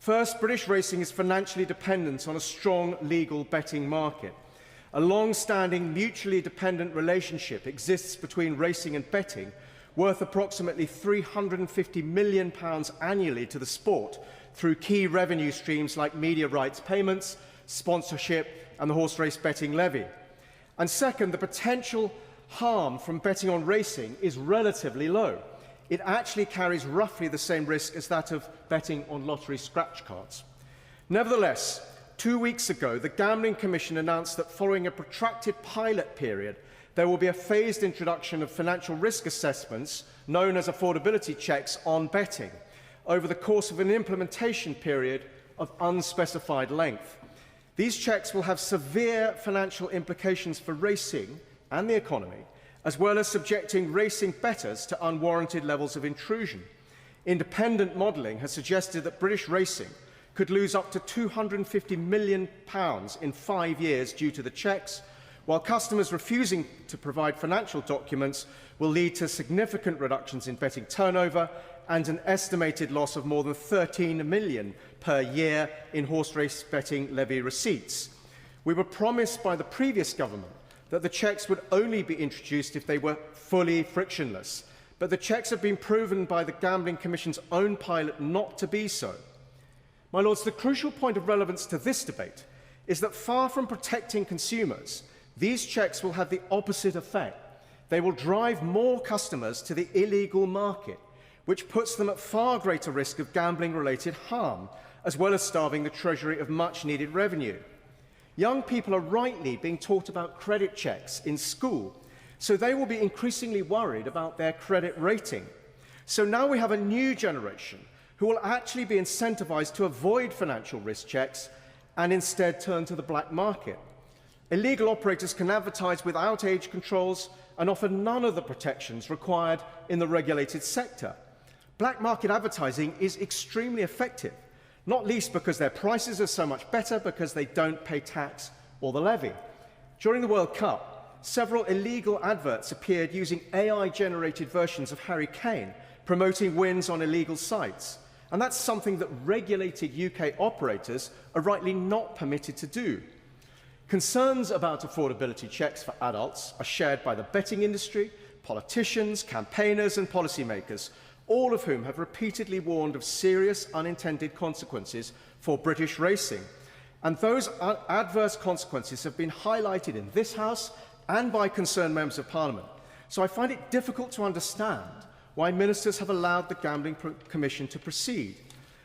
First, British racing is financially dependent on a strong legal betting market. A long-standing, mutually dependent relationship exists between racing and betting, worth approximately £350 million annually to the sport through key revenue streams like media rights payments, sponsorship, and the horse race betting levy. And second, the potential harm from betting on racing is relatively low. It actually carries roughly the same risk as that of betting on lottery scratch cards. Nevertheless, 2 weeks ago, the Gambling Commission announced that following a protracted pilot period, there will be a phased introduction of financial risk assessments, known as affordability checks, on betting, over the course of an implementation period of unspecified length. These checks will have severe financial implications for racing and the economy, as well as subjecting racing bettors to unwarranted levels of intrusion. Independent modelling has suggested that British racing could lose up to £250 million in 5 years due to the checks, while customers refusing to provide financial documents will lead to significant reductions in betting turnover and an estimated loss of more than £13 million per year in horse race betting levy receipts. We were promised by the previous government that the checks would only be introduced if they were fully frictionless, but the checks have been proven by the Gambling Commission's own pilot not to be so. My Lords, the crucial point of relevance to this debate is that far from protecting consumers, these checks will have the opposite effect. They will drive more customers to the illegal market, which puts them at far greater risk of gambling-related harm, as well as starving the Treasury of much-needed revenue. Young people are rightly being taught about credit checks in school, so they will be increasingly worried about their credit rating. So now we have a new generation who will actually be incentivised to avoid financial risk checks and instead turn to the black market. Illegal operators can advertise without age controls and offer none of the protections required in the regulated sector. Black market advertising is extremely effective, not least because their prices are so much better because they don't pay tax or the levy. During the World Cup, several illegal adverts appeared using AI-generated versions of Harry Kane, promoting wins on illegal sites. And that's something that regulated UK operators are rightly not permitted to do. Concerns about affordability checks for adults are shared by the betting industry, politicians, campaigners and policymakers, all of whom have repeatedly warned of serious unintended consequences for British racing. And those adverse consequences have been highlighted in this House and by concerned members of Parliament. So I find it difficult to understand why ministers have allowed the Gambling Commission to proceed.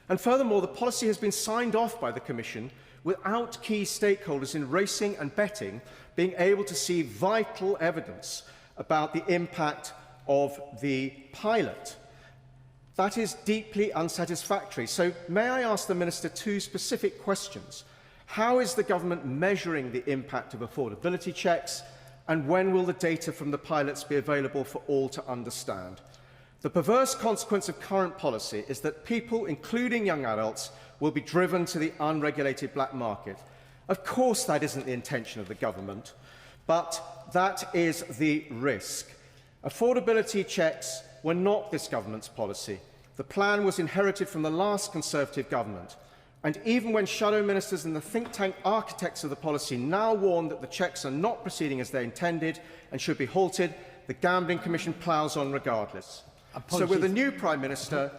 And furthermore, the policy has been signed off by the Commission without key stakeholders in racing and betting being able to see vital evidence about the impact of the pilot. That is deeply unsatisfactory. So may I ask the Minister two specific questions? How is the government measuring the impact of affordability checks, and when will the data from the pilots be available for all to understand? The perverse consequence of current policy is that people, including young adults, will be driven to the unregulated black market. Of course, that isn't the intention of the government, but that is the risk. Affordability checks were not this government's policy. The plan was inherited from the last Conservative government. And even when shadow ministers and the think tank architects of the policy now warn that the checks are not proceeding as they intended and should be halted, the Gambling Commission ploughs on regardless. Apologies. So with the new Prime Minister...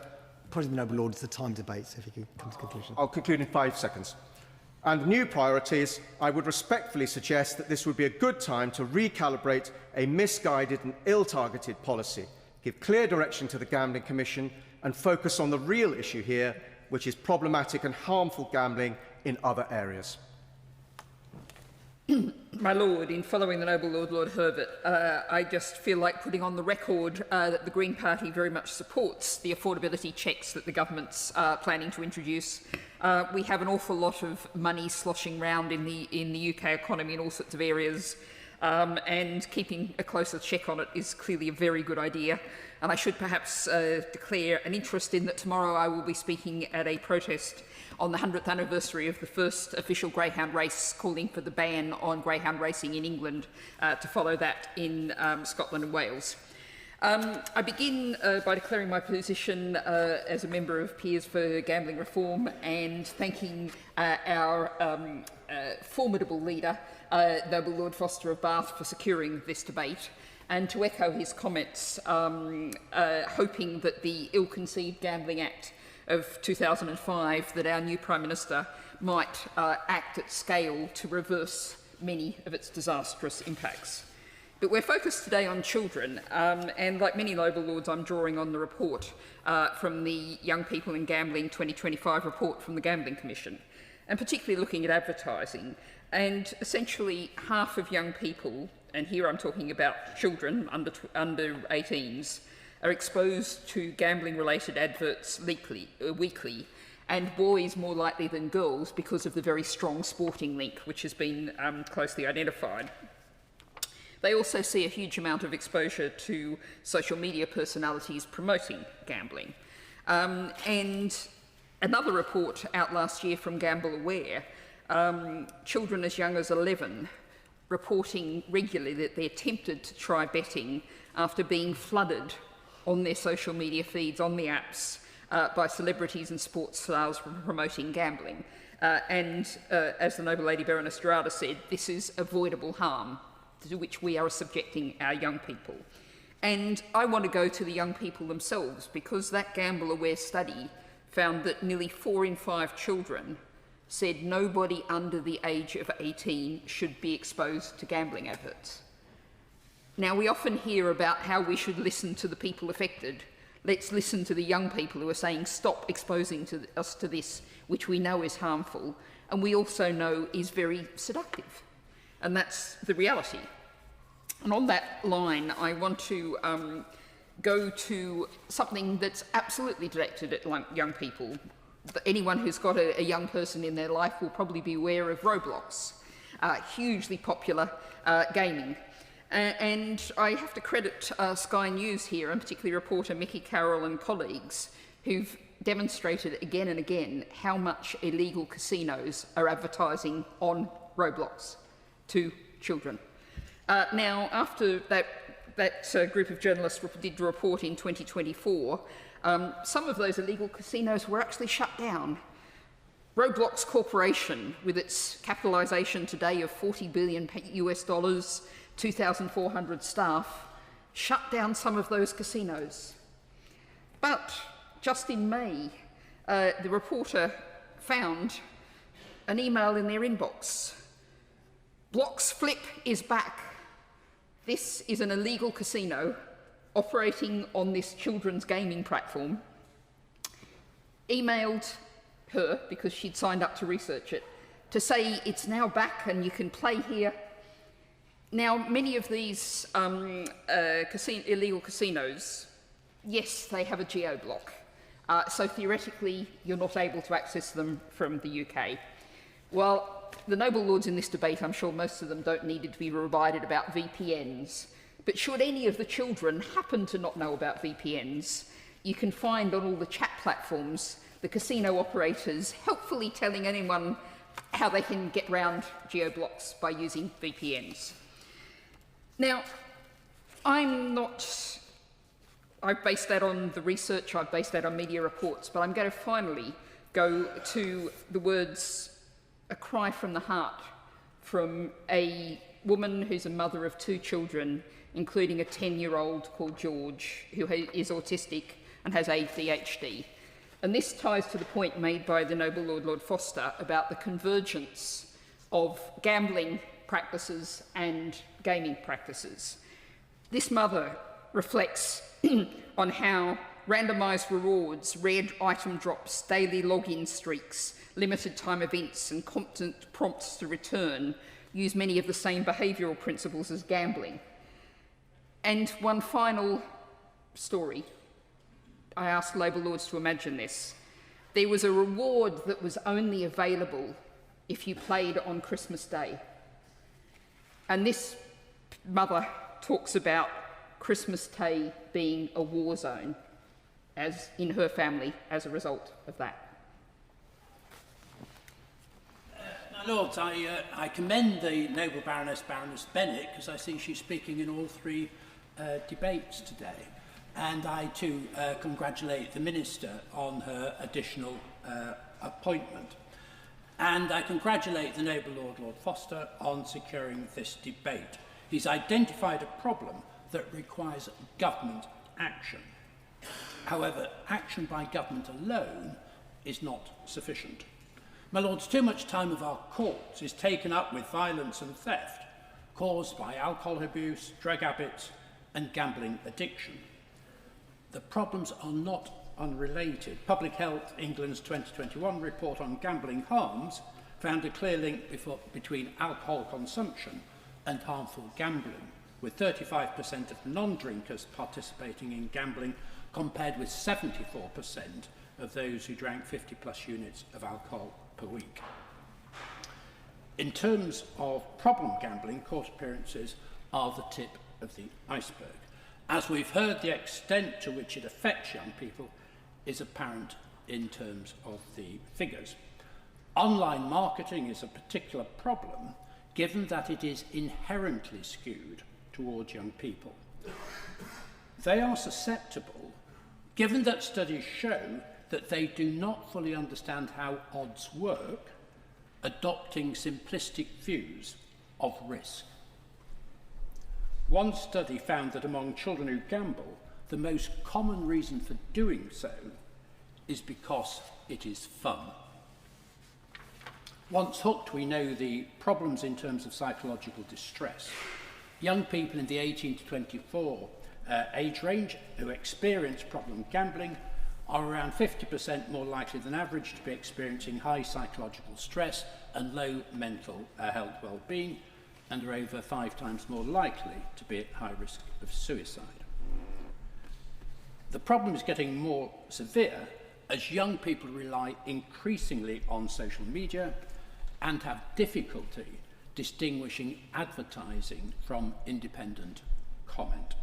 President Noble Lord, it's the time debate, so if you can come to conclusion. I'll conclude in 5 seconds. And new priorities, I would respectfully suggest that this would be a good time to recalibrate a misguided and ill-targeted policy, give clear direction to the Gambling Commission and focus on the real issue here, which is problematic and harmful gambling in other areas. My Lord, in following the Noble Lord, Lord Herbert, I just feel like putting on the record that the Green Party very much supports the affordability checks that the government's planning to introduce. We have an awful lot of money sloshing around in the UK economy in all sorts of areas, and keeping a closer check on it is clearly a very good idea. And I should perhaps declare an interest in that tomorrow I will be speaking at a protest on the 100th anniversary of the first official greyhound race, calling for the ban on greyhound racing in England, to follow that in Scotland and Wales. I begin by declaring my position as a member of Peers for Gambling Reform and thanking our formidable leader, Noble Lord Foster of Bath, for securing this debate, and to echo his comments, hoping that the ill-conceived Gambling Act of 2005, that our new Prime Minister might act at scale to reverse many of its disastrous impacts. But we're focused today on children, and like many Noble Lords, I'm drawing on the report from the Young People in Gambling 2025 report from the Gambling Commission, and particularly looking at advertising. And essentially half of young people, and here I'm talking about children under 18s, are exposed to gambling-related adverts weekly, and boys more likely than girls because of the very strong sporting link, which has been closely identified. They also see a huge amount of exposure to social media personalities promoting gambling. And another report out last year from Gamble Aware, children as young as 11 reporting regularly that they're tempted to try betting after being flooded on their social media feeds, on the apps, by celebrities and sports stars promoting gambling. As the Noble Lady Baroness Dorada said, this is avoidable harm to which we are subjecting our young people. And I want to go to the young people themselves, because that Gamble Aware study found that nearly 4 in 5 children said nobody under the age of 18 should be exposed to gambling adverts. Now, we often hear about how we should listen to the people affected. Let's listen to the young people who are saying, stop exposing us to this, which we know is harmful, and we also know is very seductive. And that's the reality. And on that line, I want to go to something that's absolutely directed at young people. Anyone who's got a young person in their life will probably be aware of Roblox, hugely popular gaming. And I have to credit Sky News here, and particularly reporter Mickey Carroll and colleagues, who've demonstrated again and again how much illegal casinos are advertising on Roblox to children. Now, after that group of journalists did a report in 2024, some of those illegal casinos were actually shut down. Roblox Corporation, with its capitalisation today of $40 billion US dollars, 2,400 staff, shut down some of those casinos. But just in May, the reporter found an email in their inbox. Blox Flip is back. This is an illegal casino operating on this children's gaming platform. Emailed her, because she'd signed up to research it, to say it's now back and you can play here. Now, many of these illegal casinos, yes, they have a geo-block. So theoretically, you're not able to access them from the UK. Well, the noble lords in this debate, I'm sure most of them don't need to be reminded about VPNs. But should any of the children happen to not know about VPNs, you can find on all the chat platforms the casino operators helpfully telling anyone how they can get around geo-blocks by using VPNs. Now, I've based that on the research, I've based that on media reports, but I'm going to finally go to the words, a cry from the heart, from a woman who's a mother of 2 children, including a 10-year-old called George, who is autistic and has ADHD. And this ties to the point made by the Noble Lord Foster about the convergence of gambling practices and gaming practices. This mother reflects on how randomised rewards, rare item drops, daily login streaks, limited time events and constant prompts to return use many of the same behavioural principles as gambling. And one final story. I asked Labour Lords to imagine this. There was a reward that was only available if you played on Christmas Day. And this mother talks about Christmas Day being a war zone, as in her family, as a result of that. My Lords, I commend the noble Baroness Bennett, because I see she's speaking in all 3 debates today. And I too congratulate the Minister on her additional appointment. And I congratulate the noble Lord Foster on securing this debate. He's identified a problem that requires government action. However, action by government alone is not sufficient. My Lords, too much time of our courts is taken up with violence and theft caused by alcohol abuse, drug habits and gambling addiction. The problems are not unrelated. Public Health England's 2021 report on gambling harms found a clear link between alcohol consumption and harmful gambling, with 35% of non-drinkers participating in gambling compared with 74% of those who drank 50+ units of alcohol per week. In terms of problem gambling, court appearances are the tip of the iceberg. As we've heard, the extent to which it affects young people is apparent in terms of the figures. Online marketing is a particular problem, given that it is inherently skewed towards young people. They are susceptible, given that studies show that they do not fully understand how odds work, adopting simplistic views of risk. One study found that among children who gamble, the most common reason for doing so is because it is fun. Once hooked, we know the problems in terms of psychological distress. Young people in the 18 to 24 age range who experience problem gambling are around 50% more likely than average to be experiencing high psychological stress and low mental health well-being, and are over 5 times more likely to be at high risk of suicide. The problem is getting more severe as young people rely increasingly on social media and have difficulty distinguishing advertising from independent comment.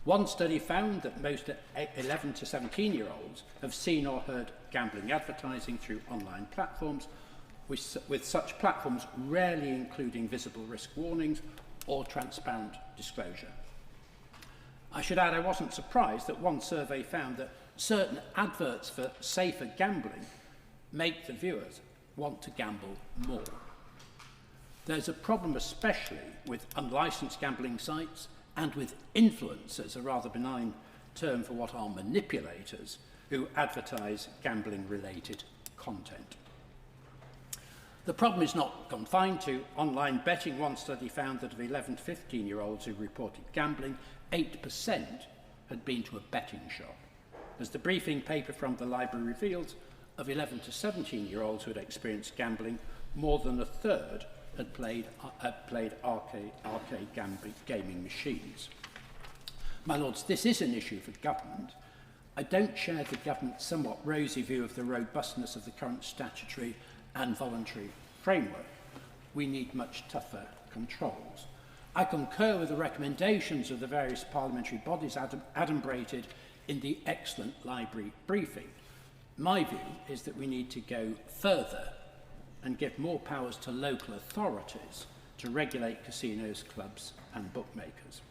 One study found that most 11 to 17-year-olds have seen or heard gambling advertising through online platforms, with such platforms rarely including visible risk warnings or transparent disclosure. I should add I wasn't surprised that one survey found that certain adverts for safer gambling make the viewers want to gamble more. There's a problem especially with unlicensed gambling sites and with influencers, a rather benign term for what are manipulators, who advertise gambling-related content. The problem is not confined to online betting. One study found that of 11 to 15-year-olds who reported gambling, 8% had been to a betting shop. As the briefing paper from the library reveals, of 11 to 17-year-olds who had experienced gambling, more than a third had played arcade gaming machines. My Lords, this is an issue for government. I don't share the government's somewhat rosy view of the robustness of the current statutory and voluntary framework. We need much tougher controls. I concur with the recommendations of the various parliamentary bodies adumbrated in the excellent library briefing. My view is that we need to go further and give more powers to local authorities to regulate casinos, clubs and bookmakers.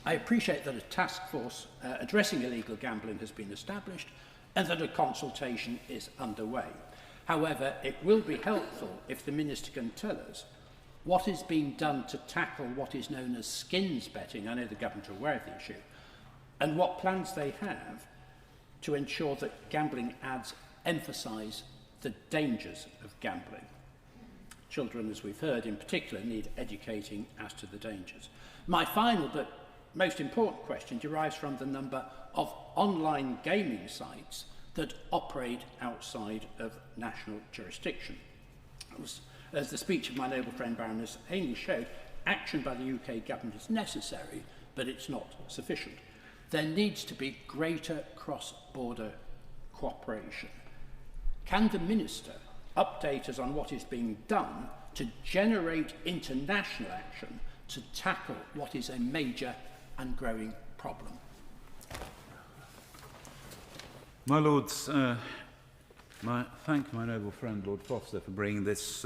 I appreciate that a task force addressing illegal gambling has been established and that a consultation is underway. However, it will be helpful if the Minister can tell us what is being done to tackle what is known as skins betting. I know the government are aware of the issue, and what plans they have to ensure that gambling ads emphasise the dangers of gambling. Children, as we've heard, in particular, need educating as to the dangers. My final but most important question derives from the number of online gaming sites that operate outside of national jurisdiction. As the speech of my noble friend Baroness Ainley showed, action by the UK government is necessary, but it's not sufficient. There needs to be greater cross-border cooperation. Can the Minister update us on what is being done to generate international action to tackle what is a major and growing problem? My Lords, thank my noble friend Lord Foster for bringing this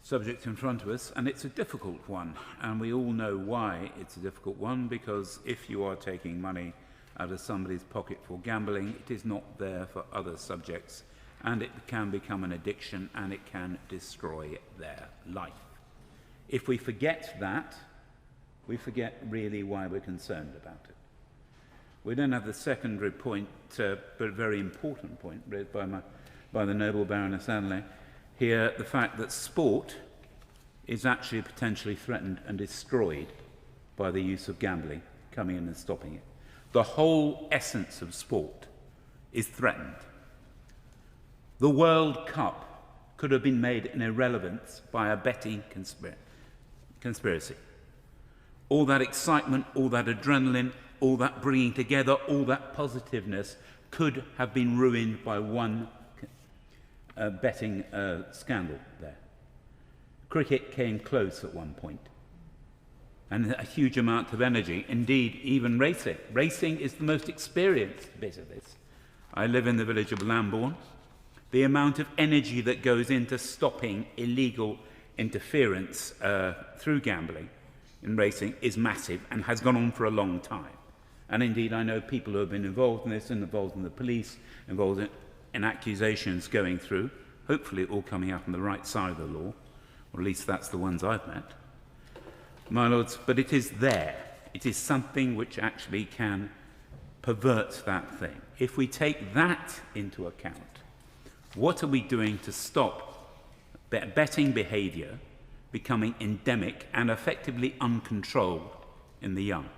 subject in front of us, and it's a difficult one, and we all know why it's a difficult one, because if you are taking money out of somebody's pocket for gambling, it is not there for other subjects, and it can become an addiction and it can destroy their life. If we forget that, we forget really why we're concerned about it. We then have the secondary point, but very important point, raised by the noble Baroness Ainley. Here, the fact that sport is actually potentially threatened and destroyed by the use of gambling coming in and stopping it. The whole essence of sport is threatened. The World Cup could have been made an irrelevance by a betting conspiracy. All that excitement, all that adrenaline, all that bringing together, all that positiveness could have been ruined by one betting scandal there. Cricket came close at one point, and a huge amount of energy. Indeed, even racing. Racing is the most experienced bit of this. I live in the village of Lambourne. The amount of energy that goes into stopping illegal interference through gambling in racing is massive and has gone on for a long time. And indeed, I know people who have been involved in this and involved in the police, involved in accusations going through, hopefully all coming out on the right side of the law, or at least that's the ones I've met. My lords, but it is there. It is something which actually can pervert that thing. If we take that into account, what are we doing to stop betting behaviour becoming endemic and effectively uncontrolled in the young?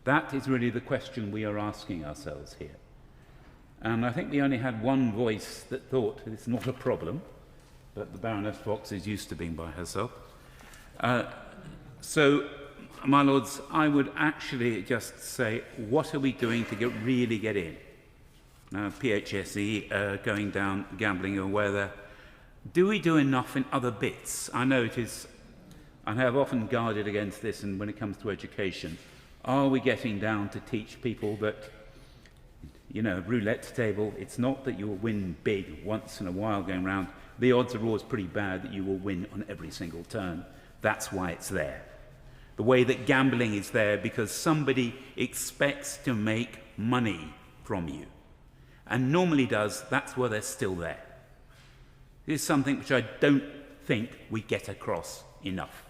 That is really the question we are asking ourselves here. And I think we only had one voice that thought it's not a problem, but the Baroness Fox is used to being by herself. So, my lords, I would actually just say, what are we doing to really get in? Now, PHSE going down gambling or whether, do we do enough in other bits? I know it is, I have often guarded against this, and when it comes to education, are we getting down to teach people that, you know, roulette table, it's not that you'll win big once in a while going round. The odds are always pretty bad that you will win on every single turn. That's why it's there. The way that gambling is there because somebody expects to make money from you. And normally does, that's why they're still there. This is something which I don't think we get across enough.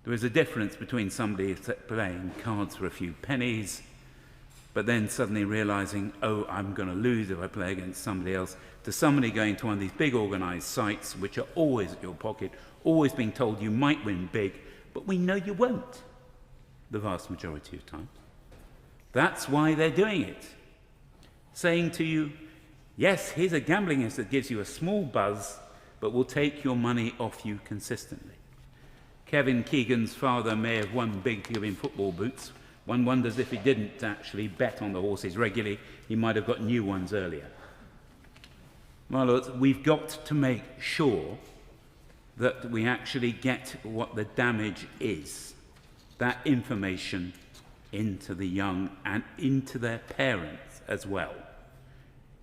There is a difference between somebody playing cards for a few pennies, but then suddenly realizing, oh, I'm going to lose if I play against somebody else, to somebody going to one of these big organized sites which are always at your pocket, always being told you might win big, but we know you won't the vast majority of times. That's why they're doing it. Saying to you, yes, here's a gambling list that gives you a small buzz, but will take your money off you consistently. Kevin Keegan's father may have won big to give him football boots. One wonders if he didn't actually bet on the horses regularly, he might have got new ones earlier. My lords, we've got to make sure that we actually get what the damage is, that information into the young and into their parents as well.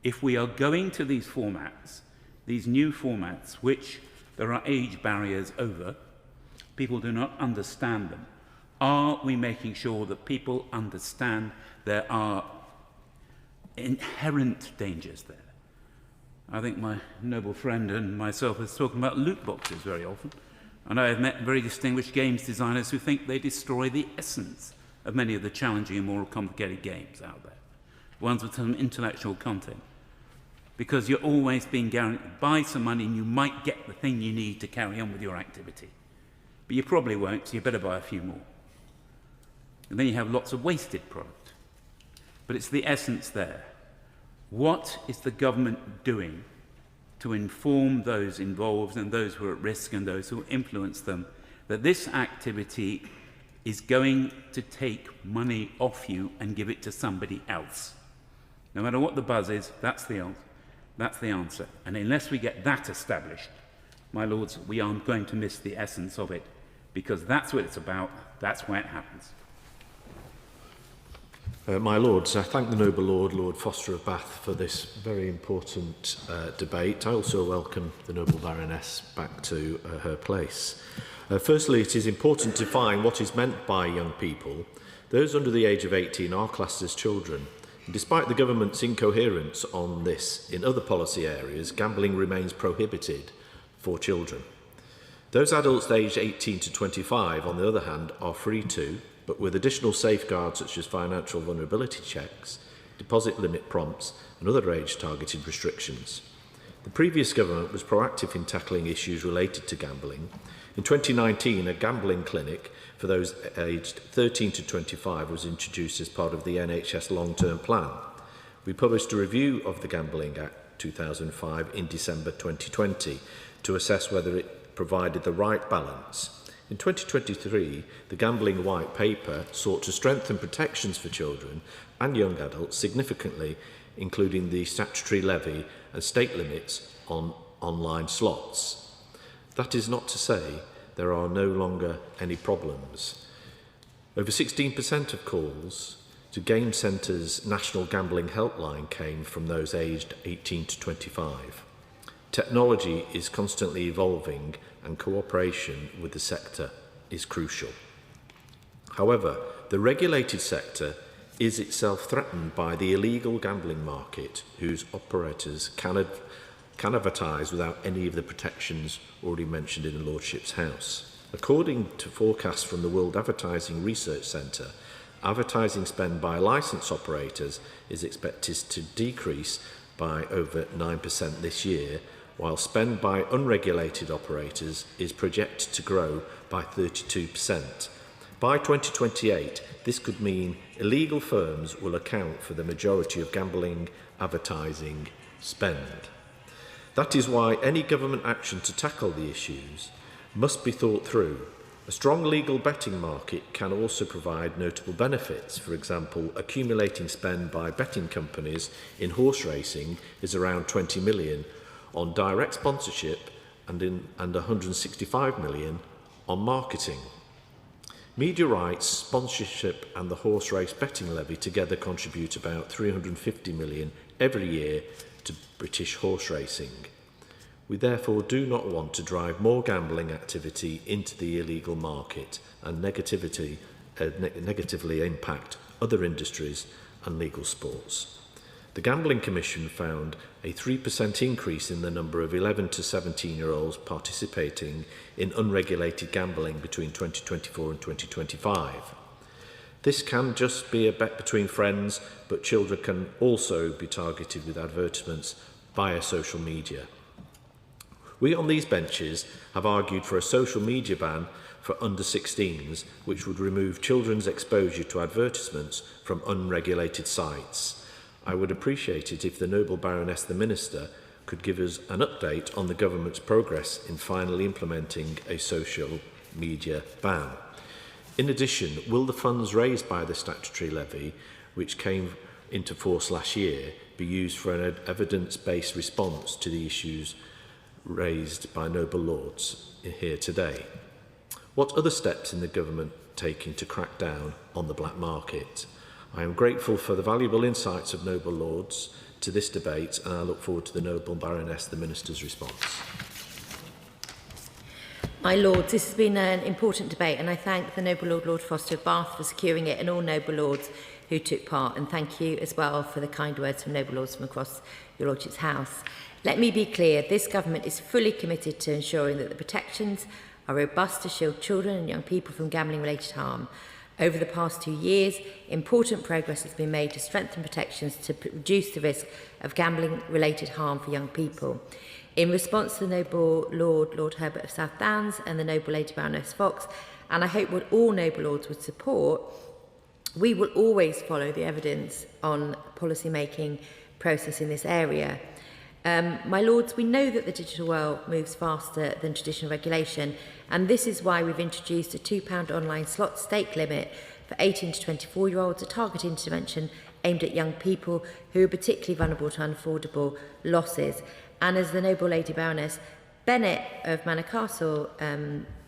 If we are going to these formats, these new formats, which there are age barriers over, people do not understand them. Are we making sure that people understand there are inherent dangers there? I think my noble friend and myself is talking about loot boxes very often. And I have met very distinguished games designers who think they destroy the essence of many of the challenging and more complicated games out there. Ones with some intellectual content. Because you're always being guaranteed, buy some money and you might get the thing you need to carry on with your activity. But you probably won't, so you better buy a few more. And then you have lots of wasted product. But it's the essence there. What is the government doing to inform those involved and those who are at risk and those who influence them that this activity is going to take money off you and give it to somebody else? No matter what the buzz is, that's the answer. That's the answer. And unless we get that established, my lords, we are going to miss the essence of it, because that's what it's about, that's why it happens. My Lords, I thank the Noble Lord, Lord Foster of Bath, for this very important debate. I also welcome the Noble Baroness back to her place. Firstly, it is important to define what is meant by young people. Those under the age of 18 are classed as children. And despite the government's incoherence on this in other policy areas, gambling remains prohibited for children. Those adults aged 18 to 25, on the other hand, are free to, but with additional safeguards such as financial vulnerability checks, deposit limit prompts and other age-targeted restrictions. The previous government was proactive in tackling issues related to gambling. In 2019, a gambling clinic for those aged 13 to 25 was introduced as part of the NHS long-term plan. We published a review of the Gambling Act 2005 in December 2020 to assess whether it provided the right balance In 2023, the Gambling White Paper sought to strengthen protections for children and young adults significantly, including the statutory levy and stake limits on online slots. That is not to say there are no longer any problems. Over 16% of calls to Game Centre's National Gambling Helpline came from those aged 18 to 25. Technology is constantly evolving and cooperation with the sector is crucial. However, the regulated sector is itself threatened by the illegal gambling market, whose operators can advertise without any of the protections already mentioned in the Lordship's House. According to forecasts from the World Advertising Research Centre, advertising spend by licensed operators is expected to decrease by over 9% this year, while spend by unregulated operators is projected to grow by 32%. By 2028, this could mean illegal firms will account for the majority of gambling advertising spend. That is why any government action to tackle the issues must be thought through. A strong legal betting market can also provide notable benefits. For example, accumulating spend by betting companies in horse racing is around 20 million on direct sponsorship and 165 million on marketing. Media rights, sponsorship and the horse race betting levy together contribute about 350 million every year to British horse racing. We therefore do not want to drive more gambling activity into the illegal market and negatively impact other industries and legal sports. The Gambling Commission found a 3% increase in the number of 11 to 17-year-olds participating in unregulated gambling between 2024 and 2025. This can just be a bet between friends, but children can also be targeted with advertisements via social media. We on these benches have argued for a social media ban for under 16s, which would remove children's exposure to advertisements from unregulated sites. I would appreciate it if the Noble Baroness, the Minister, could give us an update on the government's progress in finally implementing a social media ban. In addition, will the funds raised by the statutory levy, which came into force last year, be used for an evidence-based response to the issues raised by Noble Lords here today? What other steps is the government taking to crack down on the black market? I am grateful for the valuable insights of Noble Lords to this debate, and I look forward to the Noble Baroness, the Minister's response. My Lords, this has been an important debate, and I thank the Noble Lord, Lord Foster of Bath, for securing it, and all Noble Lords who took part, and thank you as well for the kind words from Noble Lords from across your Lordship's House. Let me be clear, this government is fully committed to ensuring that the protections are robust to shield children and young people from gambling-related harm. Over the past 2 years, important progress has been made to strengthen protections to reduce the risk of gambling-related harm for young people. In response to the Noble Lord, Lord Herbert of South Downs, and the Noble Lady Baroness Fox, and I hope what all Noble Lords would support, we will always follow the evidence on policy-making process in this area. My Lords, we know that the digital world moves faster than traditional regulation, and this is why we've introduced a £2 online slot stake limit for 18 to 24-year-olds, a target intervention aimed at young people who are particularly vulnerable to unaffordable losses. And as the Noble Lady Baroness Bennett of Manor Castle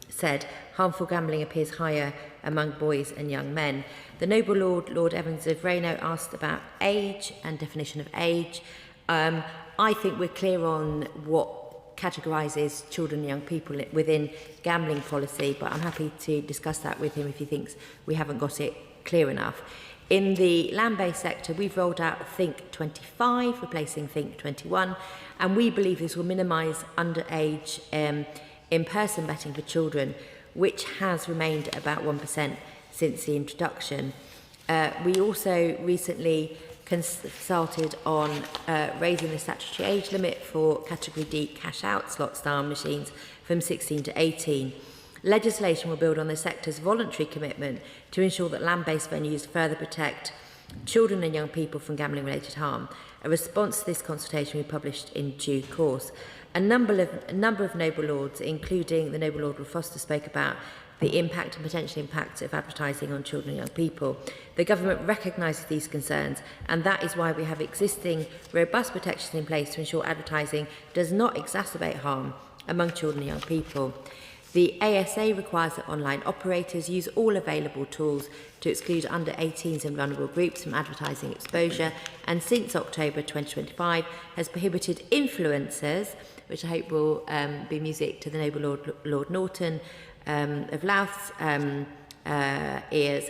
said, harmful gambling appears higher among boys and young men. The Noble Lord, Lord Evans of Rayno, asked about age and definition of age. I think we're clear on what categorises children and young people within gambling policy, but I'm happy to discuss that with him if he thinks we haven't got it clear enough. In the land-based sector, we've rolled out Think 25, replacing Think 21, and we believe this will minimise underage in-person betting for children, which has remained about 1% since the introduction. We also recently consulted on raising the statutory age limit for Category D cash-out slot-style machines from 16 to 18. Legislation will build on the sector's voluntary commitment to ensure that land-based venues further protect children and young people from gambling-related harm. A response to this consultation will be published in due course. A number of Noble Lords, including the Noble Lord Lord Foster, spoke about the impact and potential impact of advertising on children and young people. The government recognises these concerns, and that is why we have existing robust protections in place to ensure advertising does not exacerbate harm among children and young people. The ASA requires that online operators use all available tools to exclude under 18s and vulnerable groups from advertising exposure, and since October 2025 has prohibited influencers, which I hope will be music to the noble Lord Norton of Louth's ears,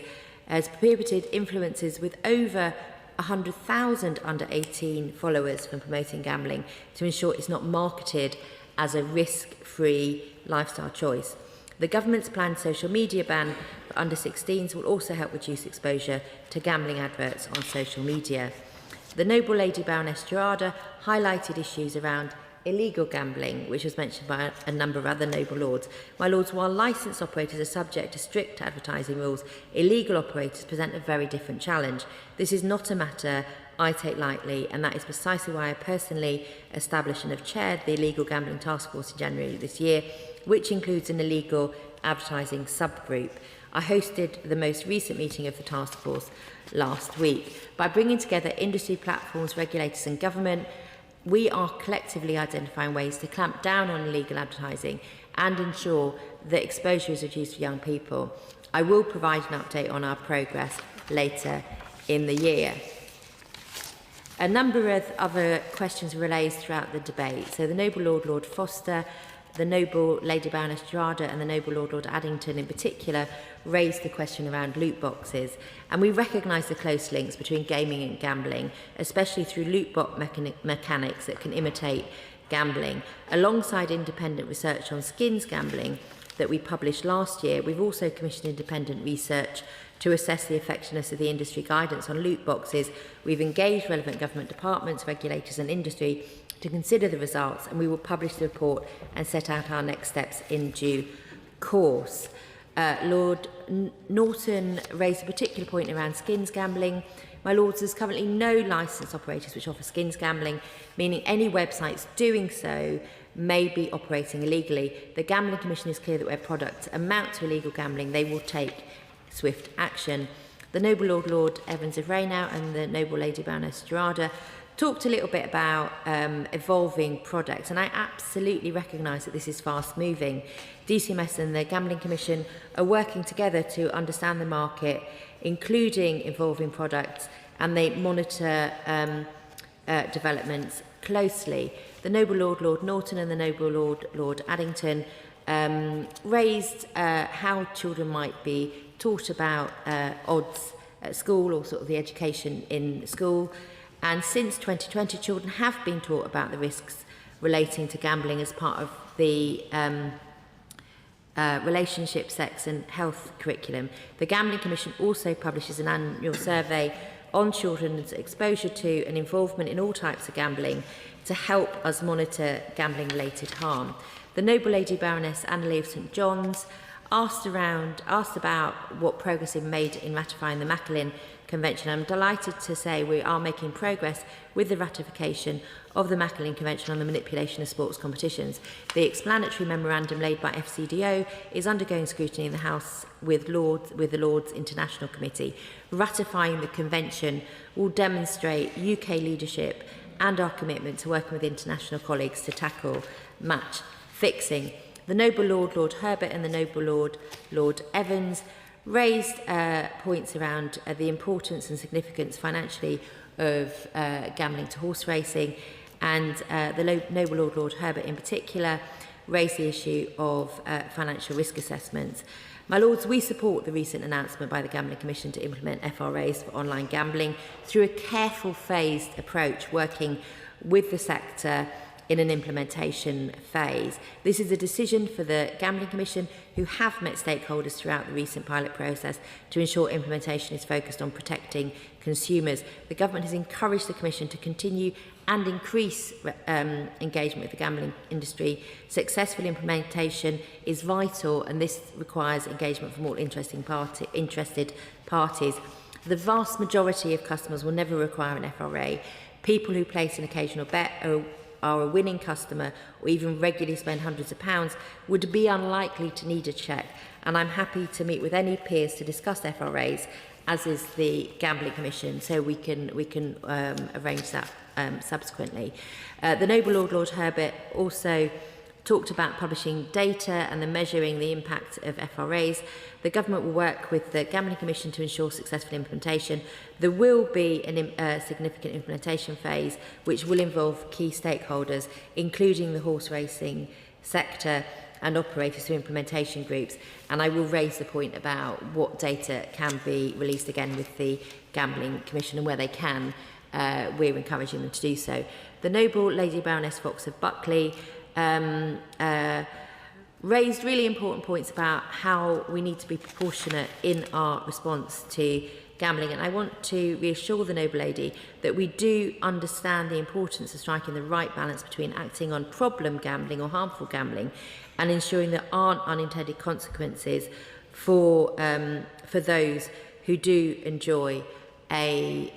has prohibited influencers with over 100,000 under 18 followers from promoting gambling to ensure it's not marketed as a risk-free lifestyle choice. The government's planned social media ban for under 16s will also help reduce exposure to gambling adverts on social media. The Noble Lady Baroness Gerarda highlighted issues around illegal gambling, which was mentioned by a number of other noble lords. My lords, while licensed operators are subject to strict advertising rules, illegal operators present a very different challenge. This is not a matter I take lightly, and that is precisely why I personally established and have chaired the Illegal Gambling Task Force in January this year, which includes an illegal advertising subgroup. I hosted the most recent meeting of the task force last week. By bringing together industry platforms, regulators and government, we are collectively identifying ways to clamp down on illegal advertising and ensure that exposure is reduced for young people. I will provide an update on our progress later in the year. A number of other questions were raised throughout the debate. So the Noble Lord Foster, the Noble Lady Baroness Gerarda and the Noble Lord Addington in particular raised the question around loot boxes. And we recognise the close links between gaming and gambling, especially through loot box mechanics that can imitate gambling. Alongside independent research on skins gambling that we published last year, we've also commissioned independent research to assess the effectiveness of the industry guidance on loot boxes. We've engaged relevant government departments, regulators and industry to consider the results, and we will publish the report and set out our next steps in due course. Lord Norton raised a particular point around skins gambling. My lords, there's currently no licensed operators which offer skins gambling, meaning any websites doing so may be operating illegally. The Gambling Commission is clear that where products amount to illegal gambling, they will take swift action. The Noble Lord Evans of Raynow and the Noble Lady Baroness Gerarda talked a little bit about evolving products, and I absolutely recognise that this is fast moving. DCMS and the Gambling Commission are working together to understand the market, including evolving products, and they monitor developments closely. The Noble Lord Norton and the Noble Lord Addington raised how children might be taught about odds at school, or sort of the education in school. And since 2020, children have been taught about the risks relating to gambling as part of the relationship, sex and health curriculum. The Gambling Commission also publishes an annual survey on children's exposure to and involvement in all types of gambling to help us monitor gambling-related harm. The Noble Lady Baroness Annalie of St John's asked about what progress is made in ratifying the Macklin Convention. I'm delighted to say we are making progress with the ratification of the Macklin Convention on the manipulation of sports competitions. The explanatory memorandum laid by FCDO is undergoing scrutiny in the House with the Lords International Committee. Ratifying the convention will demonstrate UK leadership and our commitment to working with international colleagues to tackle match fixing. The Noble Lord Herbert and the Noble Lord Evans raised points around the importance and significance financially of gambling to horse racing, and the Noble Lord Herbert in particular raised the issue of financial risk assessments. My lords, we support the recent announcement by the Gambling Commission to implement FRAs for online gambling through a careful phased approach, working with the sector in an implementation phase. This is a decision for the Gambling Commission, who have met stakeholders throughout the recent pilot process to ensure implementation is focused on protecting consumers. The government has encouraged the Commission to continue and increase engagement with the gambling industry. Successful implementation is vital, and this requires engagement from all interested parties. The vast majority of customers will never require an FRA. People who place an occasional bet are are a winning customer or even regularly spend hundreds of pounds would be unlikely to need a check. And I'm happy to meet with any peers to discuss FRAs, as is the Gambling Commission, so we can arrange that subsequently. The Noble Lord Herbert also talked about publishing data and then measuring the impact of FRAs. The government will work with the Gambling Commission to ensure successful implementation. There will be a significant implementation phase which will involve key stakeholders, including the horse racing sector and operators through implementation groups. And I will raise the point about what data can be released again with the Gambling Commission, and where they can, we're encouraging them to do so. The Noble Lady Baroness Fox of Buckley raised really important points about how we need to be proportionate in our response to gambling. And I want to reassure the Noble Lady that we do understand the importance of striking the right balance between acting on problem gambling or harmful gambling and ensuring there aren't unintended consequences for those who do enjoy a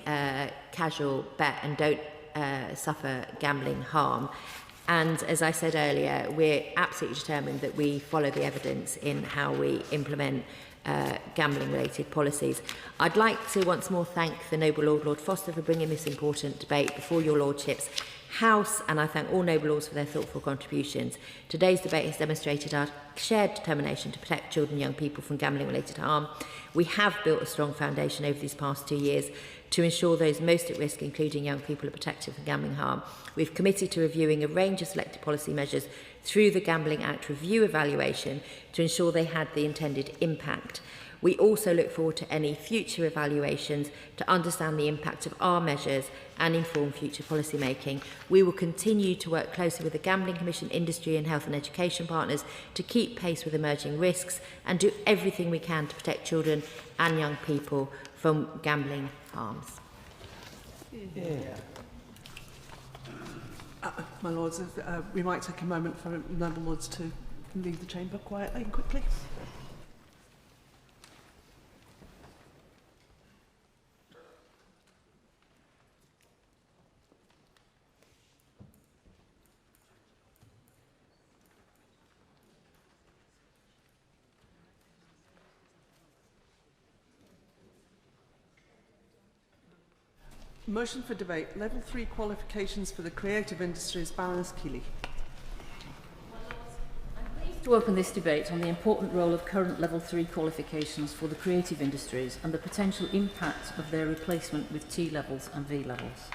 casual bet and don't suffer gambling harm. And as I said earlier, we're absolutely determined that we follow the evidence in how we implement gambling-related policies. I'd like to once more thank the Noble Lord Foster for bringing this important debate before your Lordship's House, and I thank all Noble Lords for their thoughtful contributions. Today's debate has demonstrated our shared determination to protect children and young people from gambling-related harm. We have built a strong foundation over these past 2 years to ensure those most at risk, including young people, are protected from gambling harm. We've committed to reviewing a range of selected policy measures through the Gambling Act review evaluation to ensure they had the intended impact. We also look forward to any future evaluations to understand the impact of our measures and inform future policy making. We will continue to work closely with the Gambling Commission, industry and health and education partners to keep pace with emerging risks and do everything we can to protect children and young people from gambling harms. My Lords, we might take a moment for Noble Lords to leave the chamber quietly and quickly. Motion for debate. Level 3 qualifications for the creative industries. Baroness Keeley. To open this debate on the important role of current Level 3 qualifications for the creative industries and the potential impact of their replacement with T levels and V levels.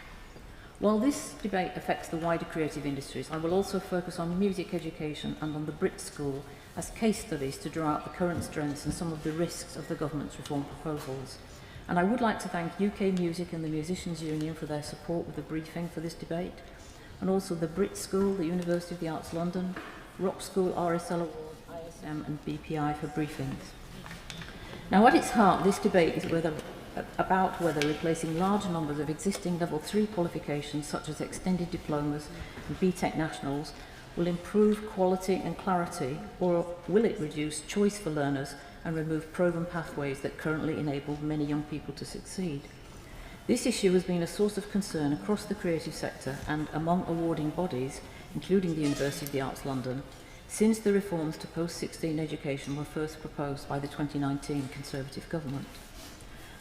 While this debate affects the wider creative industries, I will also focus on music education and on the Brit School as case studies to draw out the current strengths and some of the risks of the government's reform proposals. And I would like to thank UK Music and the Musicians Union for their support with the briefing for this debate, and also the Brit School, the University of the Arts London, Rock School, RSL Award, ISM and BPI for briefings. Now at its heart, this debate is about whether replacing large numbers of existing Level 3 qualifications such as extended diplomas and BTEC nationals will improve quality and clarity, or will it reduce choice for learners and remove proven pathways that currently enable many young people to succeed. This issue has been a source of concern across the creative sector and among awarding bodies, including the University of the Arts London, since the reforms to post-16 education were first proposed by the 2019 Conservative government.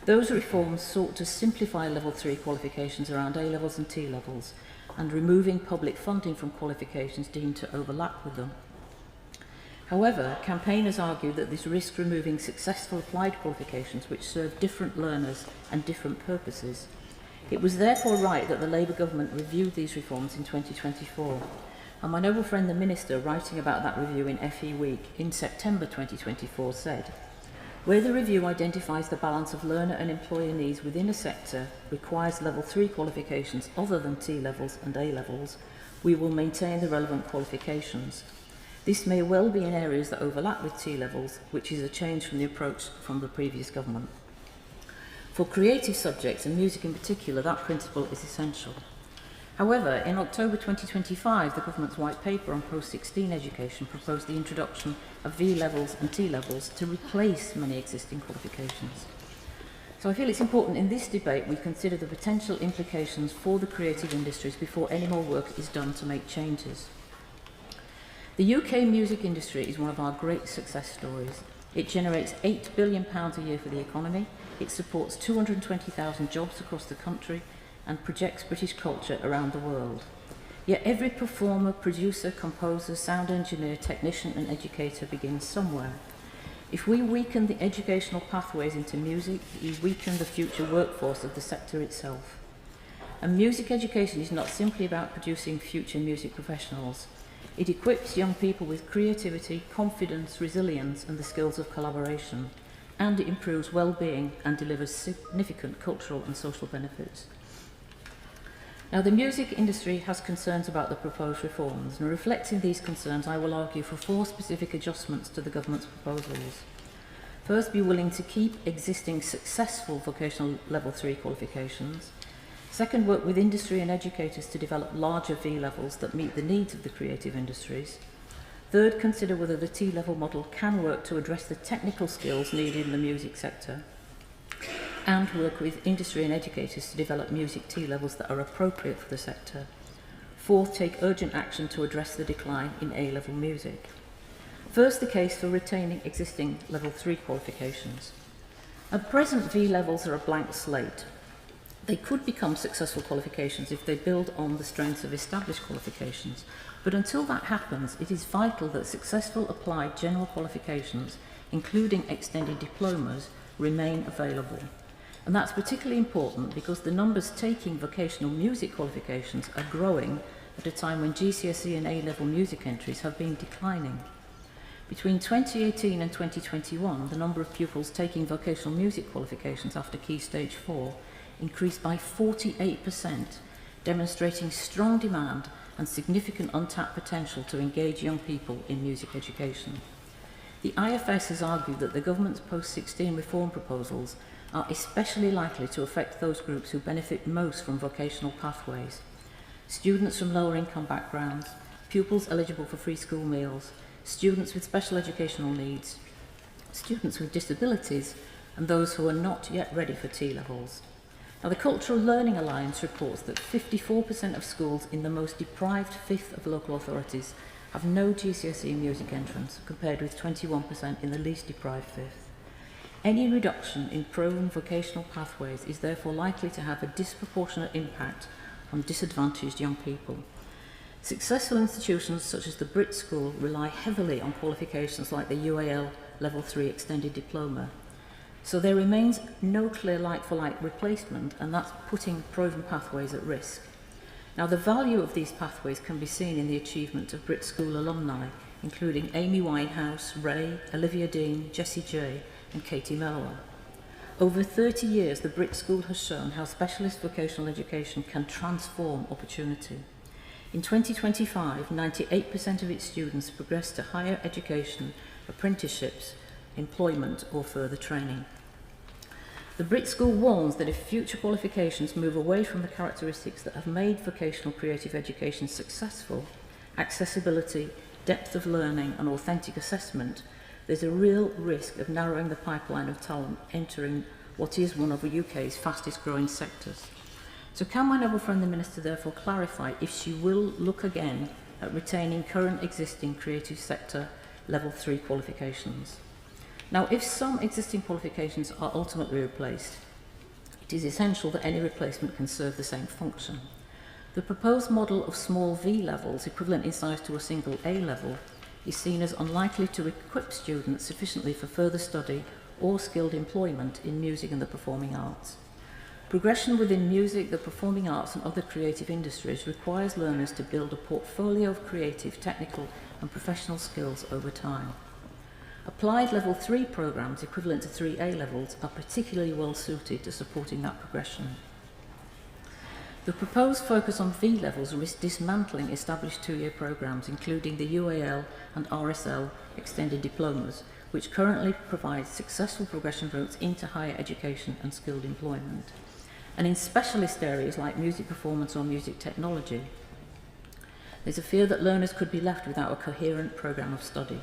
Those reforms sought to simplify Level 3 qualifications around A-levels and T-levels, and removing public funding from qualifications deemed to overlap with them. However, campaigners argued that this risked removing successful applied qualifications which serve different learners and different purposes. It was therefore right that the Labour government reviewed these reforms in 2024. And my noble friend the Minister, writing about that review in FE Week in September 2024, said, "Where the review identifies the balance of learner and employer needs within a sector requires Level 3 qualifications other than T-levels and A-levels, we will maintain the relevant qualifications. This may well be in areas that overlap with T-levels, which is a change from the approach from the previous government. For creative subjects, and music in particular, that principle is essential. However, in October 2025, the government's white paper on post-16 education proposed the introduction of V levels and T levels to replace many existing qualifications. So I feel it's important in this debate we consider the potential implications for the creative industries before any more work is done to make changes. The UK music industry is one of our great success stories. It generates £8 billion a year for the economy, it supports 220,000 jobs across the country and projects British culture around the world. Yet every performer, producer, composer, sound engineer, technician and educator begins somewhere. If we weaken the educational pathways into music, we weaken the future workforce of the sector itself. And music education is not simply about producing future music professionals. It equips young people with creativity, confidence, resilience and the skills of collaboration. And it improves well-being and delivers significant cultural and social benefits. Now, the music industry has concerns about the proposed reforms, and reflecting these concerns, I will argue for 4 specific adjustments to the government's proposals. First, be willing to keep existing successful vocational level 3 qualifications. Second, work with industry and educators to develop larger V levels that meet the needs of the creative industries. Third, consider whether the T-level model can work to address the technical skills needed in the music sector. And work with industry and educators to develop music T-levels that are appropriate for the sector. Fourth, take urgent action to address the decline in A-level music. First, the case for retaining existing level 3 qualifications. At present, V levels are a blank slate. They could become successful qualifications if they build on the strengths of established qualifications. But until that happens, it is vital that successful applied general qualifications, including extended diplomas, remain available. And that's particularly important because the numbers taking vocational music qualifications are growing at a time when GCSE and A-level music entries have been declining. Between 2018 and 2021, the number of pupils taking vocational music qualifications after Key Stage 4 increased by 48%, demonstrating strong demand and significant untapped potential to engage young people in music education. The IFS has argued that the government's post-16 reform proposals are especially likely to affect those groups who benefit most from vocational pathways. Students from lower income backgrounds, pupils eligible for free school meals, students with special educational needs, students with disabilities, and those who are not yet ready for T-levels. Now, the Cultural Learning Alliance reports that 54% of schools in the most deprived fifth of local authorities have no GCSE music entrance, compared with 21% in the least deprived fifth. Any reduction in proven vocational pathways is therefore likely to have a disproportionate impact on disadvantaged young people. Successful institutions such as the Brit School rely heavily on qualifications like the UAL Level 3 Extended Diploma. So there remains no clear like-for-like replacement, and that's putting proven pathways at risk. Now, the value of these pathways can be seen in the achievement of Brit School alumni, including Amy Winehouse, Ray, Olivia Dean, Jessie J, and Katie Melua. Over 30 years, the Brit School has shown how specialist vocational education can transform opportunity. In 2025, 98% of its students progress to higher education, apprenticeships, employment, or further training. The Brit School warns that if future qualifications move away from the characteristics that have made vocational creative education successful, accessibility, depth of learning, and authentic assessment, there's a real risk of narrowing the pipeline of talent entering what is one of the UK's fastest growing sectors. So can my noble friend the Minister therefore clarify if she will look again at retaining current existing creative sector level 3 qualifications? Now, if some existing qualifications are ultimately replaced, it is essential that any replacement can serve the same function. The proposed model of small V levels, equivalent in size to a single A level, is seen as unlikely to equip students sufficiently for further study or skilled employment in music and the performing arts. Progression within music, the performing arts and other creative industries requires learners to build a portfolio of creative, technical and professional skills over time. Applied level 3 programs equivalent to 3 A levels are particularly well suited to supporting that progression. The proposed focus on V levels risks dismantling established 2-year programs, including the UAL and RSL extended diplomas, which currently provide successful progression routes into higher education and skilled employment. And in specialist areas like music performance or music technology, there's a fear that learners could be left without a coherent programme of study.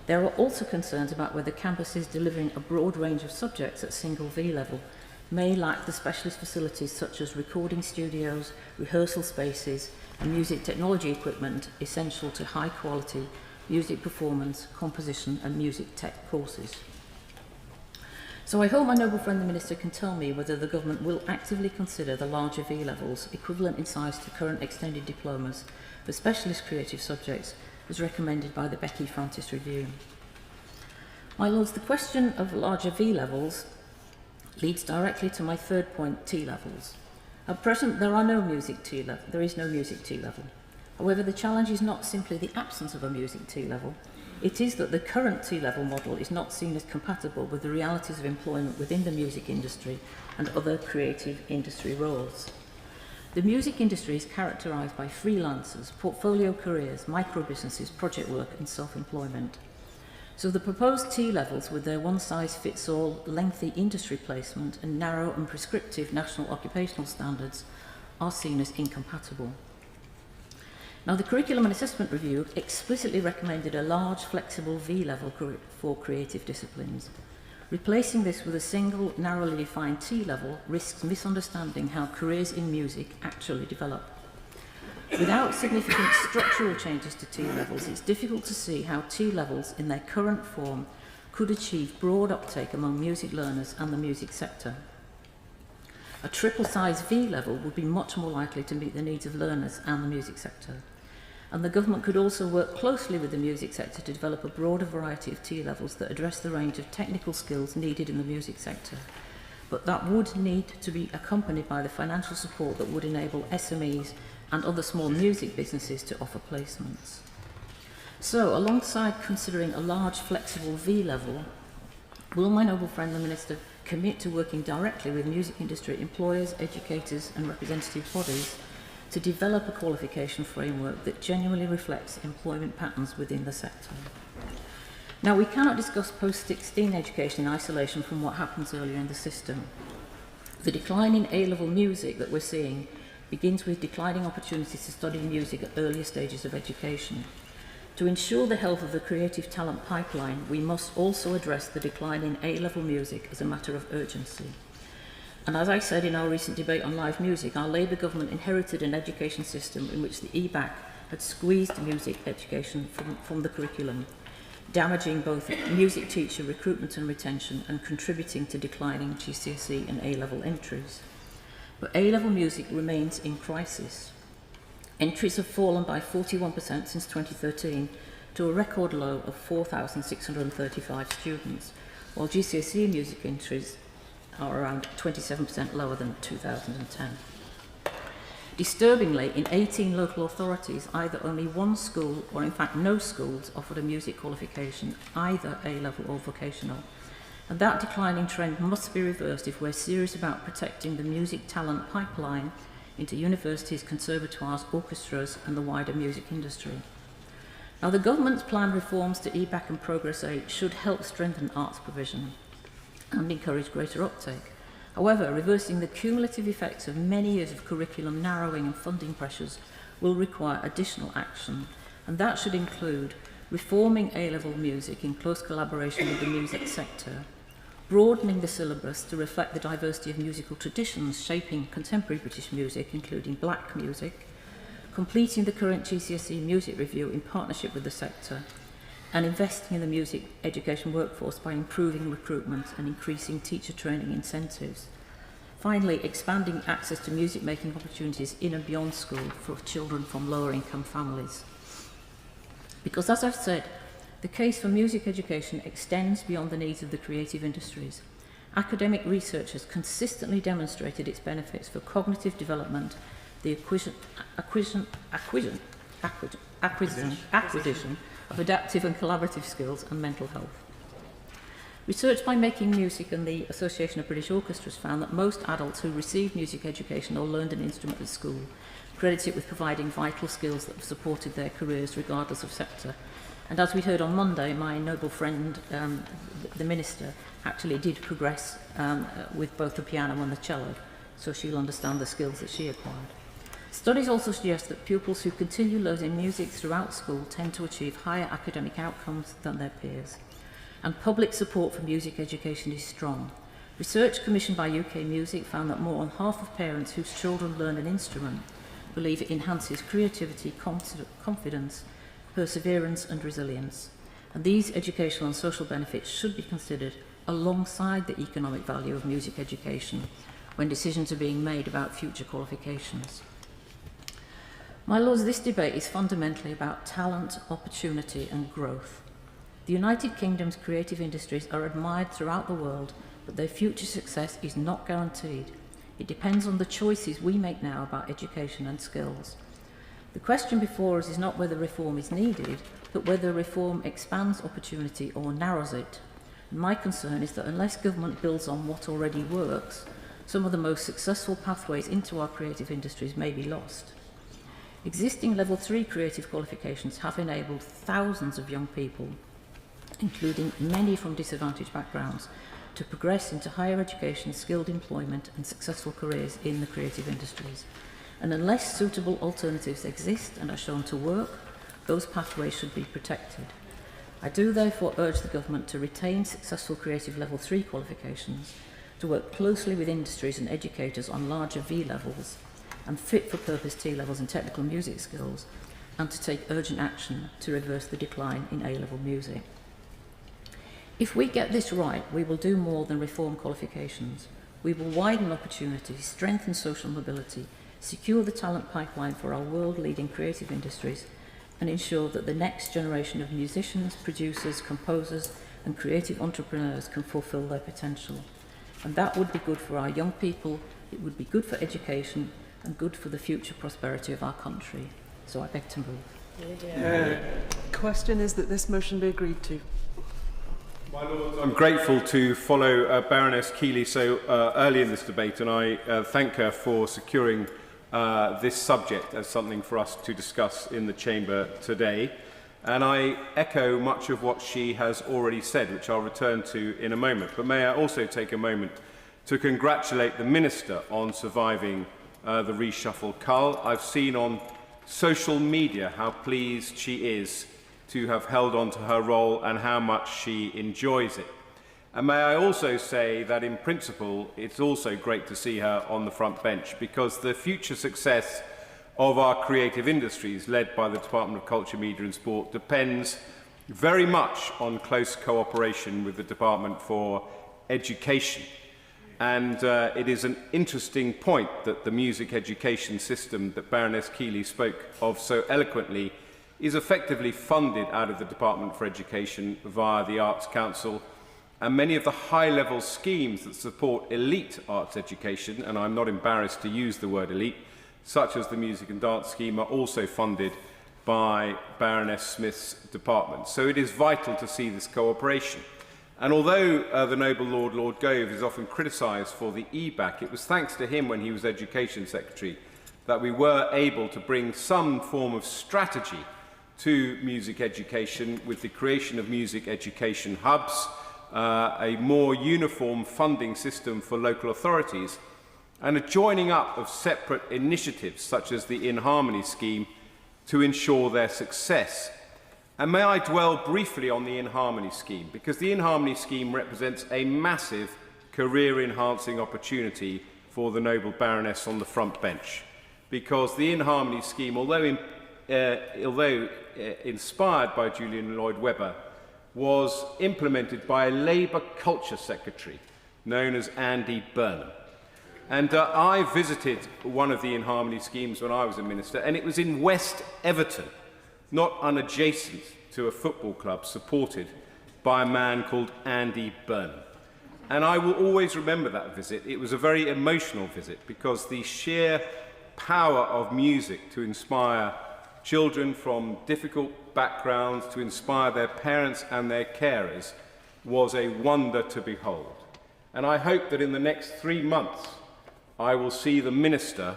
There are also concerns about whether campuses delivering a broad range of subjects at single V level may lack the specialist facilities such as recording studios, rehearsal spaces, and music technology equipment essential to high quality music performance, composition, and music tech courses. So I hope my noble friend the Minister can tell me whether the government will actively consider the larger V levels, equivalent in size to current extended diplomas, for specialist creative subjects, as recommended by the Becky Francis Review. My Lords, the question of larger V levels leads directly to my third point, T levels. At present, there is no music T level. However, the challenge is not simply the absence of a music T level. It is that the current T-level model is not seen as compatible with the realities of employment within the music industry and other creative industry roles. The music industry is characterised by freelancers, portfolio careers, micro-businesses, project work and self-employment. So the proposed T-levels, with their one-size-fits-all lengthy industry placement and narrow and prescriptive national occupational standards, are seen as incompatible. Now, the Curriculum and Assessment Review explicitly recommended a large, flexible V-level for creative disciplines. Replacing this with a single, narrowly defined T-level risks misunderstanding how careers in music actually develop. Without significant structural changes to T-levels, it's difficult to see how T-levels in their current form could achieve broad uptake among music learners and the music sector. A triple-size V-level would be much more likely to meet the needs of learners and the music sector. And the government could also work closely with the music sector to develop a broader variety of T-levels that address the range of technical skills needed in the music sector. But that would need to be accompanied by the financial support that would enable SMEs and other small music businesses to offer placements. So, alongside considering a large flexible V-level, will my noble friend the Minister commit to working directly with music industry employers, educators and representative bodies to develop a qualification framework that genuinely reflects employment patterns within the sector? Now, we cannot discuss post-16 education in isolation from what happens earlier in the system. The decline in A-level music that we're seeing begins with declining opportunities to study music at earlier stages of education. To ensure the health of the creative talent pipeline, we must also address the decline in A-level music as a matter of urgency. And as I said in our recent debate on live music, our Labour government inherited an education system in which the EBAC had squeezed music education from the curriculum, damaging both music teacher recruitment and retention and contributing to declining GCSE and A-level entries. But A-level music remains in crisis. Entries have fallen by 41% since 2013 to a record low of 4,635 students, while GCSE music entries are around 27% lower than 2010. Disturbingly, in 18 local authorities, either only one school or in fact no schools offered a music qualification, either A-level or vocational. And that declining trend must be reversed if we're serious about protecting the music talent pipeline into universities, conservatoires, orchestras and the wider music industry. Now, the government's planned reforms to EBAC and Progress 8 should help strengthen arts provision and encourage greater uptake. However, reversing the cumulative effects of many years of curriculum narrowing and funding pressures will require additional action, and that should include reforming A-level music in close collaboration with the music sector, broadening the syllabus to reflect the diversity of musical traditions shaping contemporary British music, including black music, completing the current GCSE music review in partnership with the sector, and investing in the music education workforce by improving recruitment and increasing teacher training incentives. Finally, expanding access to music making opportunities in and beyond school for children from lower income families. Because as I've said, the case for music education extends beyond the needs of the creative industries. Academic research has consistently demonstrated its benefits for cognitive development, the acquisition of adaptive and collaborative skills and mental health. Research by Making Music and the Association of British Orchestras found that most adults who received music education or learned an instrument at school credit it with providing vital skills that have supported their careers regardless of sector. And as we heard on Monday, my noble friend, the Minister, actually did progress with both the piano and the cello, so she'll understand the skills that she acquired. Studies also suggest that pupils who continue learning music throughout school tend to achieve higher academic outcomes than their peers. And public support for music education is strong. Research commissioned by UK Music found that more than half of parents whose children learn an instrument believe it enhances creativity, confidence, perseverance and resilience. And these educational and social benefits should be considered alongside the economic value of music education when decisions are being made about future qualifications. My Lords, this debate is fundamentally about talent, opportunity and growth. The United Kingdom's creative industries are admired throughout the world, but their future success is not guaranteed. It depends on the choices we make now about education and skills. The question before us is not whether reform is needed, but whether reform expands opportunity or narrows it. And my concern is that unless government builds on what already works, some of the most successful pathways into our creative industries may be lost. Existing Level 3 creative qualifications have enabled thousands of young people, including many from disadvantaged backgrounds, to progress into higher education, skilled employment and successful careers in the creative industries. And unless suitable alternatives exist and are shown to work, those pathways should be protected. I do therefore urge the government to retain successful creative Level 3 qualifications, to work closely with industries and educators on larger V levels and fit-for-purpose T levels in technical music skills, and to take urgent action to reverse the decline in A-level music. If we get this right, we will do more than reform qualifications. We will widen opportunities, strengthen social mobility, secure the talent pipeline for our world-leading creative industries, and ensure that the next generation of musicians, producers, composers, and creative entrepreneurs can fulfill their potential. And that would be good for our young people, it would be good for education, and good for the future prosperity of our country. So I beg to move. Question is that this motion be agreed to. My Lords, I'm grateful to follow Baroness Keeley so early in this debate, and I thank her for securing this subject as something for us to discuss in the Chamber today. And I echo much of what she has already said, which I'll return to in a moment. But may I also take a moment to congratulate the Minister on surviving the reshuffle cull. I've seen on social media how pleased she is to have held on to her role and how much she enjoys it. And may I also say that in principle, it's also great to see her on the front bench, because the future success of our creative industries, led by the Department of Culture, Media and Sport, depends very much on close cooperation with the Department for Education. And it is an interesting point that the music education system that Baroness Keeley spoke of so eloquently is effectively funded out of the Department for Education via the Arts Council, and many of the high-level schemes that support elite arts education, and I'm not embarrassed to use the word elite, such as the Music and Dance Scheme, are also funded by Baroness Smith's department. So it is vital to see this cooperation. And although the Noble Lord Gove is often criticised for the EBAC, it was thanks to him when he was Education Secretary that we were able to bring some form of strategy to music education with the creation of music education hubs, a more uniform funding system for local authorities, and a joining up of separate initiatives such as the In Harmony scheme to ensure their success. And may I dwell briefly on the In Harmony scheme, because the In Harmony scheme represents a massive career-enhancing opportunity for the Noble Baroness on the front bench. Because the In Harmony scheme, although inspired by Julian Lloyd-Webber, was implemented by a Labour Culture Secretary known as Andy Burnham. And I visited one of the In Harmony schemes when I was a minister, and it was in West Everton, not unadjacent to a football club supported by a man called Andy Burnham. And I will always remember that visit. It was a very emotional visit because the sheer power of music to inspire children from difficult backgrounds, to inspire their parents and their carers, was a wonder to behold. And I hope that in the next 3 months, I will see the Minister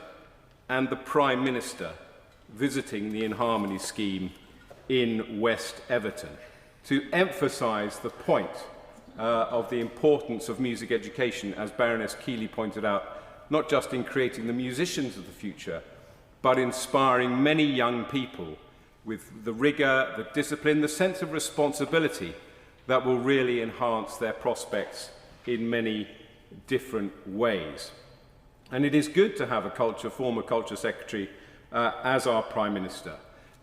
and the Prime Minister visiting the In Harmony scheme in West Everton to emphasise the point of the importance of music education, as Baroness Keeley pointed out, not just in creating the musicians of the future, but inspiring many young people with the rigour, the discipline, the sense of responsibility that will really enhance their prospects in many different ways. And it is good to have a former Culture Secretary as our Prime Minister,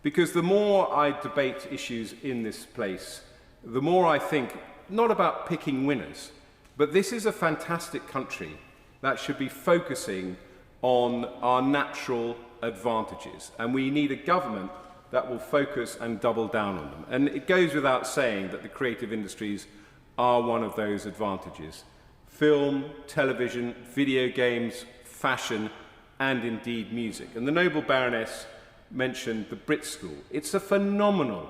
because the more I debate issues in this place, the more I think not about picking winners, but this is a fantastic country that should be focusing on our natural advantages, and we need a government that will focus and double down on them. And it goes without saying that the creative industries are one of those advantages. Film, television, video games, fashion, and indeed music. And the Noble Baroness mentioned the Brit School. It's a phenomenal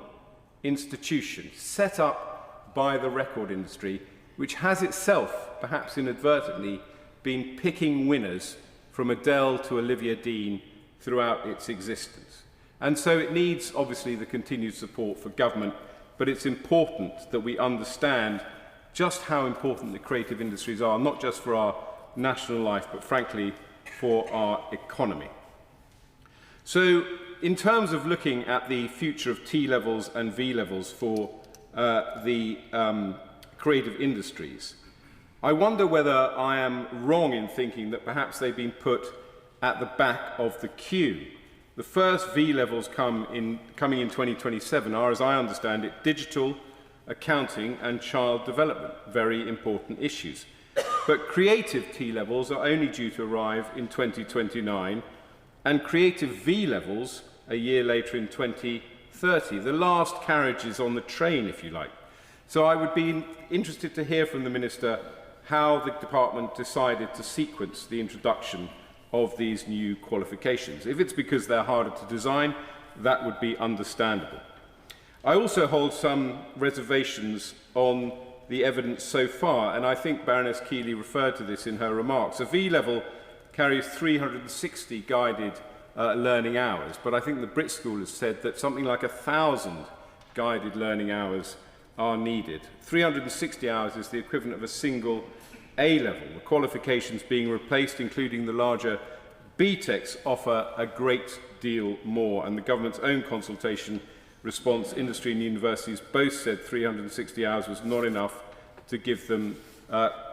institution set up by the record industry, which has itself, perhaps inadvertently, been picking winners from Adele to Olivia Dean throughout its existence. And so it needs, obviously, the continued support for government, but it's important that we understand just how important the creative industries are, not just for our national life, but frankly, for our economy. So, in terms of looking at the future of T levels and V levels for the creative industries, I wonder whether I am wrong in thinking that perhaps they've been put at the back of the queue. The first V levels coming in 2027 are, as I understand it, digital, accounting and child development, very important issues. But creative T levels are only due to arrive in 2029 and creative V levels a year later in 2030. The last carriage is on the train, if you like. So I would be interested to hear from the Minister how the department decided to sequence the introduction of these new qualifications. If it's because they're harder to design, that would be understandable. I also hold some reservations on the evidence so far, and I think Baroness Keeley referred to this in her remarks. A V level carries 360 guided learning hours, but I think the Brit School has said that something like 1,000 guided learning hours are needed. 360 hours is the equivalent of a single A level. The qualifications being replaced, including the larger BTECs, offer a great deal more, and the government's own consultation response, industry and universities both said 360 hours was not enough to give them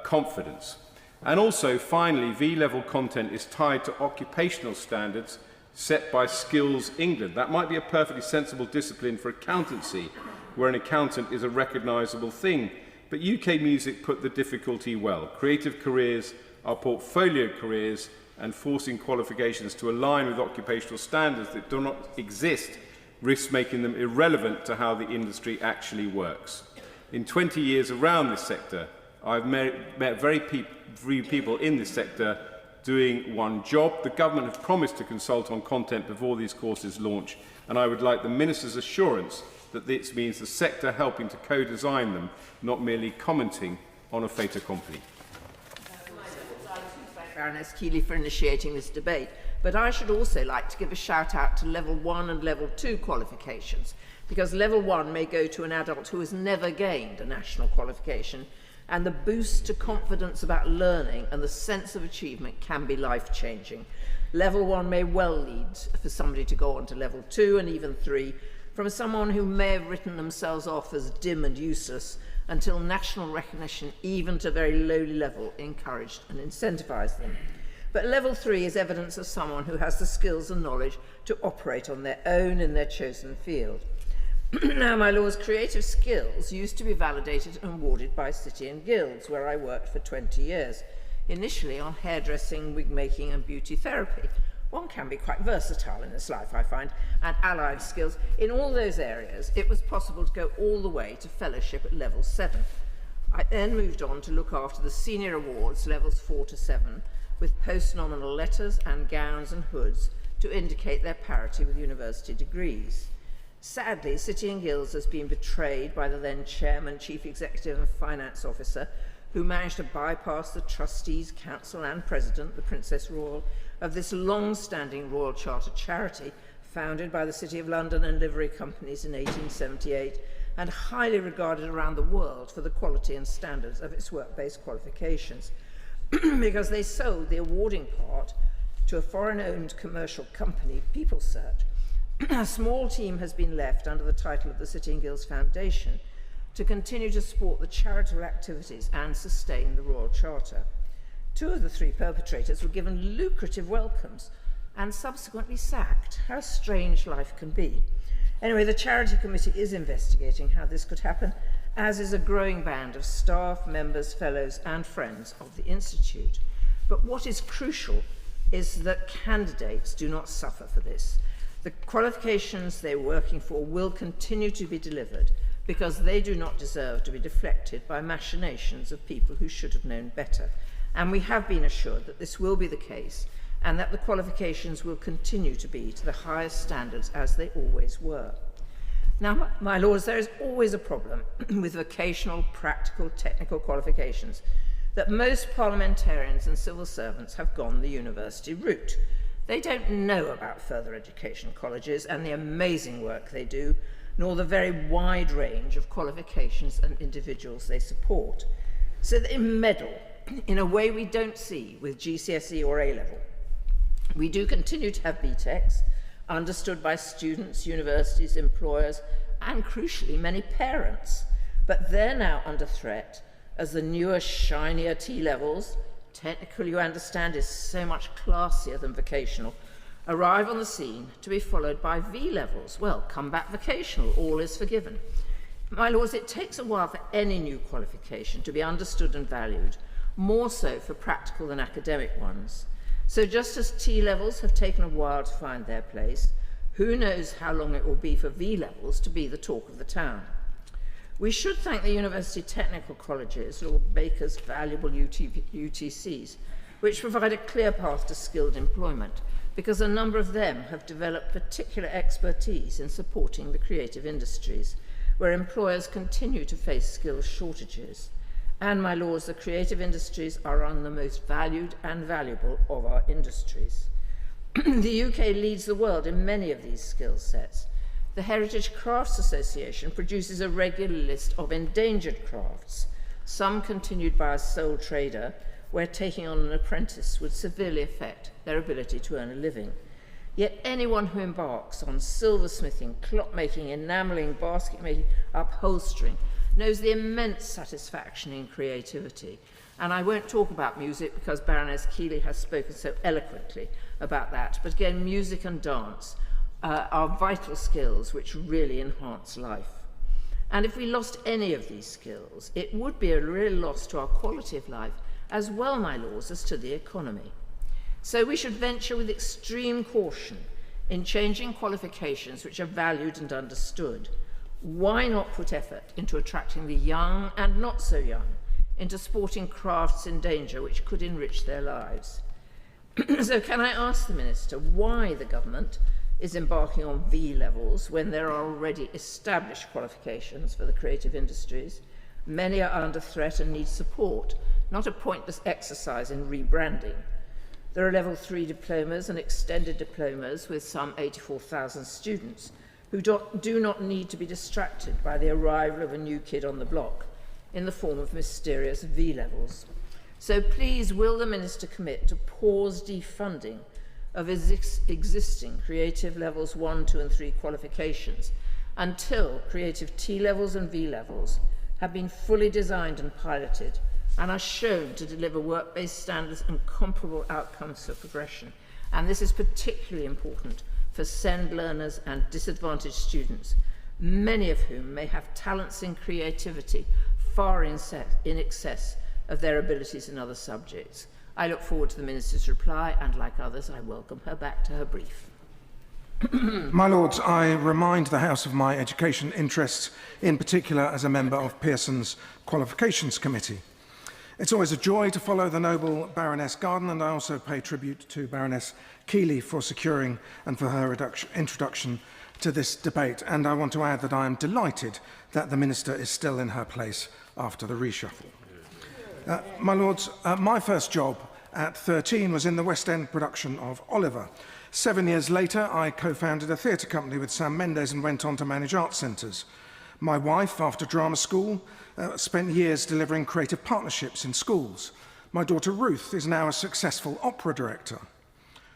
confidence. And also, finally, V-level content is tied to occupational standards set by Skills England. That might be a perfectly sensible discipline for accountancy, where an accountant is a recognisable thing. But UK Music put the difficulty well. Creative careers are portfolio careers, and forcing qualifications to align with occupational standards that do not exist risks making them irrelevant to how the industry actually works. In 20 years around this sector, I've met very few people in this sector doing one job. The government have promised to consult on content before these courses launch, and I would like the Minister's assurance that this means the sector helping to co-design them, not merely commenting on a fait accompli. Baroness Keeley for initiating this debate, but I should also like to give a shout out to level 1 and level 2 qualifications, because level 1 may go to an adult who has never gained a national qualification, and the boost to confidence about learning and the sense of achievement can be life-changing. Level 1 may well lead for somebody to go on to level 2 and even 3 from someone who may have written themselves off as dim and useless until national recognition, even to a very lowly level, encouraged and incentivised them. But level 3 is evidence of someone who has the skills and knowledge to operate on their own in their chosen field. Now, my lords, creative skills used to be validated and awarded by city and guilds, where I worked for 20 years, initially on hairdressing, wig making and beauty therapy. One can be quite versatile in this life, I find, and allied skills. In all those areas, it was possible to go all the way to fellowship at level 7. I then moved on to look after the senior awards, levels 4 to 7, with post-nominal letters and gowns and hoods to indicate their parity with university degrees. Sadly, City and Guilds has been betrayed by the then chairman, chief executive and finance officer, who managed to bypass the trustees, council and president, the Princess Royal, of this long-standing Royal Charter charity founded by the City of London and livery companies in 1878 and highly regarded around the world for the quality and standards of its work-based qualifications, because they sold the awarding part to a foreign-owned commercial company, PeopleSearch, a small team has been left under the title of the City and Guilds Foundation to continue to support the charitable activities and sustain the Royal Charter. 2 of the 3 perpetrators were given lucrative welcomes and subsequently sacked. How strange life can be. Anyway, the Charity Committee is investigating how this could happen, as is a growing band of staff, members, fellows and friends of the Institute. But what is crucial is that candidates do not suffer for this. The qualifications they're working for will continue to be delivered because they do not deserve to be deflected by machinations of people who should have known better. And we have been assured that this will be the case and that the qualifications will continue to be to the highest standards as they always were. Now, my lords, there is always a problem with vocational, practical, technical qualifications, that most parliamentarians and civil servants have gone the university route. They don't know about further education colleges and the amazing work they do, nor the very wide range of qualifications and individuals they support. So they meddle in a way we don't see with GCSE or A-level. We do continue to have BTECs, understood by students, universities, employers, and crucially, many parents. But they're now under threat as the newer, shinier T-levels, technical, you understand, is so much classier than vocational, arrive on the scene to be followed by V-levels. Well, come back vocational, all is forgiven. My lords, it takes a while for any new qualification to be understood and valued, more so for practical than academic ones. So just as T-levels have taken a while to find their place, who knows how long it will be for V-levels to be the talk of the town. We should thank the University Technical Colleges, Lord Baker's valuable UTCs, which provide a clear path to skilled employment, because a number of them have developed particular expertise in supporting the creative industries, where employers continue to face skills shortages. And, my lords, the creative industries are among the most valued and valuable of our industries. The UK leads the world in many of these skill sets. The Heritage Crafts Association produces a regular list of endangered crafts, some continued by a sole trader, where taking on an apprentice would severely affect their ability to earn a living. Yet anyone who embarks on silversmithing, clockmaking, enamelling, basket making, upholstering, knows the immense satisfaction in creativity. And I won't talk about music because Baroness Keeley has spoken so eloquently about that. But again, music and dance are vital skills which really enhance life. And if we lost any of these skills, it would be a real loss to our quality of life, as well, my lords, as to the economy. So we should venture with extreme caution in changing qualifications which are valued and understood. Why not put effort into attracting the young and not so young into sporting crafts in danger which could enrich their lives? So can I ask the Minister why the government is embarking on V levels when there are already established qualifications for the creative industries? Many are under threat and need support, not a pointless exercise in rebranding. There are level 3 diplomas and extended diplomas with some 84,000 students who do not need to be distracted by the arrival of a new kid on the block in the form of mysterious V levels. So please, will the Minister commit to pause defunding of existing creative levels 1, 2 and 3 qualifications until creative T levels and V levels have been fully designed and piloted and are shown to deliver work-based standards and comparable outcomes for progression. And this is particularly important for SEND learners and disadvantaged students, many of whom may have talents in creativity far in excess of their abilities in other subjects. I look forward to the Minister's reply, and like others, I welcome her back to her brief. My Lords, I remind the House of my education interests, in particular as a member of Pearson's Qualifications Committee. It's always a joy to follow the noble Baroness Garden, and I also pay tribute to Baroness Keeley for securing and for her introduction to this debate. And I want to add that I am delighted that the Minister is still in her place after the reshuffle. My Lords, my first job at 13 was in the West End production of Oliver. 7 years later, I co-founded a theatre company with Sam Mendes and went on to manage art centres. My wife, after drama school, spent years delivering creative partnerships in schools. My daughter Ruth is now a successful opera director.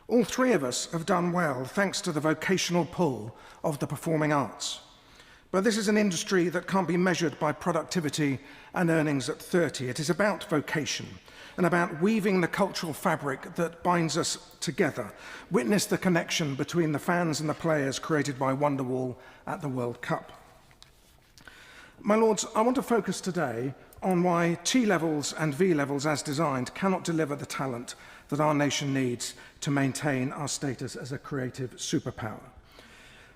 All three of us have done well thanks to the vocational pull of the performing arts. But this is an industry that can't be measured by productivity and earnings at 30. It is about vocation and about weaving the cultural fabric that binds us together. Witness the connection between the fans and the players created by Wonderwall at the World Cup. My Lords, I want to focus today on why T-levels and V-levels as designed cannot deliver the talent that our nation needs to maintain our status as a creative superpower.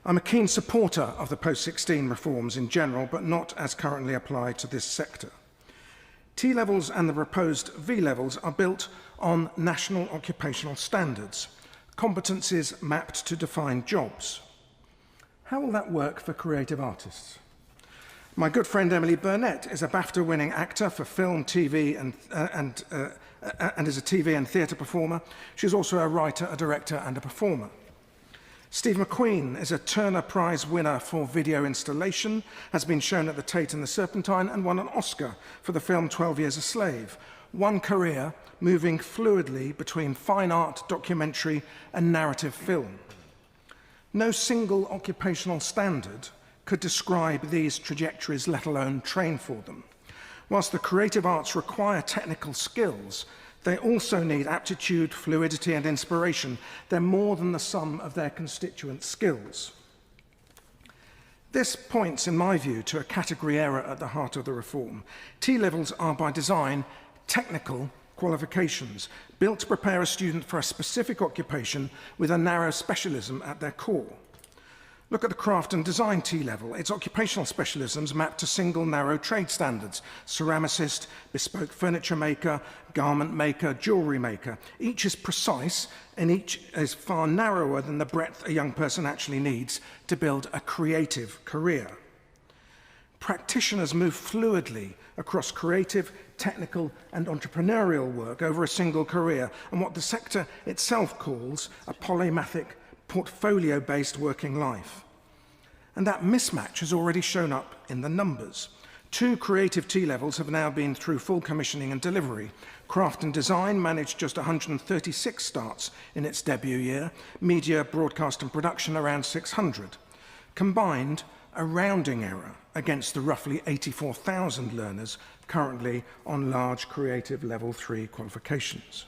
I'm a keen supporter of the post-16 reforms in general, but not as currently applied to this sector. T-levels and the proposed V-levels are built on national occupational standards, competencies mapped to define jobs. How will that work for creative artists? My good friend Andy Burnham is a BAFTA-winning actor for film, TV, and is a TV and theatre performer. She's also a writer, a director, and a performer. Steve McQueen is a Turner Prize winner for video installation, has been shown at the Tate and the Serpentine, and won an Oscar for the film 12 Years a Slave. One career moving fluidly between fine art, documentary, and narrative film. No single occupational standard could describe these trajectories, let alone train for them. Whilst the creative arts require technical skills, they also need aptitude, fluidity, and inspiration. They're more than the sum of their constituent skills. This points, in my view, to a category error at the heart of the reform. T-levels are, by design, technical qualifications, built to prepare a student for a specific occupation with a narrow specialism at their core. Look at the craft and design T-level. Its occupational specialisms map to single narrow trade standards: ceramicist, bespoke furniture maker, garment maker, jewellery maker. Each is precise and each is far narrower than the breadth a young person actually needs to build a creative career. Practitioners move fluidly across creative, technical and entrepreneurial work over a single career and what the sector itself calls a polymathic, portfolio-based working life. And that mismatch has already shown up in the numbers. 2 creative T-levels have now been through full commissioning and delivery. Craft and design managed just 136 starts in its debut year, media, broadcast and production around 600. Combined, a rounding error against the roughly 84,000 learners currently on large creative level 3 qualifications.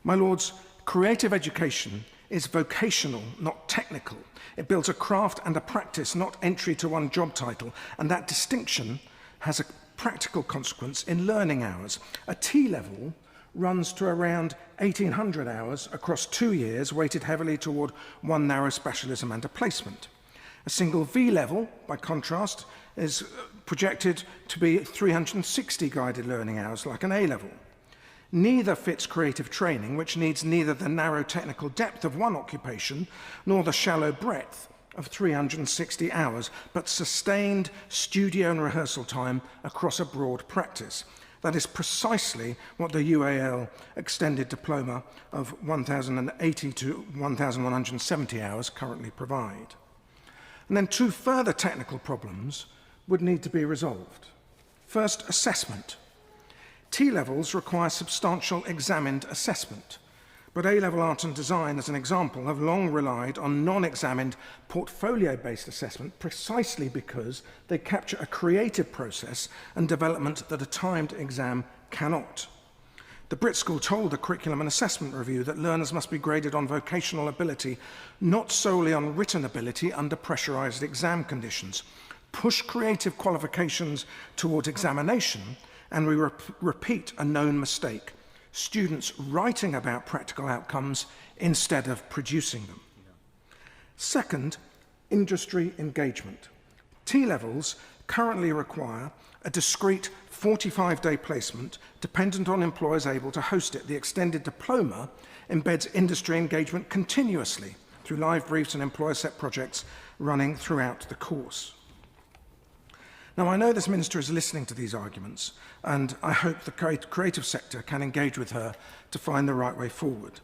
My Lords, creative education is vocational, not technical. It builds a craft and a practice, not entry to one job title, and that distinction has a practical consequence in learning hours. A T-level runs to around 1,800 hours across 2 years, weighted heavily toward one narrow specialism and a placement. A single V-level, by contrast, is projected to be 360 guided learning hours, like an A-level. Neither fits creative training, which needs neither the narrow technical depth of one occupation nor the shallow breadth of 360 hours, but sustained studio and rehearsal time across a broad practice. That is precisely what the UAL extended diploma of 1,080 to 1,170 hours currently provide. And then 2 further technical problems would need to be resolved. First, assessment. T-levels require substantial examined assessment, but A-level art and design, as an example, have long relied on non-examined portfolio-based assessment precisely because they capture a creative process and development that a timed exam cannot. The Brit School told the Curriculum and Assessment Review that learners must be graded on vocational ability, not solely on written ability under pressurised exam conditions. Push creative qualifications towards examination and we repeat a known mistake: students writing about practical outcomes instead of producing them. Second, industry engagement. T-levels currently require a discrete 45-day placement dependent on employers able to host it. The extended diploma embeds industry engagement continuously through live briefs and employer-set projects running throughout the course. Now, I know this minister is listening to these arguments, and I hope the creative sector can engage with her to find the right way forward.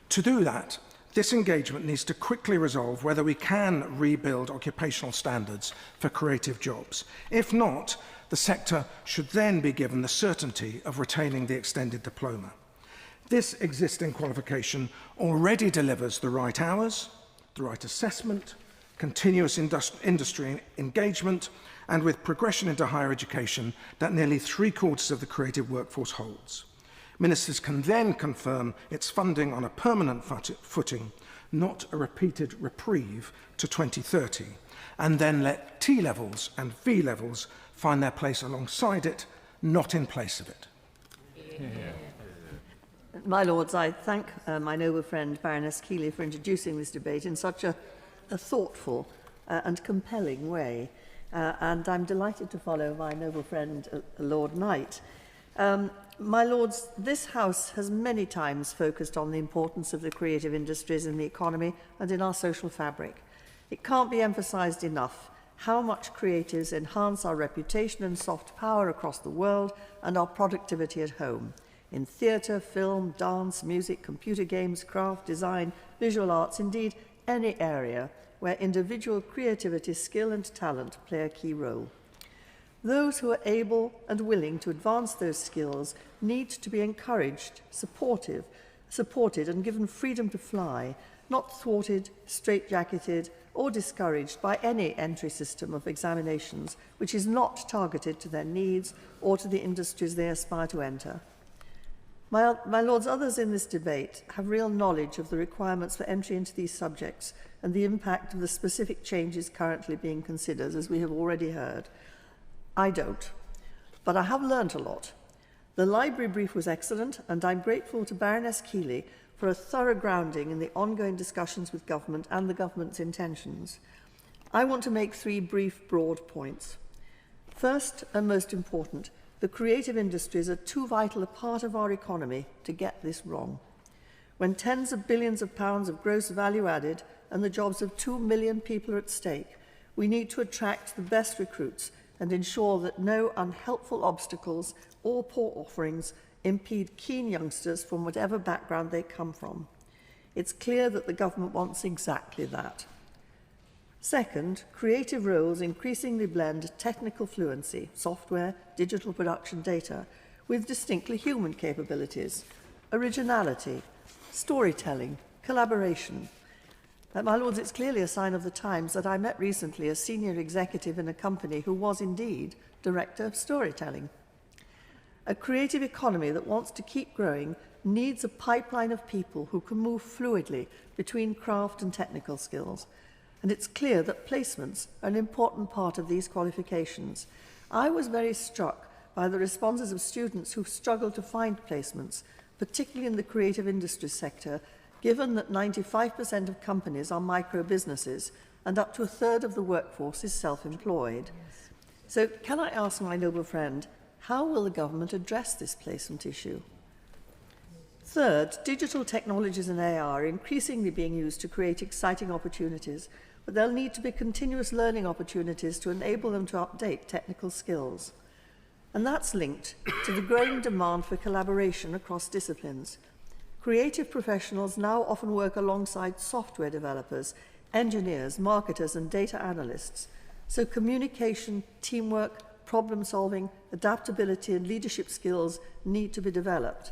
To do that, this engagement needs to quickly resolve whether we can rebuild occupational standards for creative jobs. If not, the sector should then be given the certainty of retaining the extended diploma. This existing qualification already delivers the right hours, the right assessment, continuous industry engagement, and with progression into higher education that nearly 3/4 of the creative workforce holds. Ministers can then confirm its funding on a permanent footing, not a repeated reprieve to 2030, and then let T levels and V levels find their place alongside it, not in place of it. My Lords, I thank my noble friend Baroness Keeley for introducing this debate in such a thoughtful and compelling way, and I'm delighted to follow my noble friend Lord Knight. My Lords, this House has many times focused on the importance of the creative industries in the economy and in our social fabric. It can't be emphasised enough how much creatives enhance our reputation and soft power across the world and our productivity at home. In theatre, film, dance, music, computer games, craft, design, visual arts, indeed any area where individual creativity, skill and talent play a key role. Those who are able and willing to advance those skills need to be encouraged, supported and given freedom to fly, not thwarted, straitjacketed or discouraged by any entry system of examinations which is not targeted to their needs or to the industries they aspire to enter. My Lords, others in this debate have real knowledge of the requirements for entry into these subjects and the impact of the specific changes currently being considered, as we have already heard. I don't, but I have learnt a lot. The library brief was excellent, and I'm grateful to Baroness Keeley for a thorough grounding in the ongoing discussions with government and the government's intentions. I want to make 3 brief, broad points. First, and most important, the creative industries are too vital a part of our economy to get this wrong. When tens of billions of pounds of gross value added and the jobs of 2 million people are at stake, we need to attract the best recruits and ensure that no unhelpful obstacles or poor offerings impede keen youngsters from whatever background they come from. It's clear that the government wants exactly that. Second, creative roles increasingly blend technical fluency, software, digital production data, with distinctly human capabilities, originality, storytelling, collaboration. My Lords, it's clearly a sign of the times that I met recently a senior executive in a company who was indeed director of storytelling. A creative economy that wants to keep growing needs a pipeline of people who can move fluidly between craft and technical skills. And it's clear that placements are an important part of these qualifications. I was very struck by the responses of students who've struggled to find placements, particularly in the creative industry sector, given that 95% of companies are micro-businesses and up to 1/3 of the workforce is self-employed. Yes. So can I ask my noble friend, how will the government address this placement issue? Third, digital technologies and AI are increasingly being used to create exciting opportunities, but there'll need to be continuous learning opportunities to enable them to update technical skills. And that's linked to the growing demand for collaboration across disciplines. Creative professionals now often work alongside software developers, engineers, marketers, and data analysts. So communication, teamwork, problem-solving, adaptability, and leadership skills need to be developed.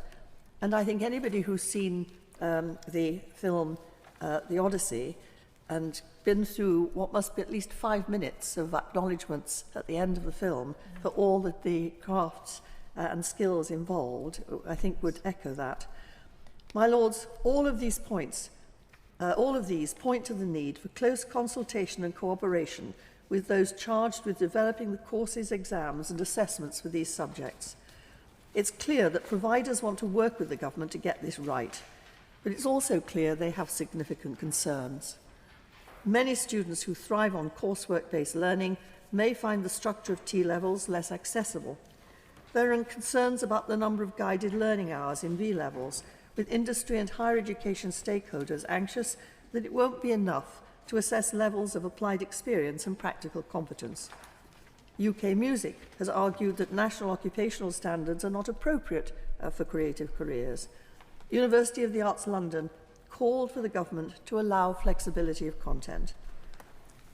And I think anybody who's seen the film The Odyssey and been through what must be at least 5 minutes of acknowledgements at the end of the film for all that the crafts and skills involved, I think would echo that. My Lords, all of these point to the need for close consultation and cooperation with those charged with developing the courses, exams and assessments for these subjects. It's clear that providers want to work with the government to get this right, but it's also clear they have significant concerns. Many students who thrive on coursework-based learning may find the structure of T-levels less accessible. There are concerns about the number of guided learning hours in V-levels, with industry and higher education stakeholders anxious that it won't be enough to assess levels of applied experience and practical competence. UK Music has argued that national occupational standards are not appropriate for creative careers. University of the Arts London called for the government to allow flexibility of content.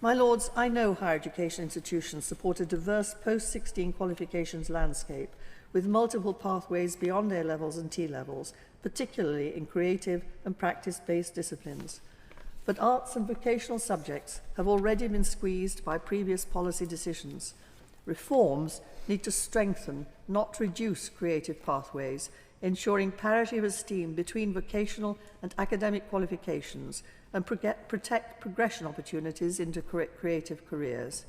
My Lords, I know higher education institutions support a diverse post-16 qualifications landscape with multiple pathways beyond A-levels and T-levels, particularly in creative and practice-based disciplines. But arts and vocational subjects have already been squeezed by previous policy decisions. Reforms need to strengthen, not reduce, creative pathways, ensuring parity of esteem between vocational and academic qualifications and protect progression opportunities into creative careers.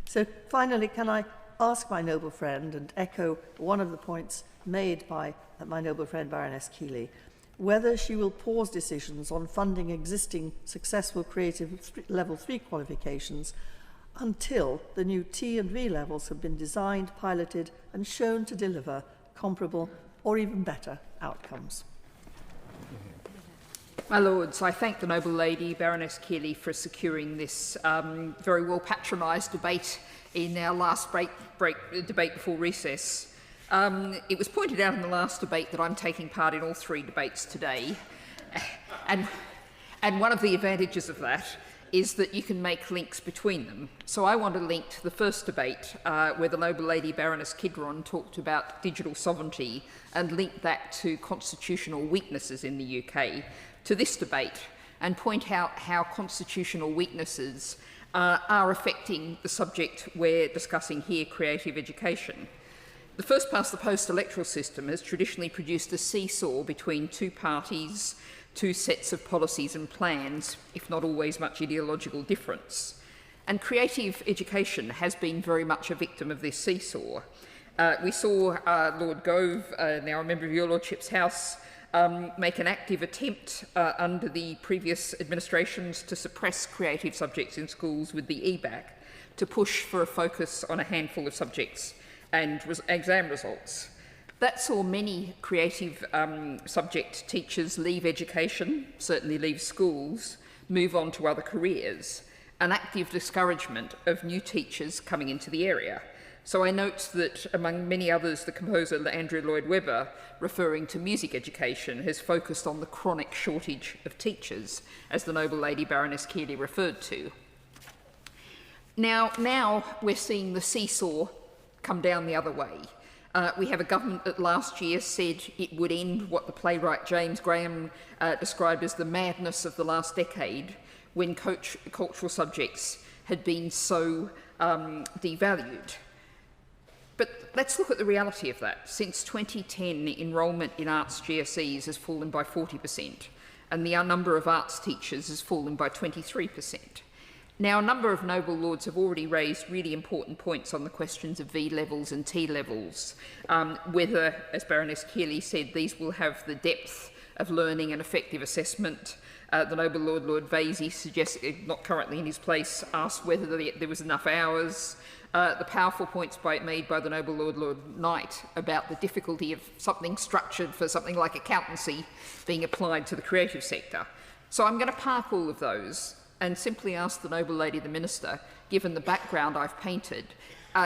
So finally, can I ask my noble friend, and echo one of the points made by my noble friend Baroness Keeley, whether she will pause decisions on funding existing successful creative level 3 qualifications until the new T and V levels have been designed, piloted and shown to deliver comparable or even better outcomes. My Lords, I thank the noble lady, Baroness Keeley, for securing this very well patronised debate in our last debate before recess. It was pointed out in the last debate that I'm taking part in all 3 debates today, and one of the advantages of that is that you can make links between them. So I want to link to the first debate where the noble lady Baroness Kidron talked about digital sovereignty and link that to constitutional weaknesses in the UK, to this debate and point out how constitutional weaknesses are affecting the subject we're discussing here, creative education. The first past the post electoral system has traditionally produced a seesaw between 2 parties, 2 sets of policies and plans, if not always much ideological difference. And creative education has been very much a victim of this seesaw. We saw Lord Gove, now a member of your Lordship's House, make an active attempt under the previous administrations to suppress creative subjects in schools with the EBAC, to push for a focus on a handful of subjects and exam results. That saw many creative subject teachers leave education, certainly leave schools, move on to other careers, an active discouragement of new teachers coming into the area. So I note that among many others, the composer Andrew Lloyd Webber, referring to music education, has focused on the chronic shortage of teachers, as the noble lady Baroness Keeley referred to. Now we're seeing the seesaw come down the other way. We have a government that last year said it would end what the playwright James Graham described as the madness of the last decade, when cultural subjects had been so devalued. But let's look at the reality of that. Since 2010, enrolment in arts GCSEs has fallen by 40%, and the number of arts teachers has fallen by 23%. Now, a number of noble lords have already raised really important points on the questions of V levels and T levels, whether, as Baroness Keeley said, these will have the depth of learning and effective assessment. The noble Lord, Lord Vasey, suggested, not currently in his place, asked whether there was enough hours. The powerful points made by the noble Lord, Lord Knight, about the difficulty of something structured for something like accountancy being applied to the creative sector. So I'm going to park all of those and simply ask the noble lady, the Minister, given the background I've painted,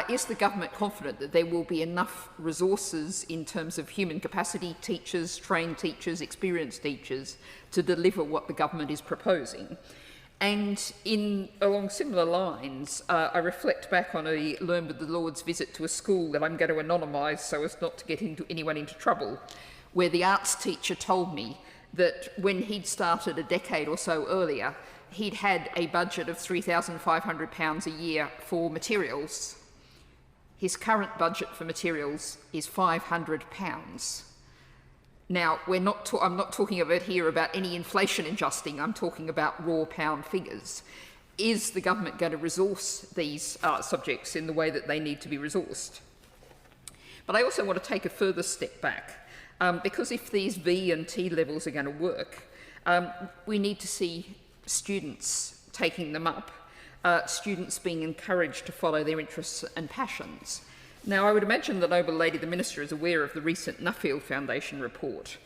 is the government confident that there will be enough resources in terms of human capacity, teachers, trained teachers, experienced teachers, to deliver what the government is proposing? And along similar lines, I reflect back on a Learn with the Lord's visit to a school that I'm going to anonymise so as not to get anyone into trouble, where the arts teacher told me that when he'd started a decade or so earlier, he'd had a budget of £3,500 a year for materials. His current budget for materials is £500. Now, I'm not talking about here about any inflation adjusting, I'm talking about raw pound figures. Is the government going to resource these subjects in the way that they need to be resourced? But I also want to take a further step back, because if these V and T levels are going to work, we need to see students taking them up, students being encouraged to follow their interests and passions. Now, I would imagine the noble lady, the Minister, is aware of the recent Nuffield Foundation report,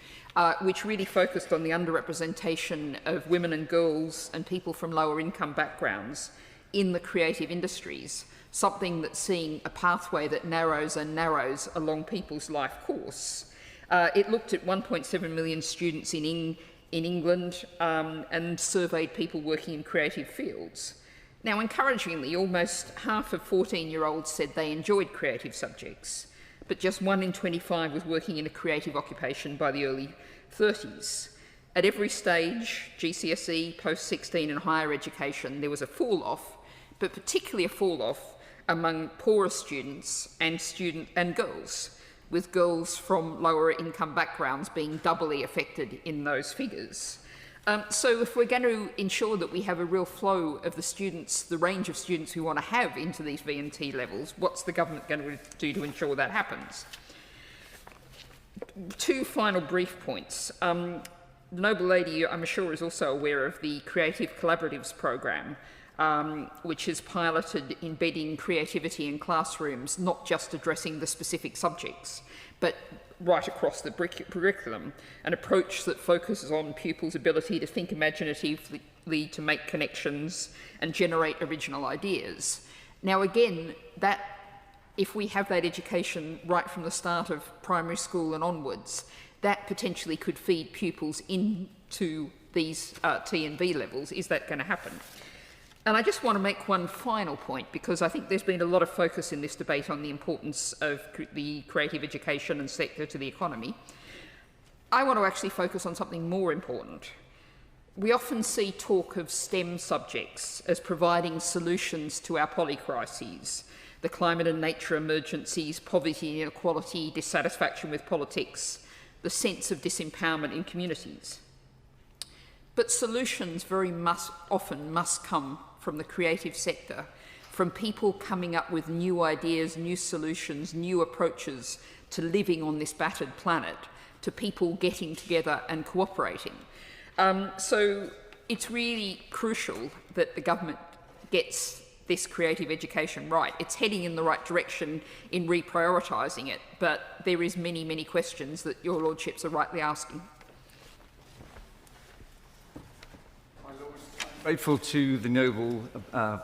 which really focused on the underrepresentation of women and girls and people from lower income backgrounds in the creative industries, something that's seeing a pathway that narrows and narrows along people's life course. It looked at 1.7 million students in England and surveyed people working in creative fields. Now, encouragingly, almost half of 14-year-olds said they enjoyed creative subjects, but just 1 in 25 was working in a creative occupation by the early 30s. At every stage, GCSE, post-16 and higher education, there was a fall-off, but particularly a fall-off among poorer students and girls, with girls from lower income backgrounds being doubly affected in those figures. So if we're going to ensure that we have a real flow of the students, the range of students we want to have into these V&T levels, what's the government going to do to ensure that happens? 2 final brief points. The Noble Lady, I'm sure, is also aware of the Creative Collaboratives programme, which is piloted embedding creativity in classrooms, not just addressing the specific subjects, but right across the curriculum, an approach that focuses on pupils' ability to think imaginatively, to make connections and generate original ideas. Now again, that if we have that education right from the start of primary school and onwards, that potentially could feed pupils into these T and V levels. Is that going to happen? And I just want to make one final point, because I think there's been a lot of focus in this debate on the importance of the creative education and sector to the economy. I want to actually focus on something more important. We often see talk of STEM subjects as providing solutions to our polycrises, the climate and nature emergencies, poverty, inequality, dissatisfaction with politics, the sense of disempowerment in communities. But solutions very often must come from the creative sector, from people coming up with new ideas, new solutions, new approaches to living on this battered planet, to people getting together and cooperating. So it's really crucial that the government gets this creative education right. It's heading in the right direction in reprioritising it, but there is many, many questions that your lordships are rightly asking. Grateful to the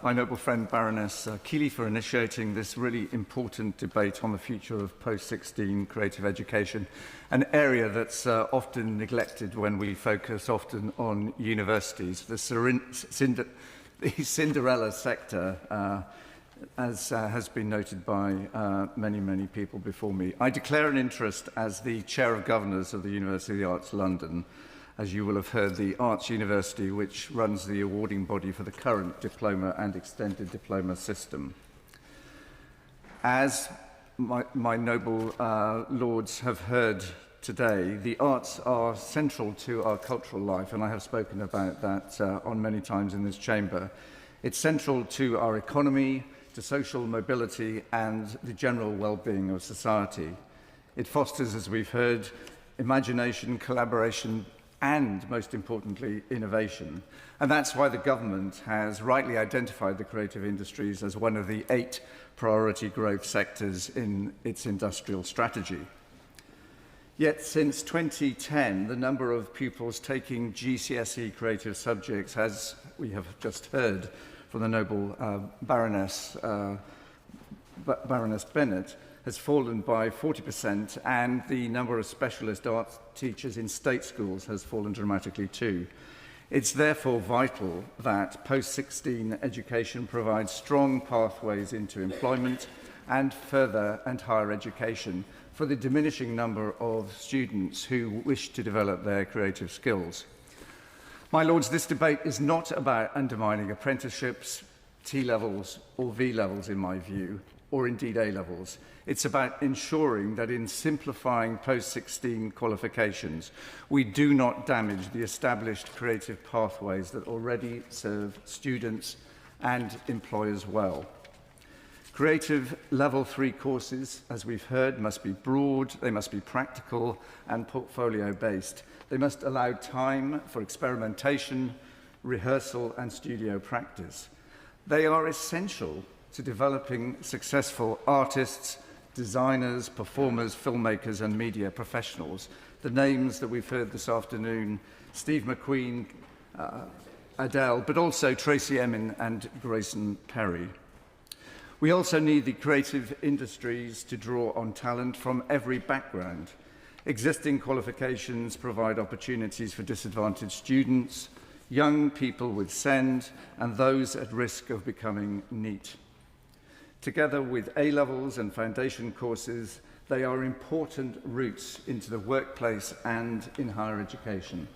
my noble friend Baroness Keeley for initiating this really important debate on the future of post-16 creative education, an area that's often neglected when we focus often on universities. The Cinderella sector, as has been noted by many, many people before me. I declare an interest as the Chair of Governors of the University of the Arts London. As you will have heard, the Arts University, which runs the awarding body for the current diploma and extended diploma system. As my noble lords have heard today, the arts are central to our cultural life, and I have spoken about that on many times in this chamber. It's central to our economy, to social mobility, and the general well-being of society. It fosters, as we've heard, imagination, collaboration, and, most importantly, innovation. And that's why the government has rightly identified the creative industries as one of the 8 priority growth sectors in its industrial strategy. Yet since 2010, the number of pupils taking GCSE creative subjects, as we have just heard from the noble Baroness Bennett, has fallen by 40%, and the number of specialist arts teachers in state schools has fallen dramatically too. It's therefore vital that post-16 education provides strong pathways into employment and further and higher education for the diminishing number of students who wish to develop their creative skills. My lords, this debate is not about undermining apprenticeships, T-levels or V-levels in my view, or indeed A-levels. It's about ensuring that in simplifying post-16 qualifications, we do not damage the established creative pathways that already serve students and employers well. Creative Level 3 courses, as we've heard, must be broad, they must be practical and portfolio-based. They must allow time for experimentation, rehearsal and studio practice. They are essential to developing successful artists, designers, performers, filmmakers and media professionals. The names that we've heard this afternoon, Steve McQueen, Adele, but also Tracy Emin and Grayson Perry. We also need the creative industries to draw on talent from every background. Existing qualifications provide opportunities for disadvantaged students, young people with SEND, and those at risk of becoming NEET. Together with A-levels and foundation courses, they are important routes into the workplace and in higher education.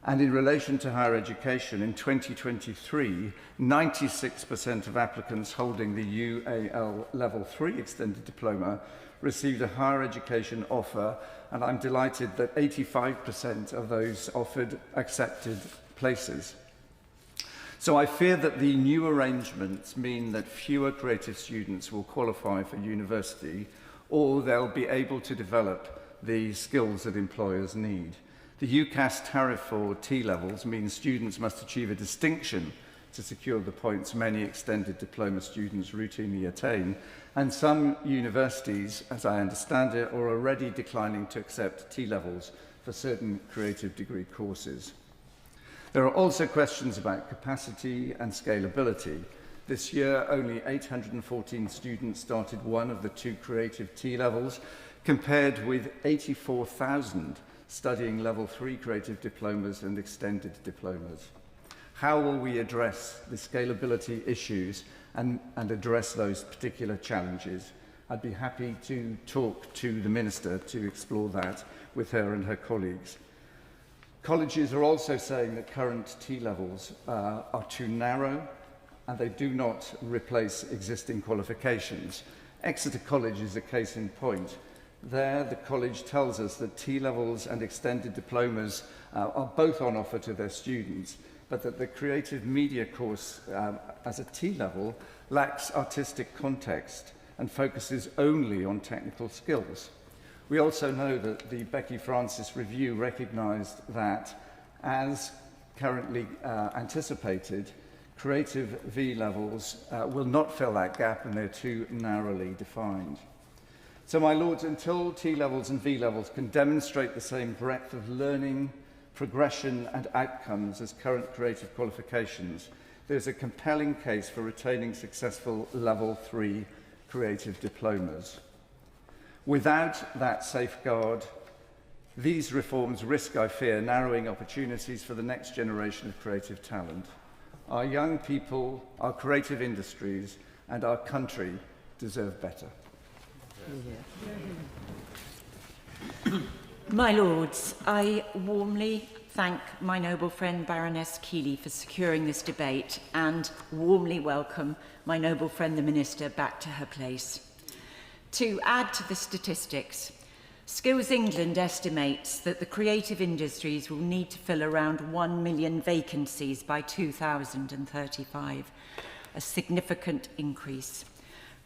And in relation to higher education, in 2023, 96% of applicants holding the UAL Level 3 Extended Diploma received a higher education offer, and I'm delighted that 85% of those offered accepted places. So I fear that the new arrangements mean that fewer creative students will qualify for university, or they'll be able to develop the skills that employers need. The UCAS tariff for T-levels means students must achieve a distinction to secure the points many extended diploma students routinely attain, and some universities, as I understand it, are already declining to accept T-levels for certain creative degree courses. There are also questions about capacity and scalability. This year, only 814 students started one of the 2 creative T-levels, compared with 84,000 studying level 3 creative diplomas and extended diplomas. How will we address the scalability issues and address those particular challenges? I'd be happy to talk to the Minister to explore that with her and her colleagues. Colleges are also saying that current T-levels are too narrow and they do not replace existing qualifications. Exeter College is a case in point. There, the college tells us that T-levels and extended diplomas are both on offer to their students, but that the creative media course as a T-level lacks artistic context and focuses only on technical skills. We also know that the Becky Francis review recognised that, as currently anticipated, creative V-levels will not fill that gap and they're too narrowly defined. So, my lords, until T-levels and V-levels can demonstrate the same breadth of learning, progression and outcomes as current creative qualifications, there's a compelling case for retaining successful Level 3 creative diplomas. Without that safeguard, these reforms risk, I fear, narrowing opportunities for the next generation of creative talent. Our young people, our creative industries and our country deserve better. My Lords, I warmly thank my noble friend Baroness Keeley for securing this debate and warmly welcome my noble friend the Minister back to her place. To add to the statistics, Skills England estimates that the creative industries will need to fill around 1 million vacancies by 2035, a significant increase.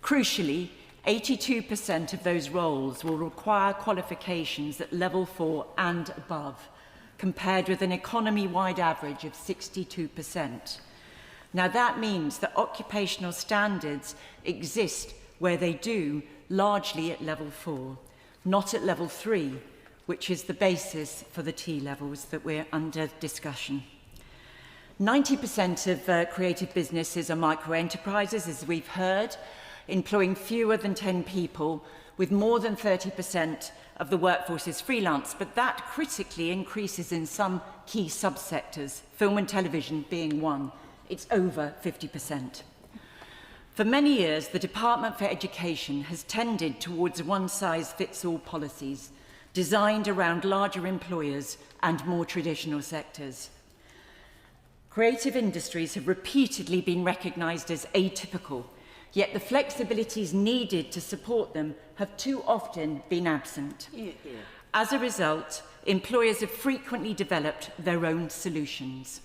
Crucially, 82% of those roles will require qualifications at level 4 and above, compared with an economy-wide average of 62%. Now that means that occupational standards exist where they do, largely at level 4, not at level 3, which is the basis for the T-levels that we're under discussion. 90% of creative businesses are micro-enterprises, as we've heard, employing fewer than 10 people, with more than 30% of the workforce is freelance, but that critically increases in some key subsectors, film and television being one. It's over 50%. For many years, the Department for Education has tended towards one-size-fits-all policies designed around larger employers and more traditional sectors. Creative industries have repeatedly been recognised as atypical, yet the flexibilities needed to support them have too often been absent. As a result, employers have frequently developed their own solutions.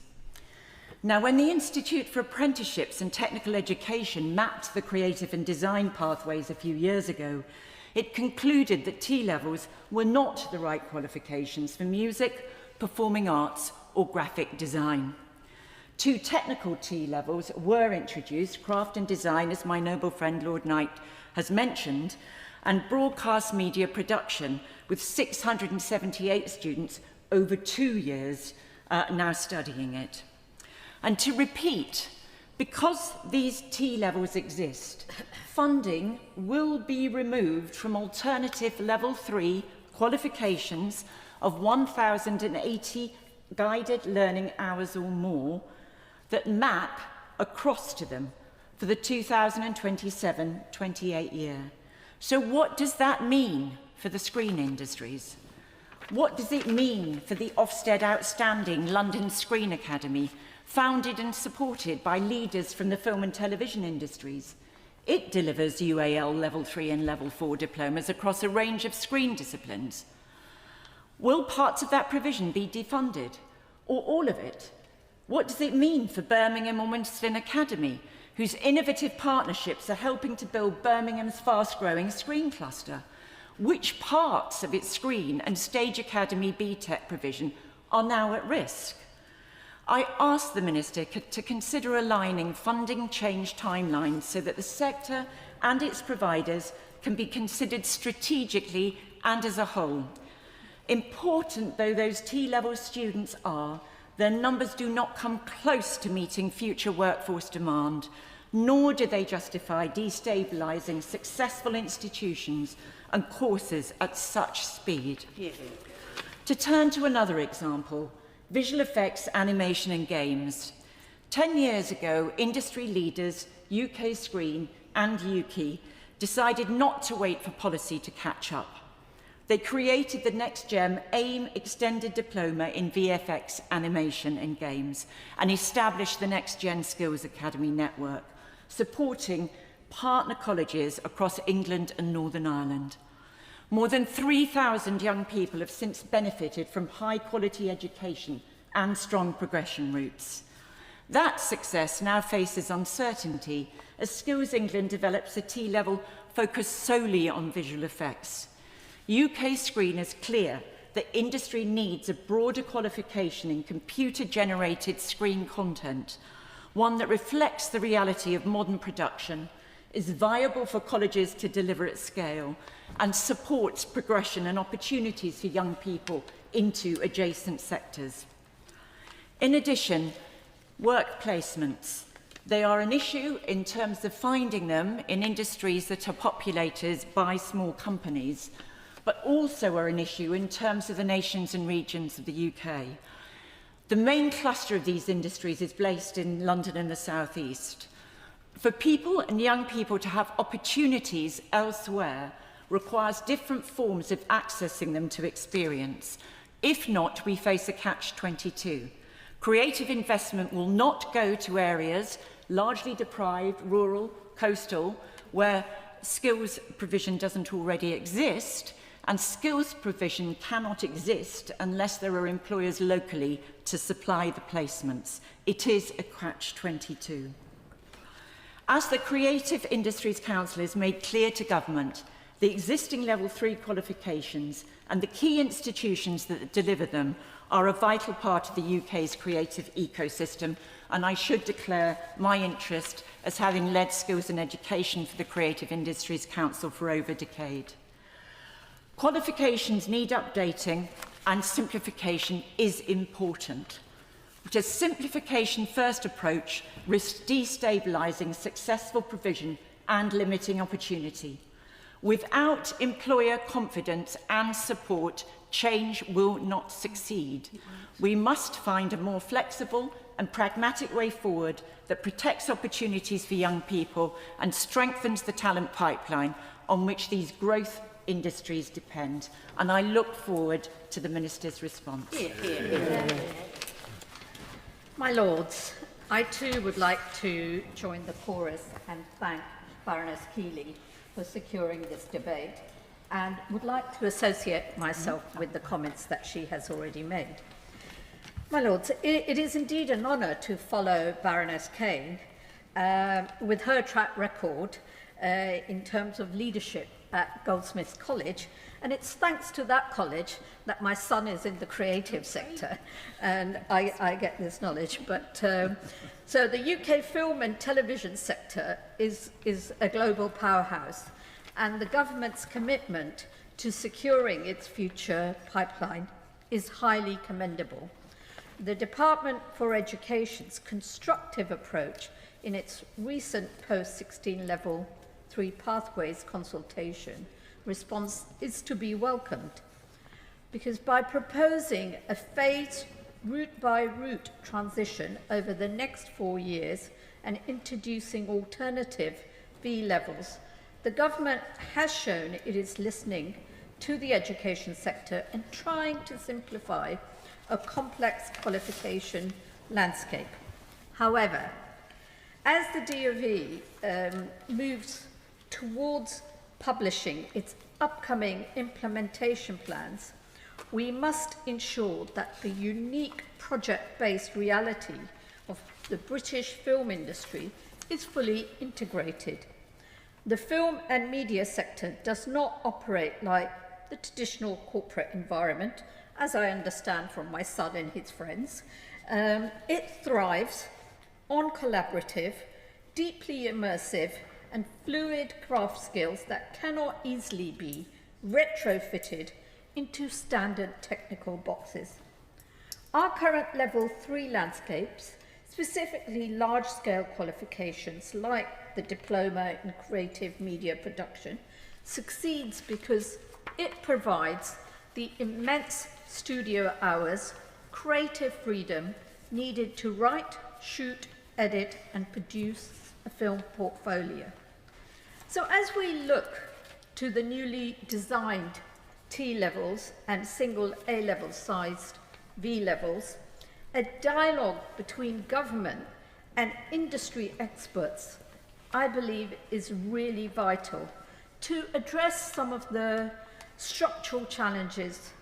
Now, when the Institute for Apprenticeships and Technical Education mapped the creative and design pathways a few years ago, it concluded that T-levels were not the right qualifications for music, performing arts, or graphic design. 2 technical T-levels were introduced, craft and design, as my noble friend Lord Knight has mentioned, and broadcast media production, with 678 students over 2 years now studying it. And to repeat, because these T-levels exist, funding will be removed from alternative level 3 qualifications of 1,080 guided learning hours or more that map across to them for the 2027-28 year. So what does that mean for the screen industries? What does it mean for the Ofsted Outstanding London Screen Academy, founded and supported by leaders from the film and television industries? It delivers UAL Level 3 and Level 4 diplomas across a range of screen disciplines. Will parts of that provision be defunded, or all of it? What does it mean for Birmingham and Winston Academy, whose innovative partnerships are helping to build Birmingham's fast-growing screen cluster? Which parts of its Screen and Stage Academy BTEC provision are now at risk? I asked the Minister to consider aligning funding change timelines so that the sector and its providers can be considered strategically and as a whole. Important though those T-level students are, their numbers do not come close to meeting future workforce demand, nor do they justify destabilising successful institutions and courses at such speed. Yeah. To turn to another example, visual effects, animation and games. 10 years ago, industry leaders, UK Screen and UK, decided not to wait for policy to catch up. They created the NextGem AIM Extended Diploma in VFX, Animation and Games and established the NextGen Skills Academy network, supporting partner colleges across England and Northern Ireland. More than 3,000 young people have since benefited from high-quality education and strong progression routes. That success now faces uncertainty as Skills England develops a T-level focused solely on visual effects. UK Screen is clear that industry needs a broader qualification in computer-generated screen content, one that reflects the reality of modern production, is viable for colleges to deliver at scale, and supports progression and opportunities for young people into adjacent sectors. In addition, work placements. They are an issue in terms of finding them in industries that are populated by small companies, but also are an issue in terms of the nations and regions of the UK. The main cluster of these industries is based in London and the South East. For people and young people to have opportunities elsewhere requires different forms of accessing them to experience. If not, we face a catch-22. Creative investment will not go to areas largely deprived, rural, coastal, where skills provision doesn't already exist, and skills provision cannot exist unless there are employers locally to supply the placements. It is a catch-22. As the Creative Industries Council has made clear to government, the existing Level 3 qualifications and the key institutions that deliver them are a vital part of the UK's creative ecosystem, and I should declare my interest as having led skills and education for the Creative Industries Council for over a decade. Qualifications need updating, and simplification is important. But a simplification-first approach risks destabilising successful provision and limiting opportunity. Without employer confidence and support, change will not succeed. We must find a more flexible and pragmatic way forward that protects opportunities for young people and strengthens the talent pipeline on which these growth industries depend. And I look forward to the Minister's response. My Lords, I too would like to join the chorus and thank Baroness Keeley for securing this debate, and would like to associate myself with the comments that she has already made. My Lords, it is indeed an honour to follow Baroness Kane with her track record in terms of leadership at Goldsmiths College, and it's thanks to that college that my son is in the creative sector, and I get this knowledge. But so the UK film and television sector is a global powerhouse, and the government's commitment to securing its future pipeline is highly commendable. The Department for Education's constructive approach in its recent post-16 Level 3 Pathways consultation response is to be welcomed, because by proposing a phased route-by-route transition over the next 4 years and introducing alternative V levels, the government has shown it is listening to the education sector and trying to simplify a complex qualification landscape. However, as the DOV moves towards publishing its upcoming implementation plans, we must ensure that the unique project-based reality of the British film industry is fully integrated. The film and media sector does not operate like the traditional corporate environment, as I understand from my son and his friends. It thrives on collaborative, deeply immersive and fluid craft skills that cannot easily be retrofitted into standard technical boxes. Our current level 3 landscapes, specifically large-scale qualifications like the diploma in creative media production, succeeds because it provides the immense studio hours, creative freedom needed to write, shoot, edit and produce a film portfolio. So as we look to the newly designed T levels and single A level sized V levels, a dialogue between government and industry experts, I believe, is really vital to address some of the structural challenges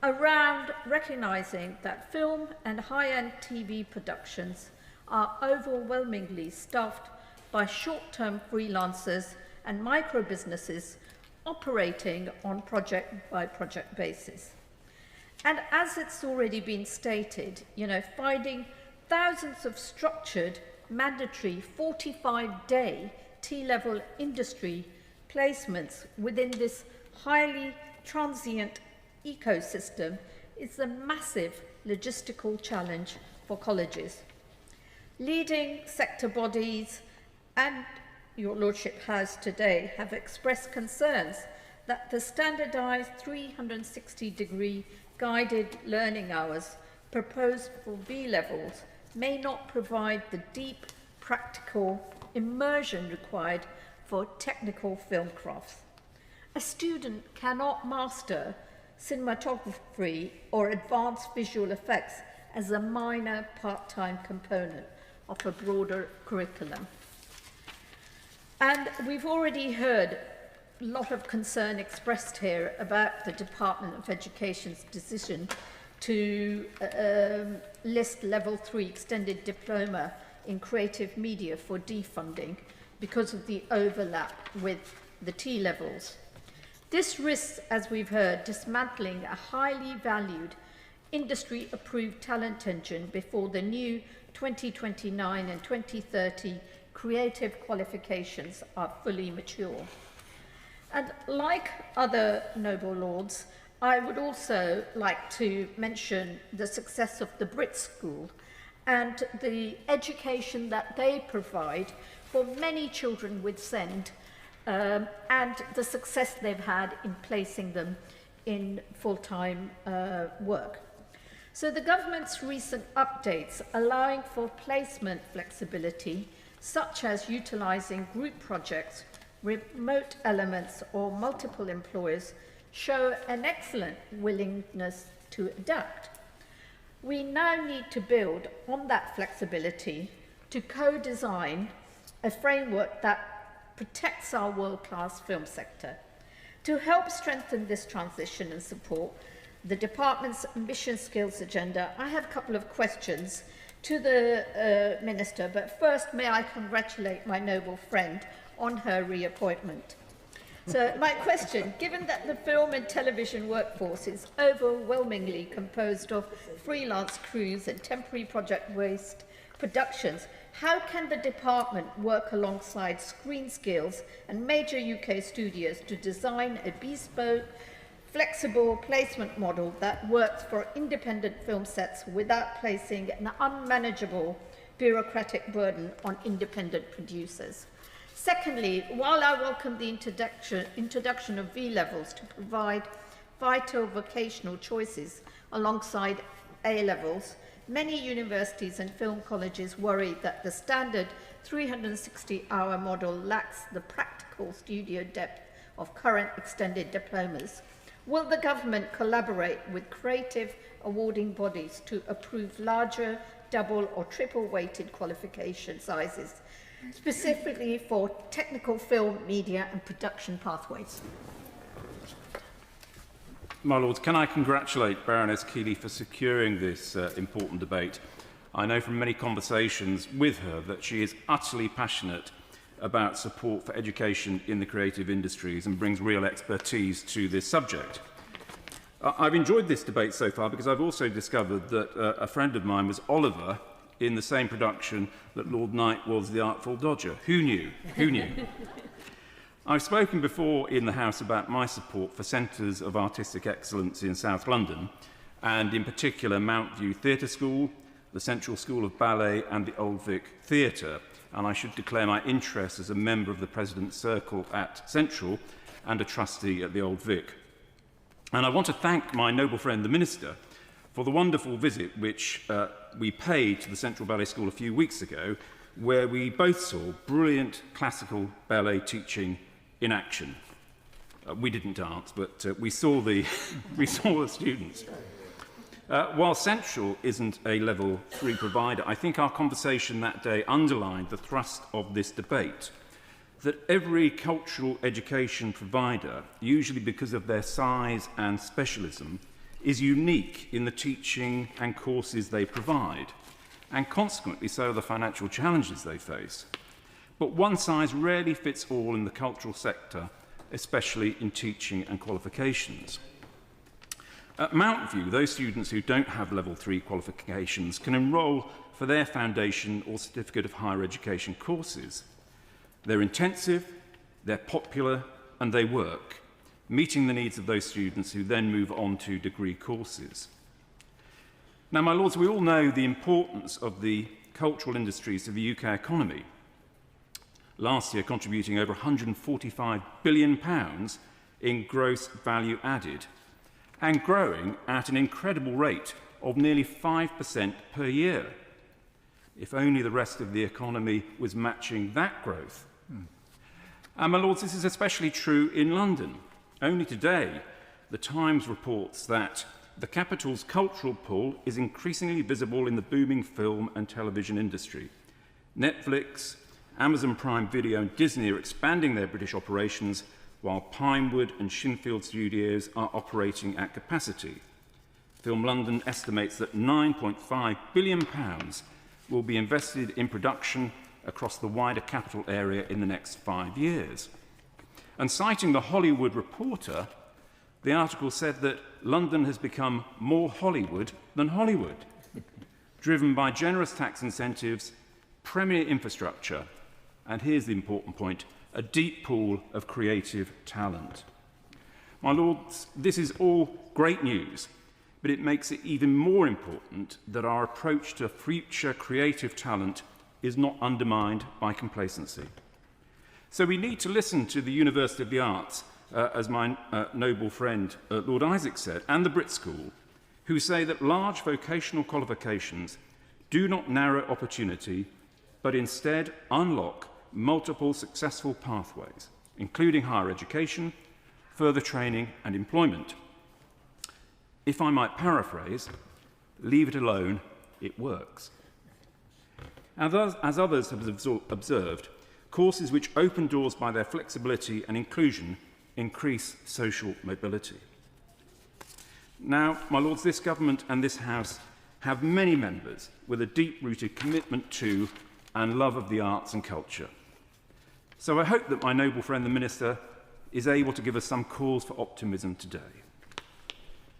around recognizing that film and high-end TV productions are overwhelmingly staffed by short-term freelancers and micro-businesses operating on project-by-project basis. And as it's already been stated, finding thousands of structured, mandatory 45-day T-level industry placements within this highly transient ecosystem is a massive logistical challenge for colleges. Leading sector bodies, and your Lordship has today, have expressed concerns that the standardised 360-degree guided learning hours proposed for V levels may not provide the deep practical immersion required for technical film crafts. A student cannot master cinematography or advanced visual effects as a minor part-time component of a broader curriculum. And we've already heard a lot of concern expressed here about the Department of Education's decision to list Level 3 Extended Diploma in Creative Media for defunding because of the overlap with the T levels. This risks, as we've heard, dismantling a highly valued industry-approved talent engine before the new 2029 and 2030 creative qualifications are fully mature. And like other noble lords, I would also like to mention the success of the Brit School and the education that they provide for many children with SEND, and the success they've had in placing them in full-time work. So the government's recent updates allowing for placement flexibility, such as utilising group projects, remote elements or multiple employers, show an excellent willingness to adapt. We now need to build on that flexibility to co-design a framework that protects our world-class film sector. To help strengthen this transition and support the Department's Ambition Skills Agenda, I have a couple of questions to the Minister, but first may I congratulate my noble friend on her reappointment. So my question, given that the film and television workforce is overwhelmingly composed of freelance crews and temporary project-based productions, how can the department work alongside Screen Skills and major UK studios to design a bespoke, flexible placement model that works for independent film sets without placing an unmanageable bureaucratic burden on independent producers? Secondly, while I welcome the introduction of V levels to provide vital vocational choices alongside A-levels, many universities and film colleges worry that the standard 360-hour model lacks the practical studio depth of current extended diplomas. Will the government collaborate with creative awarding bodies to approve larger double or triple weighted qualification sizes, specifically for technical film, media and production pathways? My Lords, can I congratulate Baroness Keeley for securing this important debate. I know from many conversations with her that she is utterly passionate about support for education in the creative industries and brings real expertise to this subject. I've enjoyed this debate so far because I've also discovered that a friend of mine was Oliver in the same production that Lord Knight was the Artful Dodger. Who knew? Who knew? I've spoken before in the House about my support for centres of artistic excellence in South London, and in particular Mount View Theatre School, the Central School of Ballet and the Old Vic Theatre. And I should declare my interest as a member of the President's Circle at Central and a trustee at the Old Vic. And I want to thank my noble friend, the Minister, for the wonderful visit which we paid to the Central Ballet School a few weeks ago, where we both saw brilliant classical ballet teaching in action. We didn't dance, but we saw the, we saw the students. While Central isn't a level 3 provider, I think our conversation that day underlined the thrust of this debate, that every cultural education provider, usually because of their size and specialism, is unique in the teaching and courses they provide, and consequently so are the financial challenges they face. But one size rarely fits all in the cultural sector, especially in teaching and qualifications. At Mount View, those students who don't have level 3 qualifications can enrol for their foundation or certificate of higher education courses. They're intensive, they're popular, and they work, meeting the needs of those students who then move on to degree courses. Now, my Lords, we all know the importance of the cultural industries to the UK economy. Last year, contributing over £145 billion in gross value added, and growing at an incredible rate of nearly 5% per year. If only the rest of the economy was matching that growth. And my Lords, this is especially true in London. Only today, the Times reports that the capital's cultural pull is increasingly visible in the booming film and television industry. Netflix, Amazon Prime Video and Disney are expanding their British operations, while Pinewood and Shinfield Studios are operating at capacity. Film London estimates that £9.5 billion will be invested in production across the wider capital area in the next 5 years. And citing the Hollywood Reporter, the article said that London has become more Hollywood than Hollywood, driven by generous tax incentives, premier infrastructure, and here's the important point, a deep pool of creative talent. My Lords, this is all great news, but it makes it even more important that our approach to future creative talent is not undermined by complacency. So we need to listen to the University of the Arts, as my noble friend Lord Isaac said, and the Brit School, who say that large vocational qualifications do not narrow opportunity, but instead unlock multiple successful pathways, including higher education, further training and employment. If I might paraphrase, leave it alone, it works. As others have observed, courses which open doors by their flexibility and inclusion increase social mobility. Now, my Lords, this government and this House have many members with a deep-rooted commitment to and love of the arts and culture. So I hope that my noble friend, the Minister, is able to give us some cause for optimism today.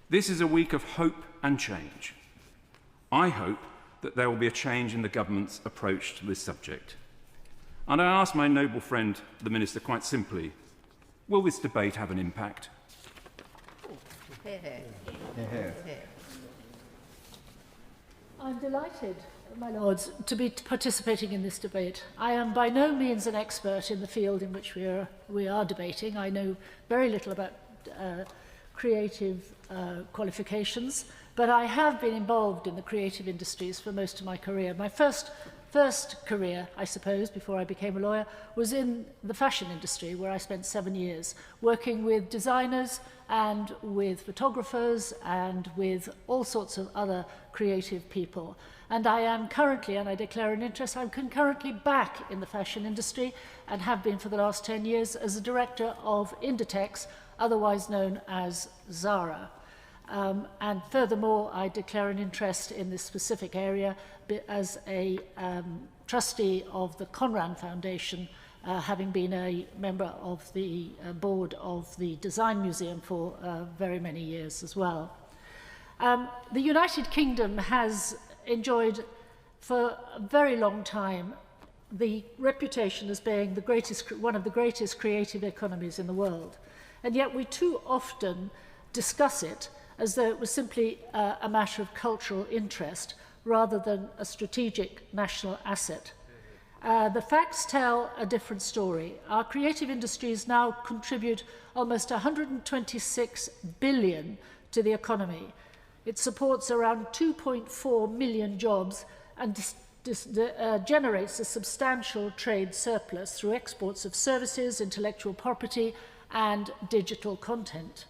This is a week of hope and change. I hope that there will be a change in the government's approach to this subject. And I ask my noble friend, the Minister, quite simply, will this debate have an impact? Hear, hear. Hear, hear. I'm delighted, my Lords, to be participating in this debate. I am by no means an expert in the field in which we are debating. I know very little about creative qualifications, But I have been involved in the creative industries for most of my career. My first career, I suppose, before I became a lawyer, was in the fashion industry, where I spent 7 years working with designers and with photographers and with all sorts of other creative people. And I am currently, and I declare an interest, I'm concurrently back in the fashion industry and have been for the last 10 years as the director of Inditex, otherwise known as Zara. And furthermore, I declare an interest in this specific area as a trustee of the Conran Foundation, having been a member of the board of the Design Museum for very many years as well. The United Kingdom has enjoyed for a very long time the reputation as being one of the greatest creative economies in the world. And yet we too often discuss it as though it was simply a matter of cultural interest rather than a strategic national asset. The facts tell a different story. Our creative industries now contribute almost 126 billion to the economy. It supports around 2.4 million jobs and generates a substantial trade surplus through exports of services, intellectual property, and digital content.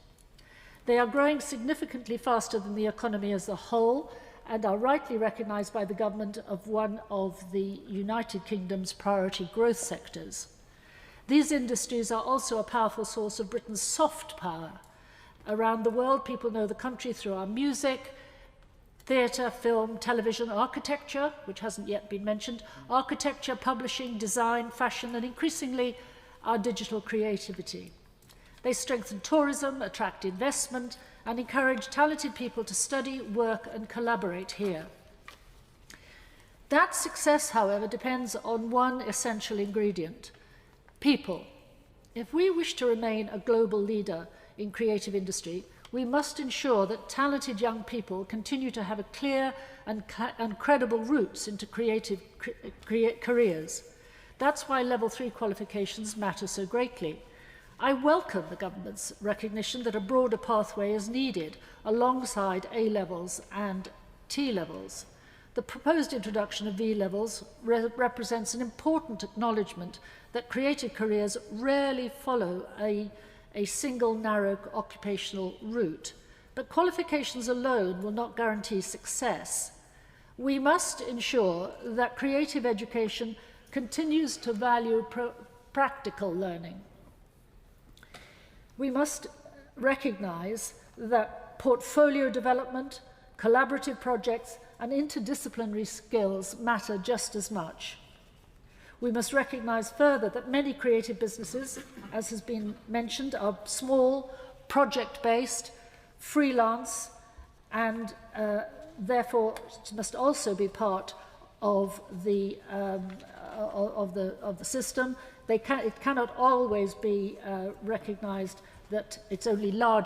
They are growing significantly faster than the economy as a whole and are rightly recognised by the government of one of the United Kingdom's priority growth sectors. These industries are also a powerful source of Britain's soft power. Around the world, people know the country through our music, theatre, film, television, architecture, which hasn't yet been mentioned, architecture, publishing, design, fashion, and increasingly our digital creativity. They strengthen tourism, attract investment, and encourage talented people to study, work, and collaborate here. That success, however, depends on one essential ingredient: people. If we wish to remain a global leader in creative industry, we must ensure that talented young people continue to have a clear and credible roots into creative careers. That's why Level 3 qualifications matter so greatly. I welcome the government's recognition that a broader pathway is needed alongside A-levels and T-levels. The proposed introduction of V-levels represents an important acknowledgement that creative careers rarely follow a single narrow occupational route. But qualifications alone will not guarantee success. We must ensure that creative education continues to value practical learning. We must recognise that portfolio development, collaborative projects, and interdisciplinary skills matter just as much. We must recognise further that many creative businesses, as has been mentioned, are small, project-based, freelance, and therefore must also be part of the system. It cannot always be recognised that it's only large